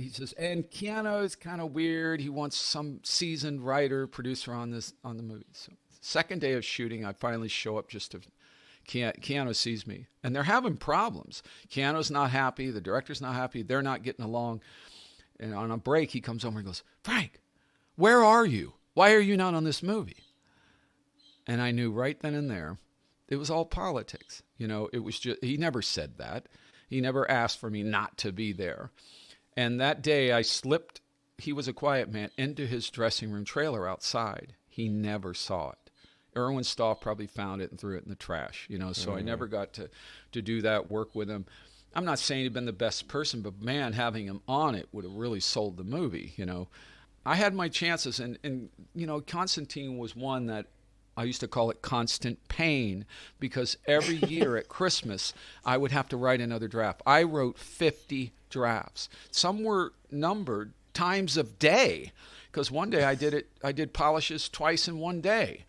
he says, and Keanu is kind of weird. He wants some seasoned writer, producer on the movie. So second day of shooting, I finally show up just to Keanu sees me, and they're having problems. Keanu's not happy. The director's not happy. They're not getting along. And on a break, he comes over and goes, Frank, where are you? Why are you not on this movie? And I knew right then and there, it was all politics. It was just, he never said that. He never asked for me not to be there. And that day I slipped, he was a quiet man, into his dressing room trailer outside. He never saw it. Erwin Stoff probably found it and threw it in the trash, so I never got to do that work with him. I'm not saying he'd been the best person, but man, having him on it would have really sold the movie, I had my chances, and Constantine was one that I used to call it constant pain, because every year at Christmas, I would have to write another draft. I wrote 50 drafts. Some were numbered times of day, because one day I did polishes twice in one day.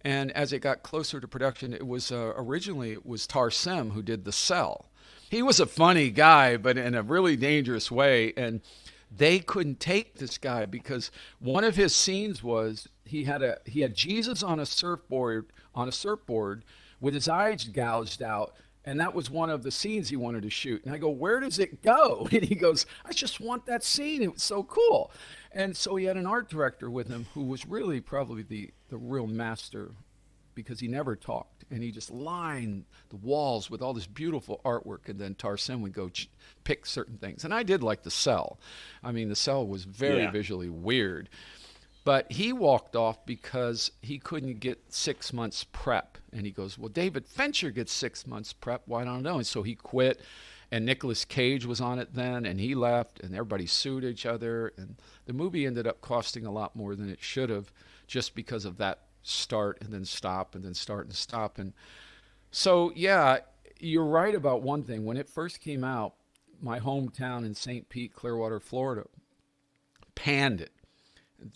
And as it got closer to production, it was originally it was Tarsem who did The Cell. He was a funny guy, but in a really dangerous way. And they couldn't take this guy because one of his scenes was he had Jesus on a surfboard with his eyes gouged out. And that was one of the scenes he wanted to shoot. And I go, where does it go? And he goes, I just want that scene. It was so cool. And so he had an art director with him who was really probably the real master, because he never talked. And he just lined the walls with all this beautiful artwork. And then Tarsem would go pick certain things. And I did like The Cell. I mean, The Cell was very visually weird. But he walked off because he couldn't get 6 months prep. And he goes, well, David Fincher gets 6 months prep. Why don't I know? And so he quit. And Nicolas Cage was on it then, and he left, and everybody sued each other. And the movie ended up costing a lot more than it should have, just because of that start and then stop and then start and stop. And so, yeah, you're right about one thing. When it first came out, my hometown in St. Pete, Clearwater, Florida, panned it.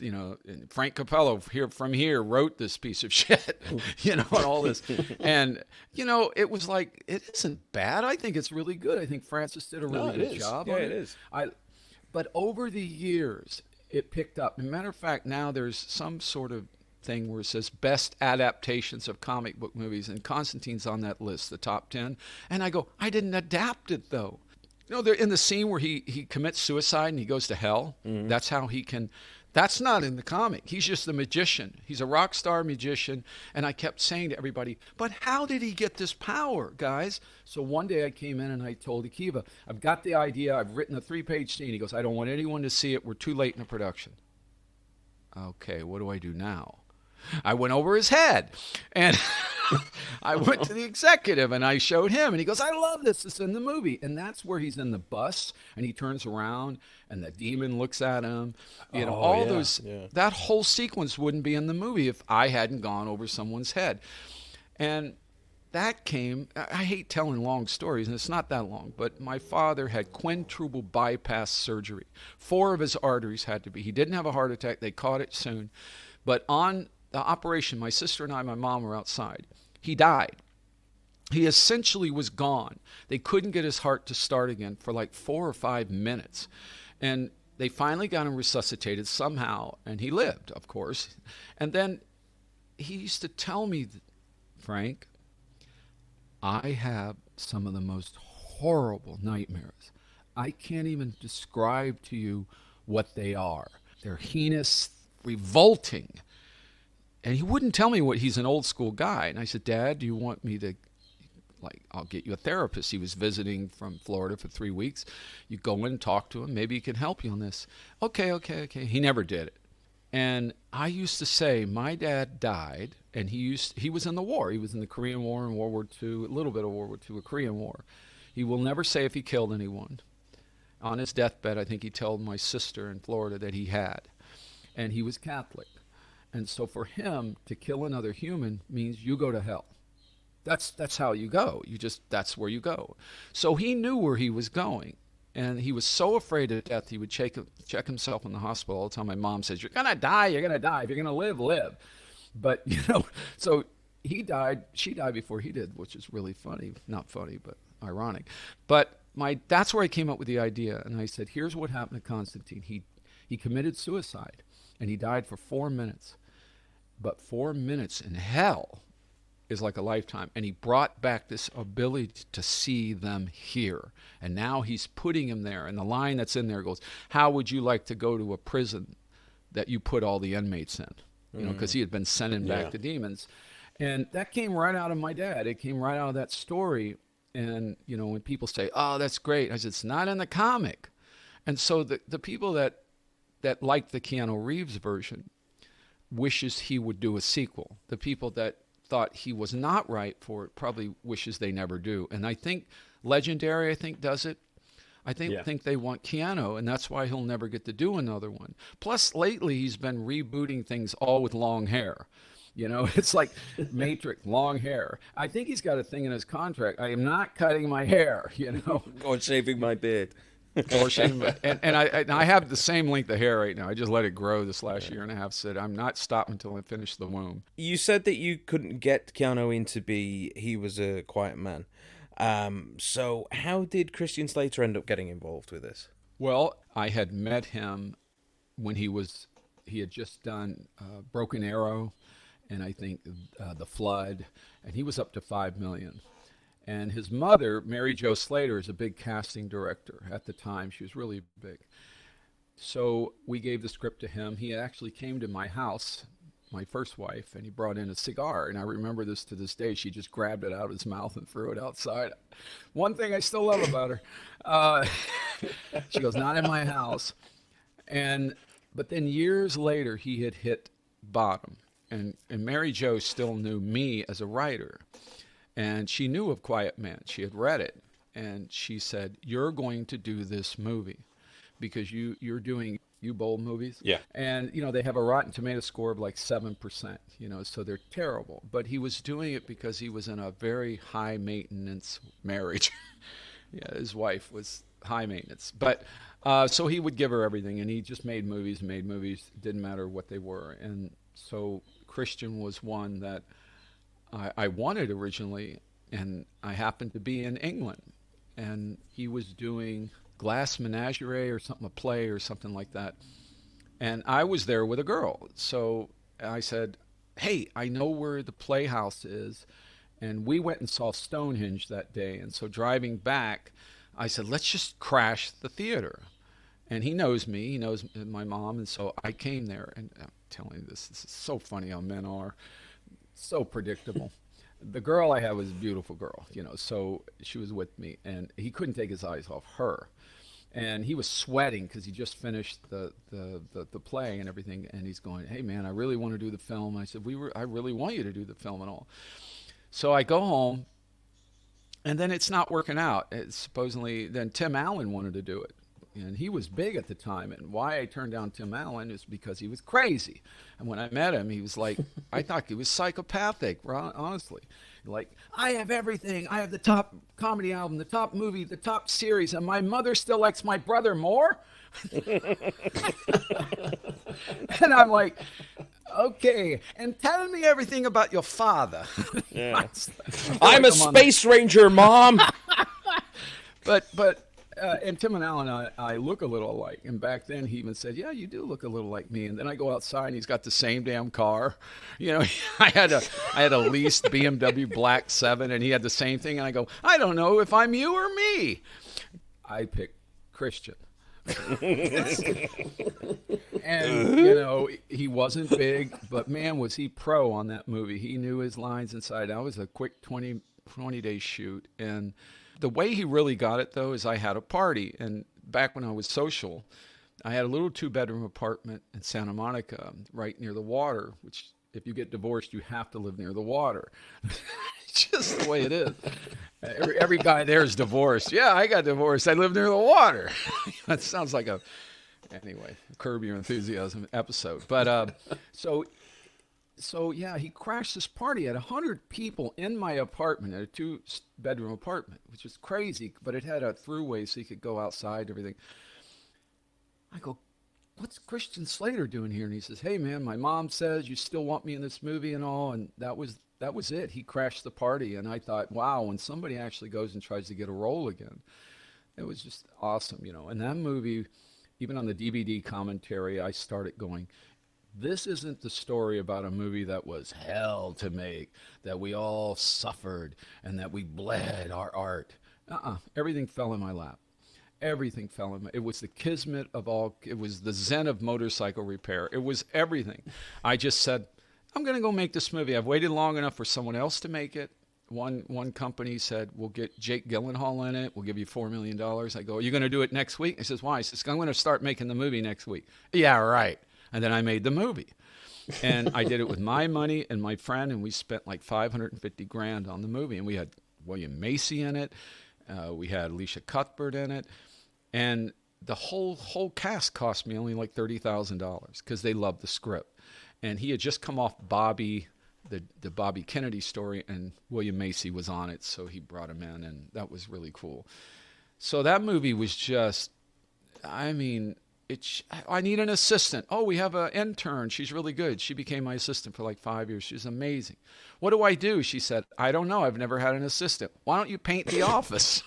And Frank Cappello from here wrote this piece of shit, and all this. And, it was like, it isn't bad. I think it's really good. I think Francis did a really good job. Yeah, it is. But over the years, it picked up. As a matter of fact, now there's some sort of thing where it says best adaptations of comic book movies, and Constantine's on that list, the top 10. And I go, I didn't adapt it, though. They're in the scene where he commits suicide and he goes to hell. Mm-hmm. That's how he can... That's not in the comic. He's just a magician. He's a rock star magician. And I kept saying to everybody, but how did he get this power, guys? So one day I came in and I told Akiva, I've got the idea. I've written a 3-page scene. He goes, I don't want anyone to see it. We're too late in the production. Okay, what do I do now? I went over his head and I went to the executive and I showed him and he goes, I love this. It's in the movie. And that's where he's in the bus and he turns around and the demon looks at him. That whole sequence wouldn't be in the movie if I hadn't gone over someone's head. And that came, I hate telling long stories and it's not that long, but my father had quintuple bypass surgery. 4 of his arteries had to be. He didn't have a heart attack. They caught it soon. But on the operation, my sister and I, my mom were outside. He died. He essentially was gone. They couldn't get his heart to start again for like 4 or 5 minutes. And they finally got him resuscitated somehow, and he lived, of course. And then he used to tell me, Frank, I have some of the most horrible nightmares. I can't even describe to you what they are. They're heinous, revolting. And he wouldn't tell me what. He's an old school guy. And I said, Dad, do you want me to, I'll get you a therapist. He was visiting from Florida for 3 weeks. You go in and talk to him. Maybe he can help you on this. Okay. He never did it. And I used to say, my dad died, and he was in the war. He was in the Korean War and World War II, a little bit of World War II, a Korean War. He will never say if he killed anyone. On his deathbed, I think he told my sister in Florida that he had. And he was Catholic. And so for him to kill another human means you go to hell. That's how you go. That's where you go. So he knew where he was going. And he was so afraid of death, he would check himself in the hospital all the time. My mom says, you're going to die. If you're going to live, live. But, so he died. She died before he did, which is really funny. Not funny, but ironic. But that's where I came up with the idea. And I said, here's what happened to Constantine. He committed suicide, and he died for 4 minutes. But 4 minutes in hell is like a lifetime. And he brought back this ability to see them here. And now he's putting him there. And the line that's in there goes, how would you like to go to a prison that you put all the inmates in? You know, because he had been sending back the demons. And that came right out of my dad. It came right out of that story. And, you know, when people say, oh, that's great, I said, it's not in the comic. And so the people that like the Keanu Reeves version wishes he would do a sequel. The people that thought he was not right for it probably wishes they never do. And I think Legendary, does it. I think they want Keanu, and that's why he'll never get to do another one. Plus, lately, he's been rebooting things all with long hair. You know, it's like Matrix, long hair. I think he's got a thing in his contract. I am not cutting my hair, you know. Or shaving my beard. Or shaving my, and I have the same length of hair right now. I just let it grow this last year and a half. Said I'm not stopping until I finish the womb. You said that you couldn't get Keanu in to be, he was a quiet man. So how did Christian Slater end up getting involved with this? Well, I had met him when he had just done Broken Arrow, and I think The Flood, and he was up to $5 million. And his mother, Mary Jo Slater, is a big casting director at the time. She was really big. So we gave the script to him. He actually came to my house, my first wife, and he brought in a cigar. And I remember this to this day. She just grabbed it out of his mouth and threw it outside. One thing I still love about her. She goes, not in my house. But then years later, he had hit bottom. And Mary Jo still knew me as a writer. And she knew of Quiet Man. She had read it. And she said, you're going to do this movie because you're doing U-Bowl movies. Yeah. And, you know, they have a Rotten Tomato score of like 7%, you know, so they're terrible. But he was doing it because he was in a very high maintenance marriage. Yeah, his wife was high maintenance. But so he would give her everything. And he just made movies. Didn't matter what they were. And so Christian was one that I wanted originally, and I happened to be in England, and he was doing Glass Menagerie or something, a play or something like that, and I was there with a girl. So I said, hey, I know where the Playhouse is, and we went and saw Stonehenge that day. And so driving back, I said, let's just crash the theater. And he knows me, he knows my mom, and so I came there, and I'm telling you this is so funny how men are. So predictable. The girl I had was a beautiful girl, you know, so she was with me, and he couldn't take his eyes off her. And he was sweating because he just finished the play and everything, and he's going, hey, man, I really want to do the film. And I said, I really want you to do the film and all. So I go home, and then it's not working out. Supposedly, then Tim Allen wanted to do it. And he was big at the time. And why I turned down Tim Allen is because he was crazy. And when I met him, he was like, I thought he was psychopathic, honestly. Like, I have everything. I have the top comedy album, the top movie, the top series, and my mother still likes my brother more? And I'm like, okay, and tell me everything about your father. Yeah. I'm a space ranger, Mom. But and Tim and Alan, I look a little alike. And back then, he even said, yeah, you do look a little like me. And then I go outside, and he's got the same damn car. You know, I had a leased BMW Black 7, and he had the same thing. And I go, I don't know if I'm you or me. I picked Christian. And, you know, he wasn't big, but, man, was he pro on that movie. He knew his lines inside. That was a quick 20-day shoot. And the way he really got it, though, is I had a party. And back when I was social, I had a little 2-bedroom apartment in Santa Monica right near the water, which if you get divorced, you have to live near the water. It's just the way it is. Every guy there is divorced. Yeah, I got divorced. I live near the water. That sounds like anyway, Curb Your Enthusiasm episode. But So yeah, he crashed this party. Had 100 people in my apartment, at a 2-bedroom apartment, which was crazy, but it had a throughway so you could go outside and everything. I go, what's Christian Slater doing here? And he says, hey man, my mom says you still want me in this movie and all. And that was it. He crashed the party. And I thought, wow, when somebody actually goes and tries to get a role again, It was just awesome, you know. And that movie, even on the DVD commentary, I started going, this isn't the story about a movie that was hell to make, that we all suffered and that we bled our art. Everything fell in my lap. Everything fell in my, it was the kismet of all, it was the zen of motorcycle repair. It was everything. I just said, I'm going to go make this movie. I've waited long enough for someone else to make it. One company said, we'll get Jake Gyllenhaal in it. We'll give you $4 million. I go, are you going to do it next week? He says, why? He says, I'm going to start making the movie next week. Yeah, right. And then I made the movie. And I did it with my money and my friend, and we spent like $550,000 on the movie. And we had William Macy in it. We had Alicia Cuthbert in it. And the whole cast cost me only like $30,000 because they loved the script. And he had just come off Bobby, the Bobby Kennedy story, and William Macy was on it, so he brought him in, and that was really cool. So that movie was just, I mean, I need an assistant. Oh, we have an intern. She's really good. She became my assistant for like 5 years. She's amazing. What do I do? She said, I don't know. I've never had an assistant. Why don't you paint the office?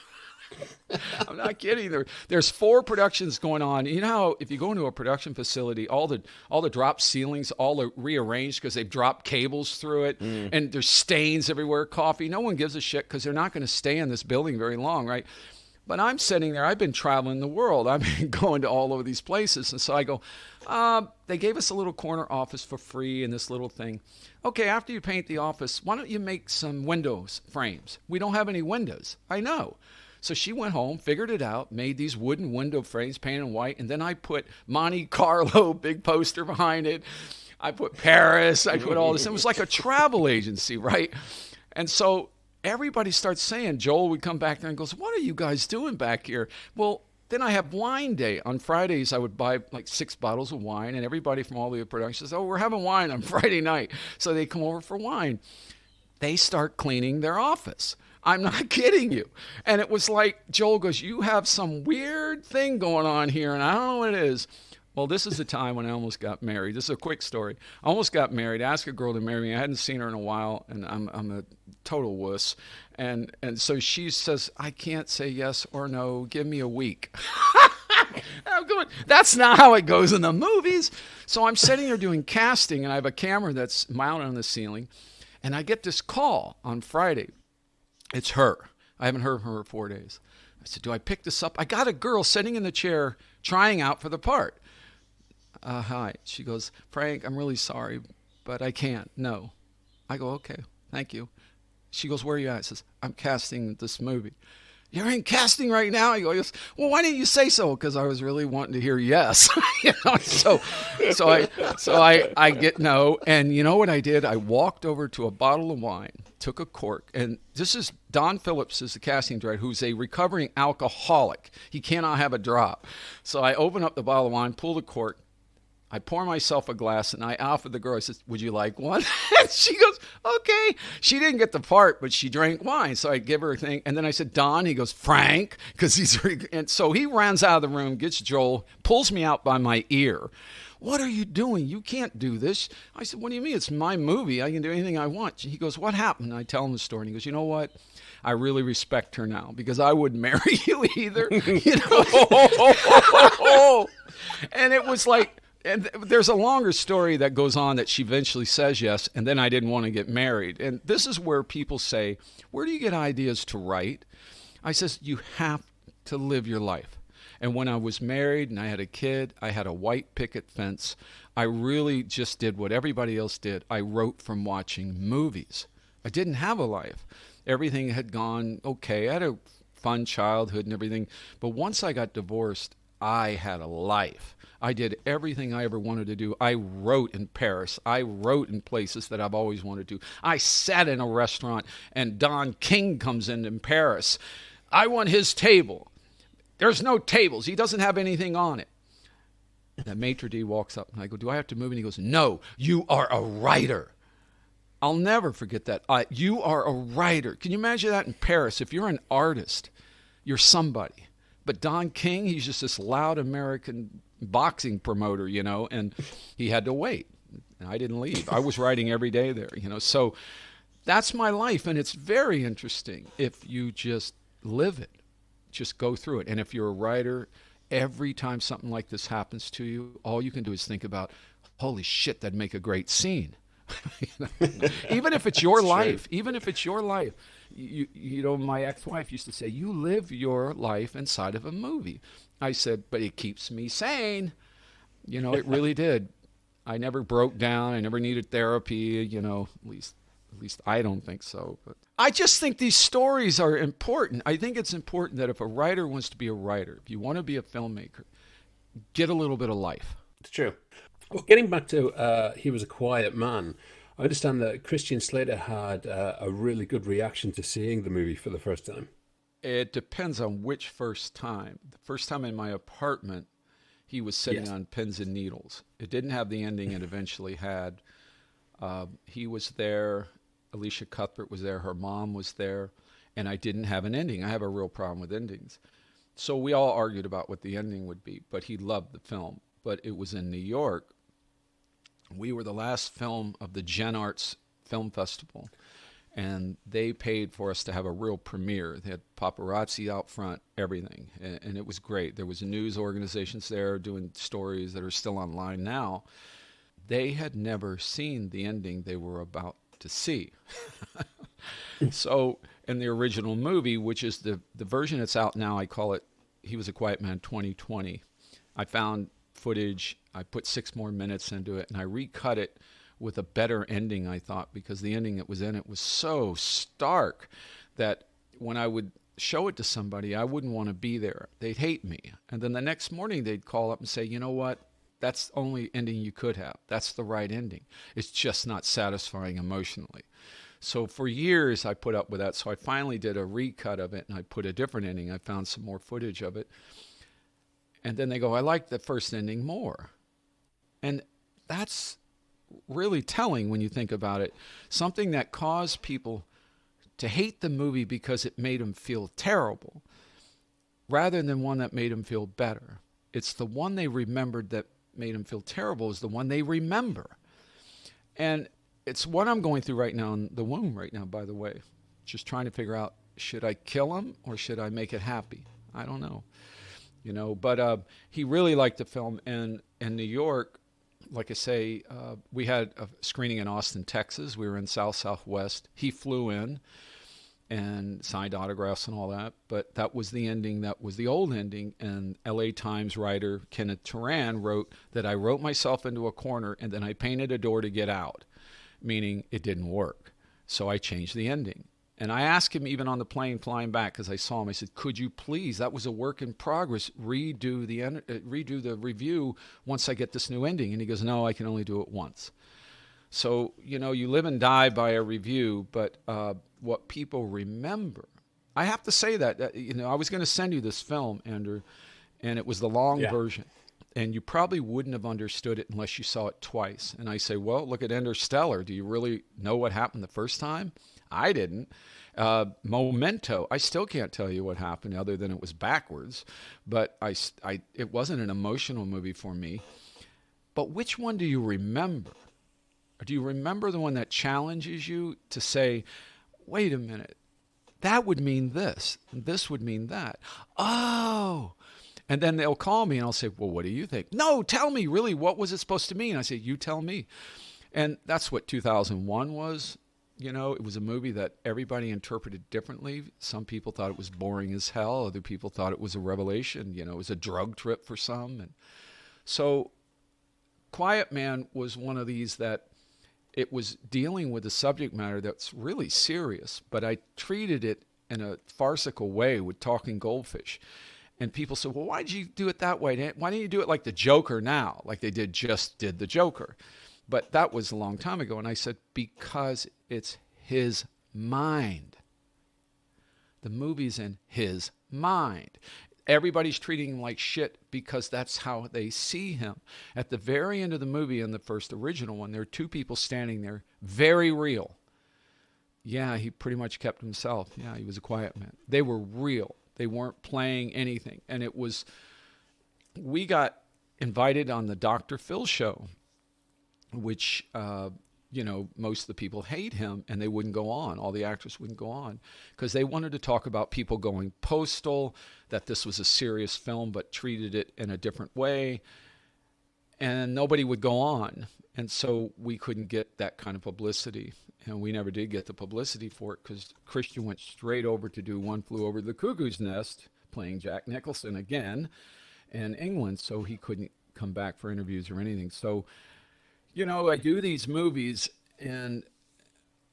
I'm not kidding. There's 4 productions going on. You know how if you go into a production facility, all the drop ceilings all are rearranged because they've dropped cables through it, and there's stains everywhere. Coffee. No one gives a shit because they're not going to stay in this building very long, right? But I'm sitting there. I've been traveling the world. I've been going to all over these places, and so I go. They gave us a little corner office for free in this little thing. Okay, after you paint the office, why don't you make some windows frames? We don't have any windows. I know. So she went home, figured it out, made these wooden window frames painted white, and then I put Monte Carlo, big poster behind it. I put Paris, I put all this. It was like a travel agency, right? And so everybody starts saying, Joel would come back there and goes, what are you guys doing back here? Well, then I have wine day. On Fridays, I would buy like 6 bottles of wine, and everybody from all the productions says, oh, we're having wine on Friday night. So they come over for wine. They start cleaning their office. I'm not kidding you. And it was like, Joel goes, you have some weird thing going on here, and I don't know what it is. Well, this is the time when I almost got married. This is a quick story. I almost got married. I asked a girl to marry me. I hadn't seen her in a while, and I'm a total wuss. And so she says, I can't say yes or no. Give me a week. I'm going, that's not how it goes in the movies. So I'm sitting there doing casting, and I have a camera that's mounted on the ceiling, and I get this call on Friday. It's her. I haven't heard from her in 4 days. I said, do I pick this up? I got a girl sitting in the chair trying out for the part. Hi. She goes, Frank, I'm really sorry, but I can't. No. I go, okay, thank you. She goes, where are you at? I says, I'm casting this movie. You're in casting right now? He goes, well, why didn't you say so? Because I was really wanting to hear yes. You know, so I get no. And you know what I did? I walked over to a bottle of wine, took a cork, and this is Don Phillips is the casting director, who's a recovering alcoholic. He cannot have a drop. So I open up the bottle of wine, pull the cork, I pour myself a glass, and I offered the girl, I said, would you like one? And she goes, okay. She didn't get the part, but she drank wine. So I give her a thing. And then I said, Don. He goes, Frank. And so he runs out of the room, gets Joel, pulls me out by my ear. What are you doing? You can't do this. I said, what do you mean? It's my movie. I can do anything I want. He goes, what happened? And I tell him the story. And he goes, you know what? I really respect her now because I wouldn't marry you either. You know? And it was like, and there's a longer story that goes on that she eventually says yes, and then I didn't want to get married. And this is where people say, where do you get ideas to write? I says, you have to live your life. And when I was married and I had a kid, I had a white picket fence. I really just did what everybody else did. I wrote from watching movies. I didn't have a life. Everything had gone okay. I had a fun childhood and everything. But once I got divorced, I had a life. I did everything I ever wanted to do. I wrote in Paris. I wrote in places that I've always wanted to. I sat in a restaurant and Don King comes in Paris. I want his table. There's no tables. He doesn't have anything on it. The maitre d' walks up and I go, do I have to move? And he goes, no, you are a writer. I'll never forget that. You are a writer. Can you imagine that in Paris? If you're an artist, you're somebody. But Don King, he's just this loud American boxing promoter, you know, and he had to wait. And I didn't leave. I was writing every day there, you know. So that's my life, and it's very interesting if you just live it. Just go through it. And if you're a writer, every time something like this happens to you, all you can do is think about, holy shit, that'd make a great scene. Even if it's your life, even if it's your life. You know, my ex-wife used to say, you live your life inside of a movie. I said, but it keeps me sane. You know, it really did. I never broke down. I never needed therapy, you know, at least I don't think so. But I just think these stories are important. I think it's important that if a writer wants to be a writer, if you want to be a filmmaker, get a little bit of life. It's true. Well, getting back to He Was a Quiet Man, I understand that Christian Slater had a really good reaction to seeing the movie for the first time. It depends on which first time. The first time in my apartment, he was sitting on pins and needles. It didn't have the ending it eventually had. He was there. Alicia Cuthbert was there. Her mom was there. And I didn't have an ending. I have a real problem with endings. So we all argued about what the ending would be. But he loved the film. But it was in New York. We were the last film of the Gen Arts Film Festival. And they paid for us to have a real premiere. They had paparazzi out front, everything. And it was great. There was news organizations there doing stories that are still online now. They had never seen the ending they were about to see. So in the original movie, which is the version that's out now, I call it He Was a Quiet Man 2020. I found footage. I put 6 more minutes into it, and I recut it with a better ending, I thought, because the ending that was in it was so stark that when I would show it to somebody, I wouldn't want to be there. They'd hate me. And then the next morning, they'd call up and say, you know what? That's the only ending you could have. That's the right ending. It's just not satisfying emotionally. So for years, I put up with that. So I finally did a recut of it, and I put a different ending. I found some more footage of it. And then they go, I like the first ending more. And that's really telling when you think about it. Something that caused people to hate the movie because it made them feel terrible, rather than one that made them feel better. It's the one they remembered that made them feel terrible is the one they remember. And it's what I'm going through right now in the womb right now, by the way. Just trying to figure out, should I kill him or should I make it happy? I don't know. You know, but he really liked the film. And in New York, like I say, we had a screening in Austin, Texas. We were in Southwest. He flew in and signed autographs and all that. But that was the ending. That was the old ending. And LA Times writer Kenneth Turan wrote that I wrote myself into a corner and then I painted a door to get out, meaning it didn't work. So I changed the ending. And I asked him even on the plane flying back, because I saw him, I said, could you please, that was a work in progress, redo the review once I get this new ending? And he goes, no, I can only do it once. So, you know, you live and die by a review, but what people remember, I have to say that, you know, I was going to send you this film, Andrew, and it was the long version. And you probably wouldn't have understood it unless you saw it twice. And I say, well, look at Interstellar. Do you really know what happened the first time? I didn't. Memento, I still can't tell you what happened other than it was backwards. But it wasn't an emotional movie for me. But which one do you remember? Or do you remember the one that challenges you to say, wait a minute, that would mean this, and this would mean that. Oh! And then they'll call me and I'll say, well, what do you think? No, tell me, really, what was it supposed to mean? I say, you tell me. And that's what 2001 was. You know, it was a movie that everybody interpreted differently. Some people thought it was boring as hell. Other people thought it was a revelation. You know, it was a drug trip for some. And so Quiet Man was one of these that it was dealing with a subject matter that's really serious, but I treated it in a farcical way with Talking Goldfish. And people said, well, why did you do it that way? Why didn't you do it like the Joker now, like they did the Joker? But that was a long time ago. And I said, because it's his mind. The movie's in his mind. Everybody's treating him like shit because that's how they see him. At the very end of the movie, in the first original one, there are 2 people standing there, very real. Yeah, he pretty much kept himself. Yeah, he was a quiet man. They were real. They weren't playing anything. And it was, we got invited on the Dr. Phil show, which most of the people hate him, and they wouldn't go on. All the actors wouldn't go on because they wanted to talk about people going postal, that this was a serious film but treated it in a different way, and nobody would go on. And so we couldn't get that kind of publicity, and we never did get the publicity for it because Christian went straight over to do One Flew Over the Cuckoo's Nest, playing Jack Nicholson again in England, so he couldn't come back for interviews or anything. So I do these movies, and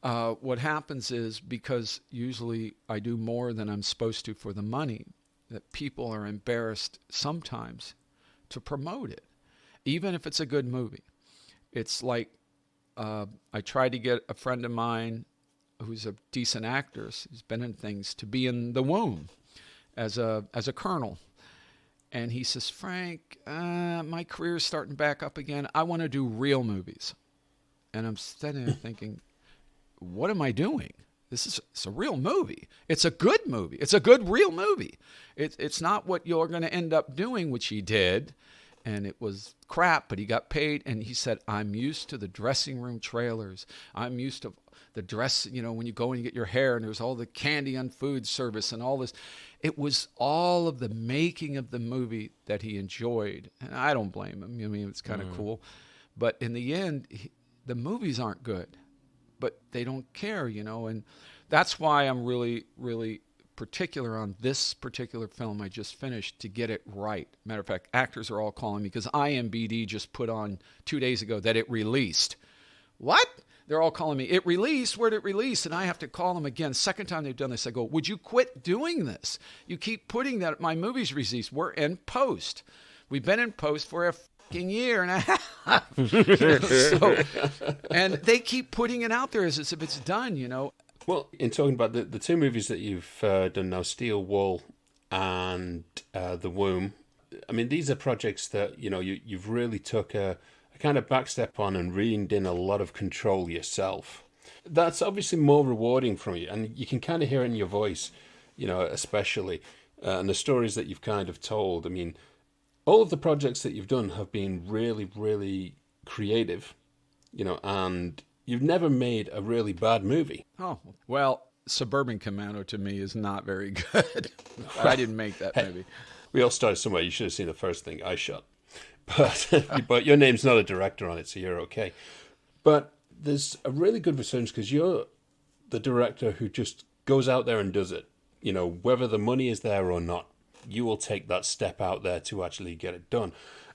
what happens is, because usually I do more than I'm supposed to for the money, that people are embarrassed sometimes to promote it, even if it's a good movie. It's like I tried to get a friend of mine who's a decent actress, who's been in things, to be in The Womb as a colonel. And he says, Frank, my career's starting back up again. I want to do real movies. And I'm sitting there thinking, what am I doing? It's a real movie. It's a good movie. It's a good real movie. It's not what you're going to end up doing, which he did. And it was crap, but he got paid. And he said, I'm used to the dressing room trailers. I'm used to the dress, when you go and you get your hair and there's all the candy on food service and all this. It was all of the making of the movie that he enjoyed. And I don't blame him. I mean, it's kind of cool. But in the end, the movies aren't good. But they don't care, And that's why I'm really, really particular on this particular film I just finished, to get it right. Matter of fact, actors are all calling me because IMDb just put on 2 days ago that it released. What? They're all calling me, it released, where'd it release? And I have to call them again. Second time they've done this, I go, would you quit doing this? You keep putting that my movie's released. We're in post. We've been in post for a fucking year and a half. And they keep putting it out there as if it's done, Well, in talking about the two movies that you've done now, Steel Wool and The Womb, I mean, these are projects that, you've really took a kind of back step on and reined in a lot of control yourself. That's obviously more rewarding from you, and you can kind of hear it in your voice, especially, and the stories that you've kind of told. I mean, all of the projects that you've done have been really, really creative, and you've never made a really bad movie. Oh, well, Suburban Commando to me is not very good. I didn't make that movie. We all started somewhere. You should have seen the first thing I shot. But your name's not a director on it, so you're okay. But there's a really good resurgence because you're the director who just goes out there and does it. Whether the money is there or not, you will take that step out there to actually get it done.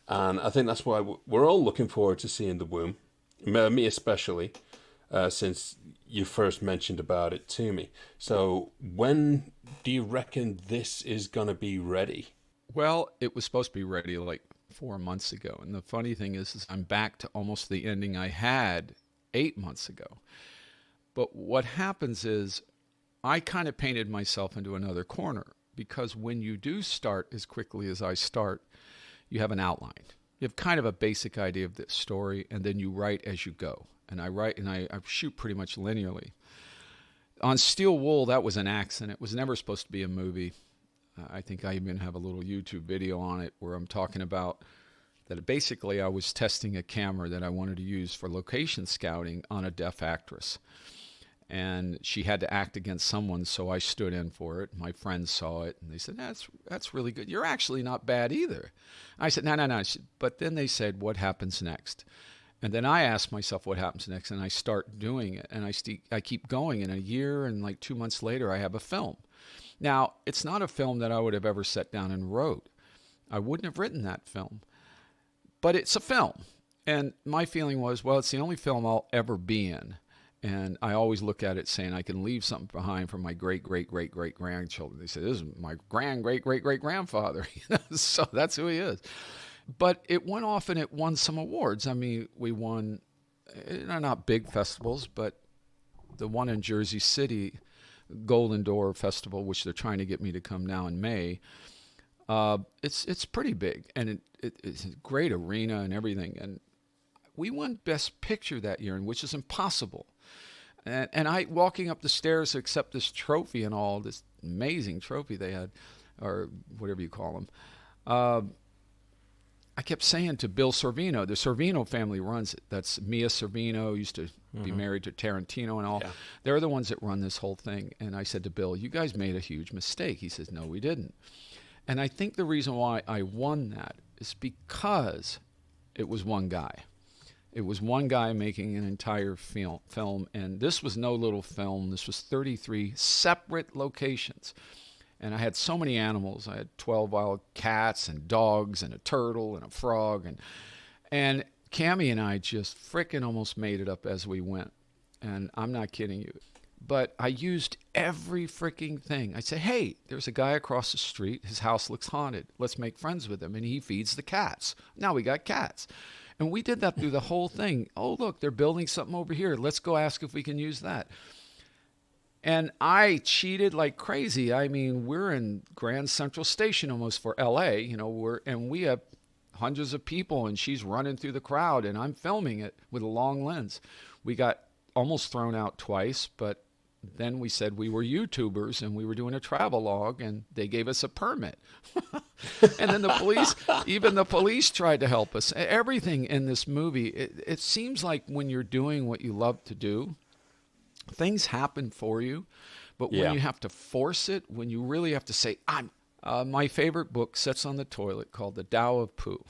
And I think that's why we're all looking forward to seeing The Womb. Me especially, since you first mentioned about it to me. So when do you reckon this is going to be ready? Well, it was supposed to be ready like 4 months ago. And the funny thing is I'm back to almost the ending I had 8 months ago. But what happens is I kind of painted myself into another corner, because when you do start as quickly as I start, you have an outline. You have kind of a basic idea of the story, and then you write as you go. And I write and I shoot pretty much linearly. On Steel Wool, that was an accident. It was never supposed to be a movie. I think I even have a little YouTube video on it where I'm talking about that basically I was testing a camera that I wanted to use for location scouting on a deaf actress. And she had to act against someone, so I stood in for it. My friends saw it, and they said, that's really good. You're actually not bad either. I said, no. But then they said, what happens next? And then I asked myself what happens next, and I start doing it. And I keep going. In a year and like 2 months later, I have a film. Now, it's not a film that I would have ever sat down and wrote. I wouldn't have written that film. But it's a film. And my feeling was, well, it's the only film I'll ever be in. And I always look at it saying I can leave something behind for my great-great-great-great-grandchildren. They say, this is my great-great-great-grandfather. So that's who he is. But it went off and it won some awards. I mean, we won, not big festivals, but the one in Jersey City, Golden Door Festival, which they're trying to get me to come now in May. It's pretty big, and it's a great arena and everything. And we won Best Picture that year, which is impossible. And I, walking up the stairs to accept this trophy and all, this amazing trophy they had, or whatever you call them, I kept saying to Bill Sorvino, the Sorvino family runs it. That's Mia Sorvino, used to be married to Tarantino and all. Yeah. They're the ones that run this whole thing. And I said to Bill, you guys made a huge mistake. He says, no, we didn't. And I think the reason why I won that is because it was one guy. It was one guy making an entire film. And this was no little film. This was 33 separate locations. And I had so many animals. I had 12 wild cats and dogs and a turtle and a frog. And Cammie and I just frickin' almost made it up as we went. And I'm not kidding you. But I used every freaking thing. I said, hey, there's a guy across the street. His house looks haunted. Let's make friends with him. And he feeds the cats. Now we got cats. And we did that through the whole thing. Oh, look, they're building something over here. Let's go ask if we can use that. And I cheated like crazy. I mean, we're in Grand Central Station almost for LA, and we have hundreds of people, and she's running through the crowd, and I'm filming it with a long lens. We got almost thrown out twice, but then we said we were YouTubers and we were doing a travel log, and they gave us a permit. And then the police tried to help us. Everything in this movie, it seems like when you're doing what you love to do, things happen for you, but when you have to force it, when you really have to say, my favorite book sits on the toilet called The Tao of Pooh,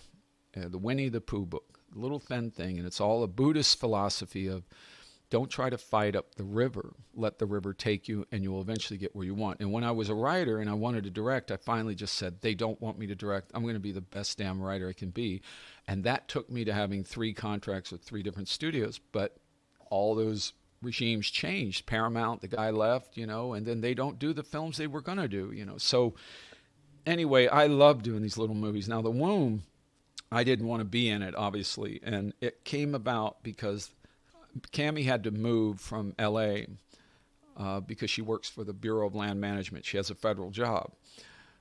the Winnie the Pooh book, a little thin thing, and it's all a Buddhist philosophy of don't try to fight up the river, let the river take you, and you'll eventually get where you want. And when I was a writer and I wanted to direct, I finally just said, they don't want me to direct. I'm going to be the best damn writer I can be. And that took me to having 3 contracts with 3 different studios, but all those regimes changed. Paramount, the guy left, and then they don't do the films they were going to do, So anyway, I love doing these little movies. Now, The Womb, I didn't want to be in it, obviously, and it came about because Cammie had to move from L.A. Because she works for the Bureau of Land Management. She has a federal job.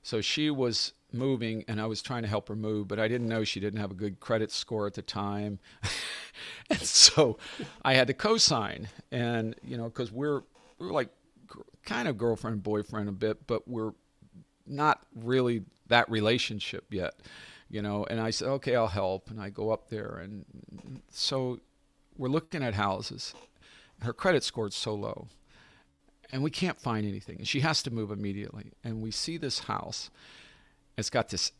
So she was moving, and I was trying to help her move, but I didn't know she didn't have a good credit score at the time. And so I had to co-sign, and, because we're like kind of girlfriend and boyfriend a bit, but we're not really that relationship yet, and I said, okay, I'll help. And I go up there. And so we're looking at houses. Her credit score's so low, and we can't find anything. And she has to move immediately. And we see this house. It's got this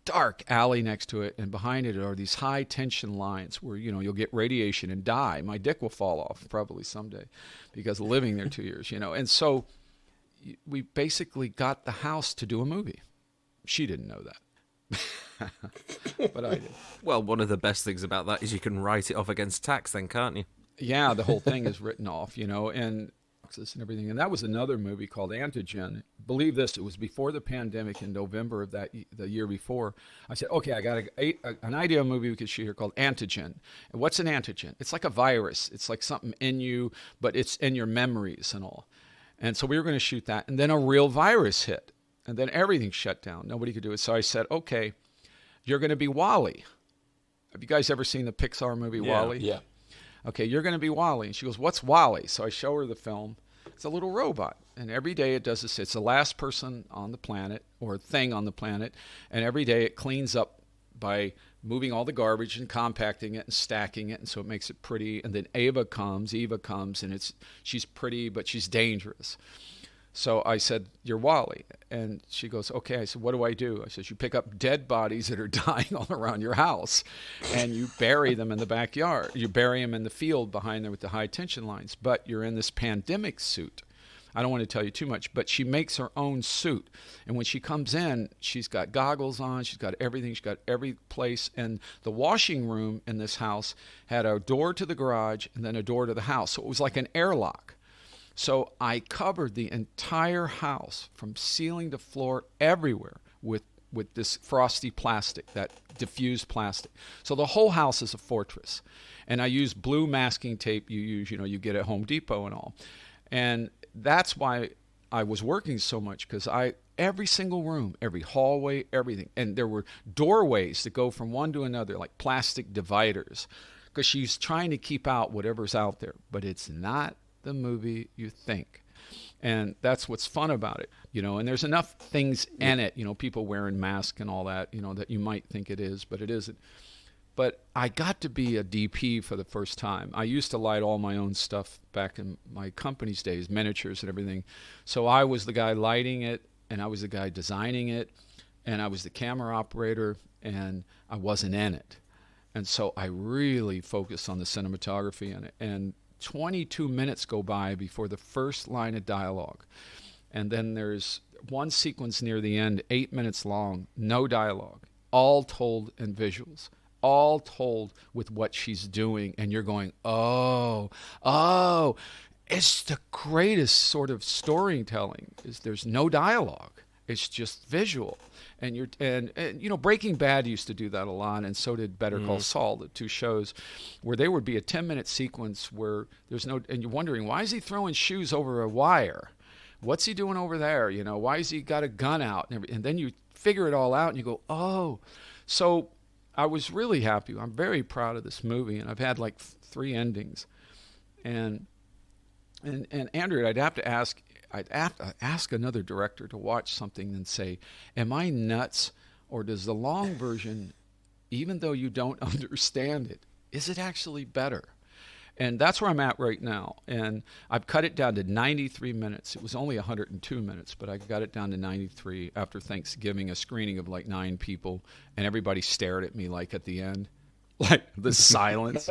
dark alley next to it, and behind it are these high tension lines where, you'll get radiation and die. My dick will fall off probably someday because of living there 2 years, And so we basically got the house to do a movie. She didn't know that. But I did. Well, one of the best things about that is you can write it off against tax then, can't you? Yeah, the whole thing is written off, and everything. And that was another movie called Antigen. Believe this, it was before the pandemic in November of the year before. I said, okay, I got an idea of a movie we could shoot here called Antigen. And what's an antigen? It's like a virus. It's like something in you, but it's in your memories and all. And so we were going to shoot that. And then a real virus hit. And then everything shut down. Nobody could do it. So I said, okay, you're going to be Wall-E. Have you guys ever seen the Pixar movie Wall-E? Yeah. Okay, you're going to be Wall-E. And she goes, what's Wall-E? So I show her the film. It's a little robot. And every day it does this. It's the last person on the planet or thing on the planet. And every day it cleans up by moving all the garbage and compacting it and stacking it. And so it makes it pretty. And then Eva comes, and she's pretty, but she's dangerous. So I said, you're Wall-E. And she goes, okay. I said, what do I do? I said, you pick up dead bodies that are dying all around your house, and you bury them in the backyard. You bury them in the field behind there with the high tension lines. But you're in this pandemic suit. I don't want to tell you too much, but she makes her own suit. And when she comes in, she's got goggles on. She's got everything. She's got every place. And the washing room in this house had a door to the garage and then a door to the house. So it was like an airlock. So I covered the entire house from ceiling to floor everywhere with this frosty plastic, that diffused plastic. So the whole house is a fortress. And I use blue masking tape you you get at Home Depot and all. And that's why I was working so much, because every single room, every hallway, everything. And there were doorways that go from one to another, like plastic dividers, because she's trying to keep out whatever's out there. But it's not the movie you think. And that's what's fun about it, and there's enough things in it, people wearing masks and all that, that you might think it is, but it isn't. But I got to be a DP for the first time. I used to light all my own stuff back in my company's days, miniatures and everything. So I was the guy lighting it, and I was the guy designing it, and I was the camera operator, and I wasn't in it. And so I really focused on the cinematography in it. And 22 minutes go by before the first line of dialogue. And then there's one sequence near the end, 8 minutes long, no dialogue, all told in visuals, all told with what she's doing. And you're going, oh, it's the greatest sort of storytelling. There's no dialogue. It's just visual. And Breaking Bad used to do that a lot, and so did Better Call Saul, the two shows, where there would be a 10-minute sequence where there's no, and you're wondering, why is he throwing shoes over a wire? What's he doing over there? Why has he got a gun out? And then you figure it all out, and you go, oh. So I was really happy. I'm very proud of this movie, and I've had like 3 endings. And Andrew, I'd have to ask another director to watch something and say, am I nuts, or does the long version, even though you don't understand it, is it actually better? And that's where I'm at right now. And I've cut it down to 93 minutes. It was only 102 minutes, but I got it down to 93 after Thanksgiving, a screening of like 9 people, and everybody stared at me like at the end, like the silence.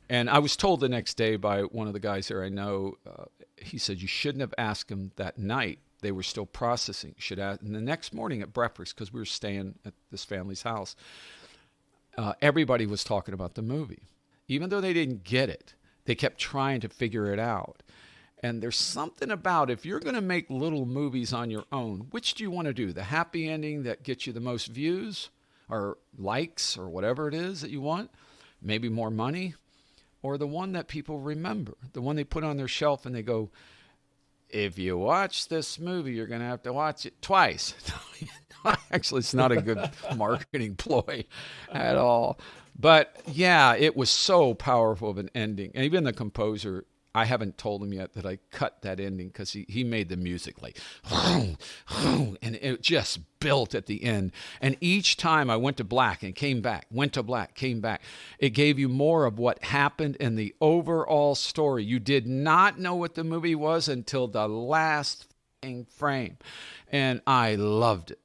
And I was told the next day by one of the guys there I know, he said, you shouldn't have asked him that night. They were still processing. You should ask. And the next morning at breakfast, because we were staying at this family's house, everybody was talking about the movie. Even though they didn't get it, they kept trying to figure it out. And there's something about, if you're going to make little movies on your own, which do you want to do? The happy ending that gets you the most views or likes or whatever it is that you want? Maybe more money? Or the one that people remember, the one they put on their shelf and they go, if you watch this movie, you're going to have to watch it twice. Actually, it's not a good marketing ploy at all. But yeah, it was so powerful of an ending. And even the composer, I haven't told him yet that I cut that ending because he made the music like, and it just built at the end. And each time I went to black and came back, went to black, came back, it gave you more of what happened in the overall story. You did not know what the movie was until the last frame. And I loved it.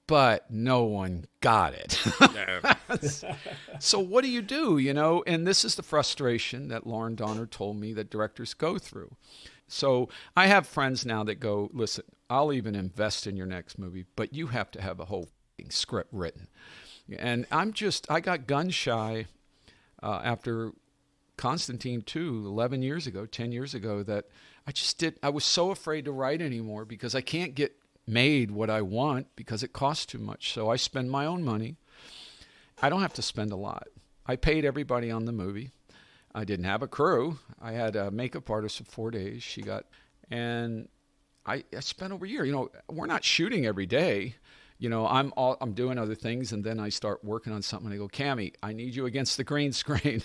But no one got it. So what do you do, And this is the frustration that Lauren Donner told me that directors go through. So I have friends now that go, listen, I'll even invest in your next movie, but you have to have a whole script written. And I got gun shy after Constantine 2, 11 years ago, 10 years ago, that I was so afraid to write anymore because I can't get made what I want because it costs too much. So I spend my own money. I don't have to spend a lot. I paid everybody on the movie. I didn't have a crew. I had a makeup artist for 4 days. And I spent over a year. We're not shooting every day. I'm doing other things, and then I start working on something. And I go, Cammie, I need you against the green screen.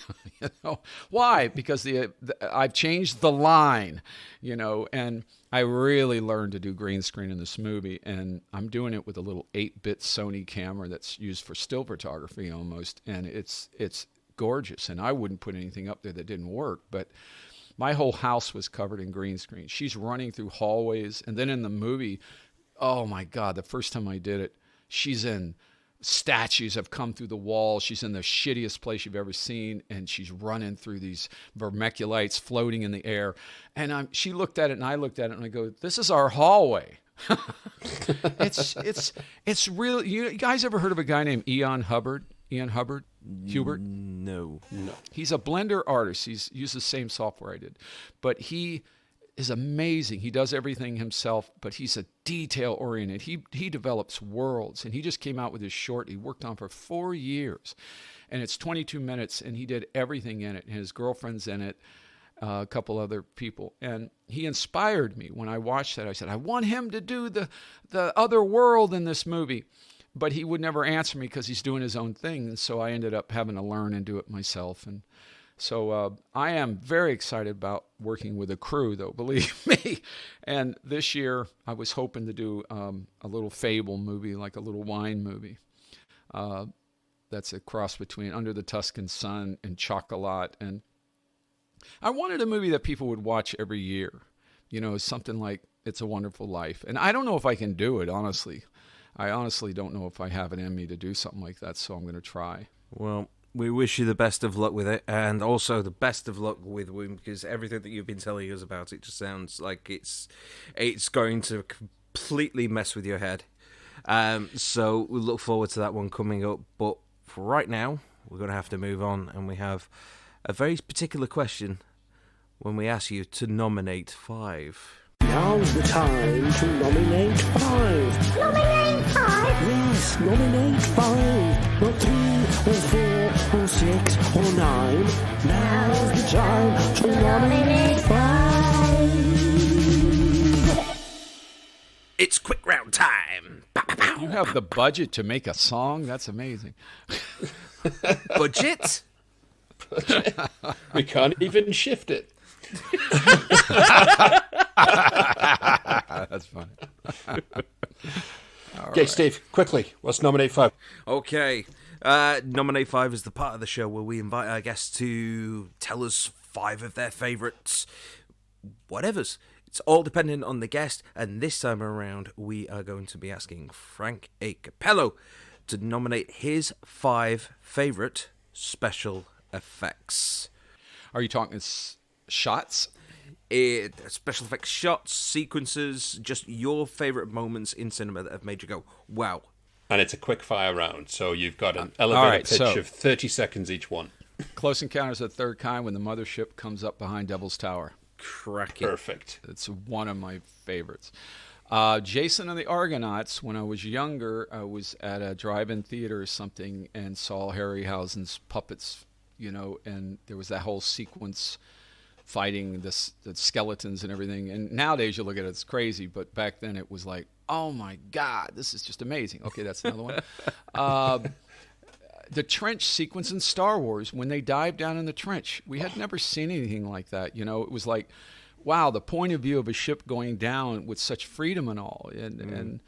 Why? Because I've changed the line. And I really learned to do green screen in this movie, and I'm doing it with a little 8-bit Sony camera that's used for still photography almost, and it's gorgeous. And I wouldn't put anything up there that didn't work, but my whole house was covered in green screen. She's running through hallways, and then in the movie, oh my God, the first time I did it, she's in statues have come through the wall. She's in the shittiest place you've ever seen, and she's running through these vermiculites floating in the air. And she looked at it, and I looked at it, and I go, "This is our hallway." It's real. You guys ever heard of a guy named Ian Hubbard? Hubert? No. He's a Blender artist. He's used the same software I did, but he is amazing. He does everything himself, but he's a detail-oriented. He develops worlds, and he just came out with his short he worked on for 4 years, and it's 22 minutes, and he did everything in it. And his girlfriend's in it, a couple other people, and he inspired me when I watched that. I said, I want him to do the other world in this movie, but he would never answer me because he's doing his own thing, and so I ended up having to learn and do it myself. And So I am very excited about working with a crew, though, believe me. And this year, I was hoping to do a little fable movie, like a little wine movie. That's a cross between Under the Tuscan Sun and Chocolat. And I wanted a movie that people would watch every year. Something like It's a Wonderful Life. And I don't know if I can do it, honestly. I honestly don't know if I have it in me to do something like that, so I'm going to try. Well, we wish you the best of luck with it, and also the best of luck with Wim, because everything that you've been telling us about it just sounds like it's going to completely mess with your head. So we look forward to that one coming up. But for right now, we're going to have to move on, and we have a very particular question when we ask you to nominate 5. Now's the time to nominate 5. Nominate 5? Yes, nominate 5. Not 3 or 4 or 6 or 9. Now's the time to nominate 5. It's quick round time. You have the budget to make a song? That's amazing. Budget? We can't even shift it. That's funny. Okay, Steve, quickly, let's nominate 5. Okay. Nominate 5 is the part of the show where we invite our guests to tell us 5 of their favourites whatevers. It's all dependent on the guest, and this time around we are going to be asking Frank A. Cappello to nominate his 5 favourite special effects. Are you talking shots? Special effects shots, sequences, just your favourite moments in cinema that have made you go, wow. And it's a quick fire round, so you've got an elevator pitch of 30 seconds each one. Close Encounters of the Third Kind, when the mothership comes up behind Devil's Tower. Cracking. Perfect. It's one of my favorites. Jason and the Argonauts, when I was younger, I was at a drive-in theater or something and saw Harryhausen's puppets, and there was that whole sequence fighting the skeletons and everything. And nowadays you look at it, it's crazy, but back then it was like, oh my God, this is just amazing. Okay, that's another one. The trench sequence in Star Wars, when they dive down in the trench, we had never seen anything like that. It was like, wow, the point of view of a ship going down with such freedom and all. And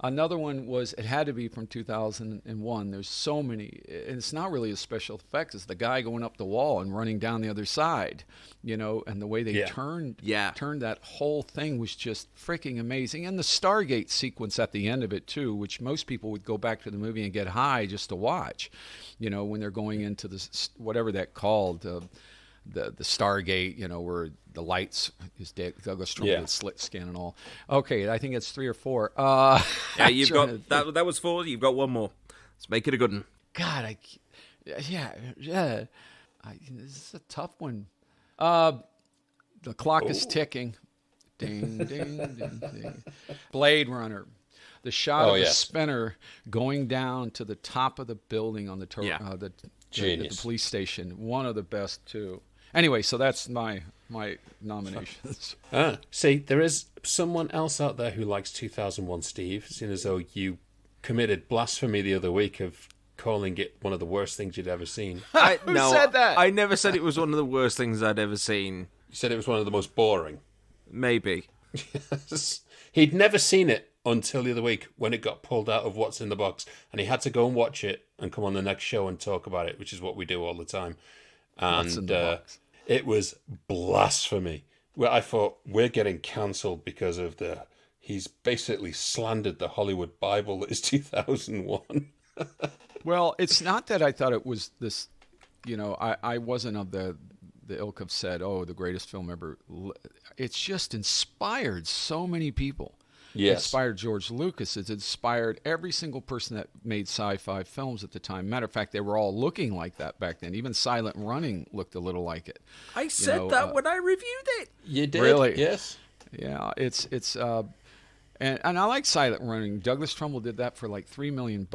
another one was, it had to be from 2001. There's so many, and it's not really a special effects. It's the guy going up the wall and running down the other side, and the way they turned that whole thing was just freaking amazing. And the Stargate sequence at the end of it too, which most people would go back to the movie and get high just to watch, when they're going into this, whatever that called, the Stargate, where the lights is Douglas Trumbull with slit skin and all. Okay, I think it's 3 or 4. Yeah, you've got that was 4. You've got one more. Let's make it a good one. God, this is a tough one. The clock is ticking. Ding, ding, ding, ding. Blade Runner. The shot of the spinner going down to the top of the building on the police station. One of the best too. Anyway, so that's my nominations. See, there is someone else out there who likes 2001, Steve, seeing as though you committed blasphemy the other week of calling it one of the worst things you'd ever seen. Who said that? I never said it was one of the worst things I'd ever seen. You said it was one of the most boring. Maybe. He'd never seen it until the other week when it got pulled out of what's in the box, and he had to go and watch it and come on the next show and talk about it, which is what we do all the time. And what's in the box? It was blasphemy. Well, I thought, we're getting cancelled because of he's basically slandered the Hollywood Bible that is 2001. Well, it's not that I thought it was this, I wasn't of the ilk of said, the greatest film ever. It's just inspired so many people. Yes. It inspired George Lucas. It inspired every single person that made sci-fi films at the time. Matter of fact, they were all looking like that back then. Even Silent Running looked a little like it. I said that when I reviewed it. You did? Really? Yes. Yeah, it's and I like Silent Running. Douglas Trumbull did that for like $3 million.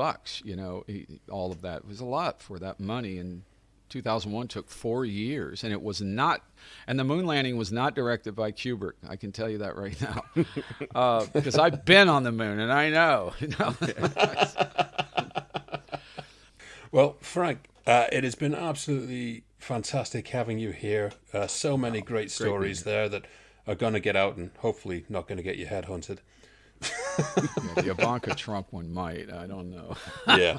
All of that. It was a lot for that money. And 2001 took 4 years, and it was not. And the moon landing was not directed by Kubrick. I can tell you that right now, because I've been on the moon and I know. Well, Frank, it has been absolutely fantastic having you here. So many great stories there that are going to get out and hopefully not going to get your head hunted. The Ivanka Trump one might. I don't know. Yeah.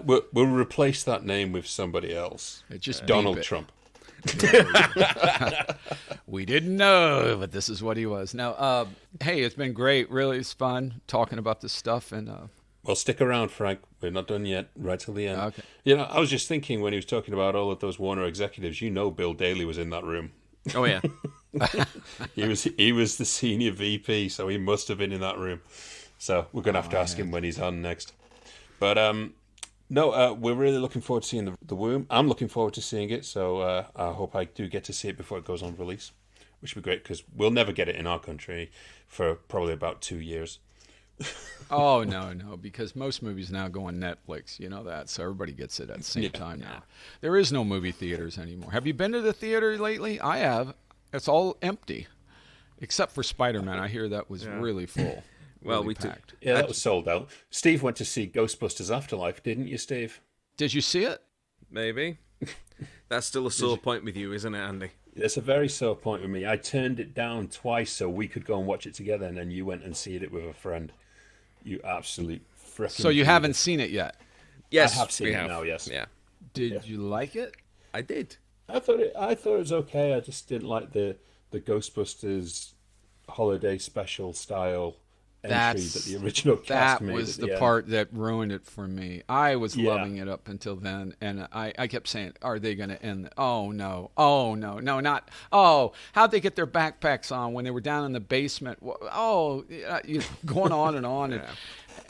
We'll replace that name with somebody else. Just Donald Trump. We didn't know, but this is what he was. Now, hey, it's been great. Really, it's fun talking about this stuff. And well, stick around, Frank. We're not done yet. Right till the end. Okay. You know, I was just thinking when he was talking about all of those Warner executives, Bill Daly was in that room. Oh yeah. He was the senior VP, so he must have been in that room. So we're going to have to ask him when he's on next. But we're really looking forward to seeing the Womb. I'm looking forward to seeing it, so I hope I do get to see it before it goes on release, which would be great because we'll never get it in our country for probably about 2 years. Oh, no, because most movies now go on Netflix, you know that, so everybody gets it at the same time now. There is no movie theaters anymore. Have you been to the theater lately? I have. It's all empty, except for Spider-Man. I hear that was really full. Well, really we packed. Yeah, that was sold out. Steve went to see Ghostbusters Afterlife, didn't you, Steve? Did you see it? Maybe. That's still a sore point with you, isn't it, Andy? It's a very sore point with me. I turned it down twice so we could go and watch it together, and then you went and see it with a friend. You absolute frickin' So you haven't seen it yet? Yes, I have seen we it have. now, yes. Yeah, Did you like it? I did. I thought it was okay. I just didn't like the Ghostbusters holiday special style entry that the original cast made. That was at the the end. part that ruined it for me. I was loving it up until then, and I kept saying, "Are they going to end? Oh no! Oh no! No, not! Oh, how'd they get their backpacks on when they were down in the basement? Oh, going on and on,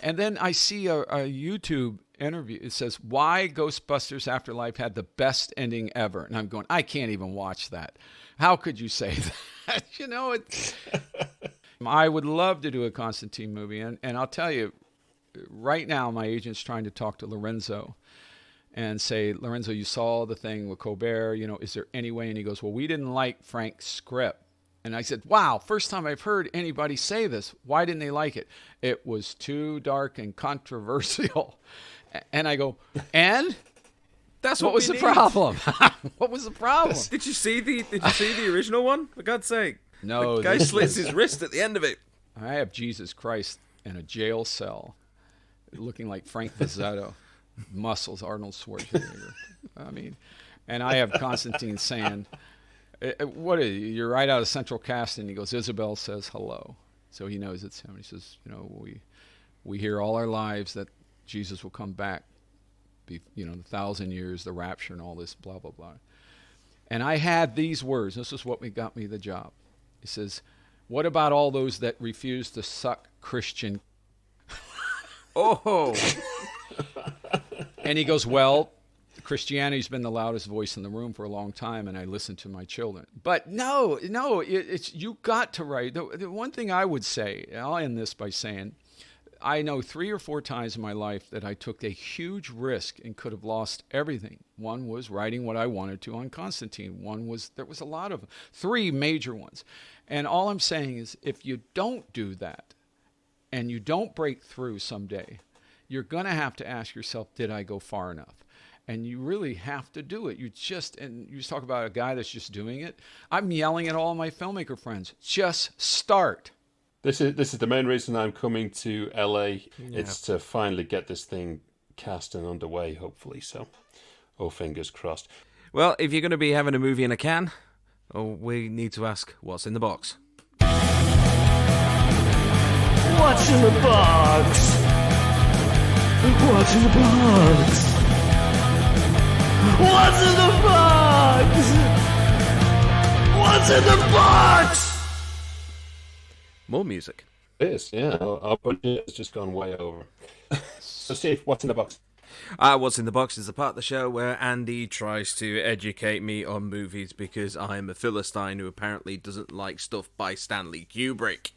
and then I see a YouTube interview. It says why Ghostbusters Afterlife had the best ending ever, and I'm going, I can't even watch that. How could you say that? I would love to do a Constantine movie, and I'll tell you, right now my agent's trying to talk to Lorenzo and say, Lorenzo, you saw the thing with Colbert, is there any way? And he goes, well, we didn't like Frank's script. And I said, wow, first time I've heard anybody say this. Why didn't they like it? It was too dark and controversial. And I go, and? That's what was the problem? What was the problem? Did you see the original one? For God's sake. No. The guy slits his wrist at the end of it. I have Jesus Christ in a jail cell looking like Frank Fazzetto. Muscles, Arnold Schwarzenegger. I mean, and I have Constantine saying, what are you? You're right out of central casting. He goes, Isabel says hello. So he knows it's him. He says, we hear all our lives that Jesus will come back, the 1,000 years, the rapture and all this, blah, blah, blah. And I had these words. This is what got me the job. He says, what about all those that refuse to suck Christian? Oh. And he goes, well, Christianity's been the loudest voice in the room for a long time, and I listen to my children. But no, it's you got to write. The one thing I would say, and I'll end this by saying, I know 3 or 4 times in my life that I took a huge risk and could have lost everything. One was writing what I wanted to on Constantine. There was a lot of 3 major ones. And all I'm saying is if you don't do that and you don't break through someday, you're going to have to ask yourself, did I go far enough? And you really have to do it. You just talk about a guy that's just doing it. I'm yelling at all my filmmaker friends, just start. This is the main reason I'm coming to LA. Yeah. It's to finally get this thing cast and underway, hopefully. So, all fingers crossed. Well, if you're going to be having a movie in a can, we need to ask, what's in the box? What's in the box? What's in the box? What's in the box? What's in the box? More music. It is, yeah. Our budget has just gone way over. So, Steve, what's in the box? What's in the box is the part of the show where Andy tries to educate me on movies because I'm a Philistine who apparently doesn't like stuff by Stanley Kubrick.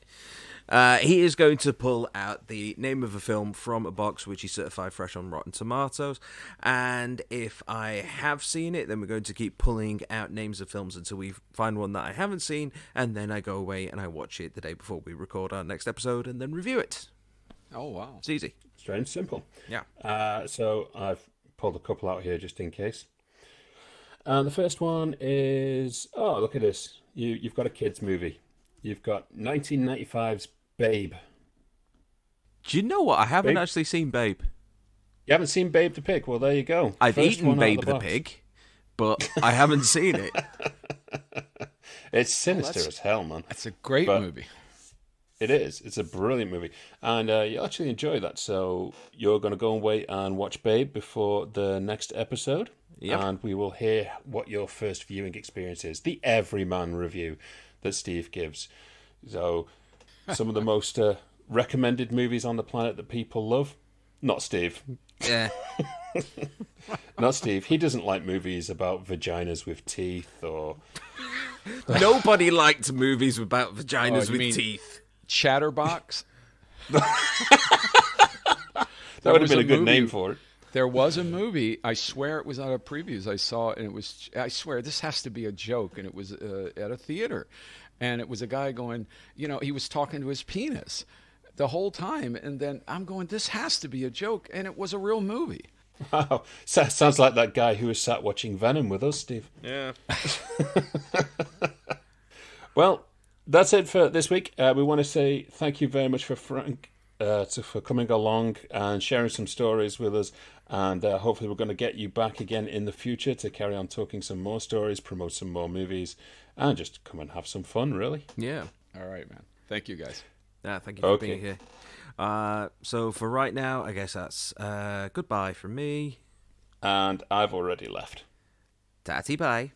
He is going to pull out the name of a film from a box which he certified fresh on Rotten Tomatoes, and if I have seen it, then we're going to keep pulling out names of films until we find one that I haven't seen, and then I go away and I watch it the day before we record our next episode and then review it. Oh, wow. It's easy. Strange simple. Yeah. So I've pulled a couple out here just in case. And the first one is, oh, look at this. You've got a kids movie. You've got 1995's Babe. Do you know what? I haven't actually seen Babe. You haven't seen Babe the Pig? Well, there you go. I've eaten Babe the Pig, but I haven't seen it. It's sinister as hell, man. It's a great movie. It is. It's a brilliant movie. And you'll actually enjoy that. So you're going to go and wait and watch Babe before the next episode. Yep. And we will hear what your first viewing experience is. The Everyman review that Steve gives. So some of the most recommended movies on the planet that people love. Not Steve. Yeah. Not Steve. He doesn't like movies about vaginas with teeth or... Nobody liked movies about vaginas with teeth. Chatterbox? That would have been a good name for it. There was a movie, I swear it was out of previews. I saw it, and it was, I swear, this has to be a joke, and it was at a theater. And it was a guy going, he was talking to his penis the whole time, and then I'm going, this has to be a joke, and it was a real movie. Wow. Sounds like that guy who was sat watching Venom with us, Steve. Yeah. Well, that's it for this week. We want to say thank you very much for Frank for coming along and sharing some stories with us. And hopefully we're going to get you back again in the future to carry on talking some more stories, promote some more movies, and just come and have some fun, really. Yeah. All right, man. Thank you, guys. Thank you for being here. So for right now, I guess that's goodbye from me. And I've already left. Tatty bye.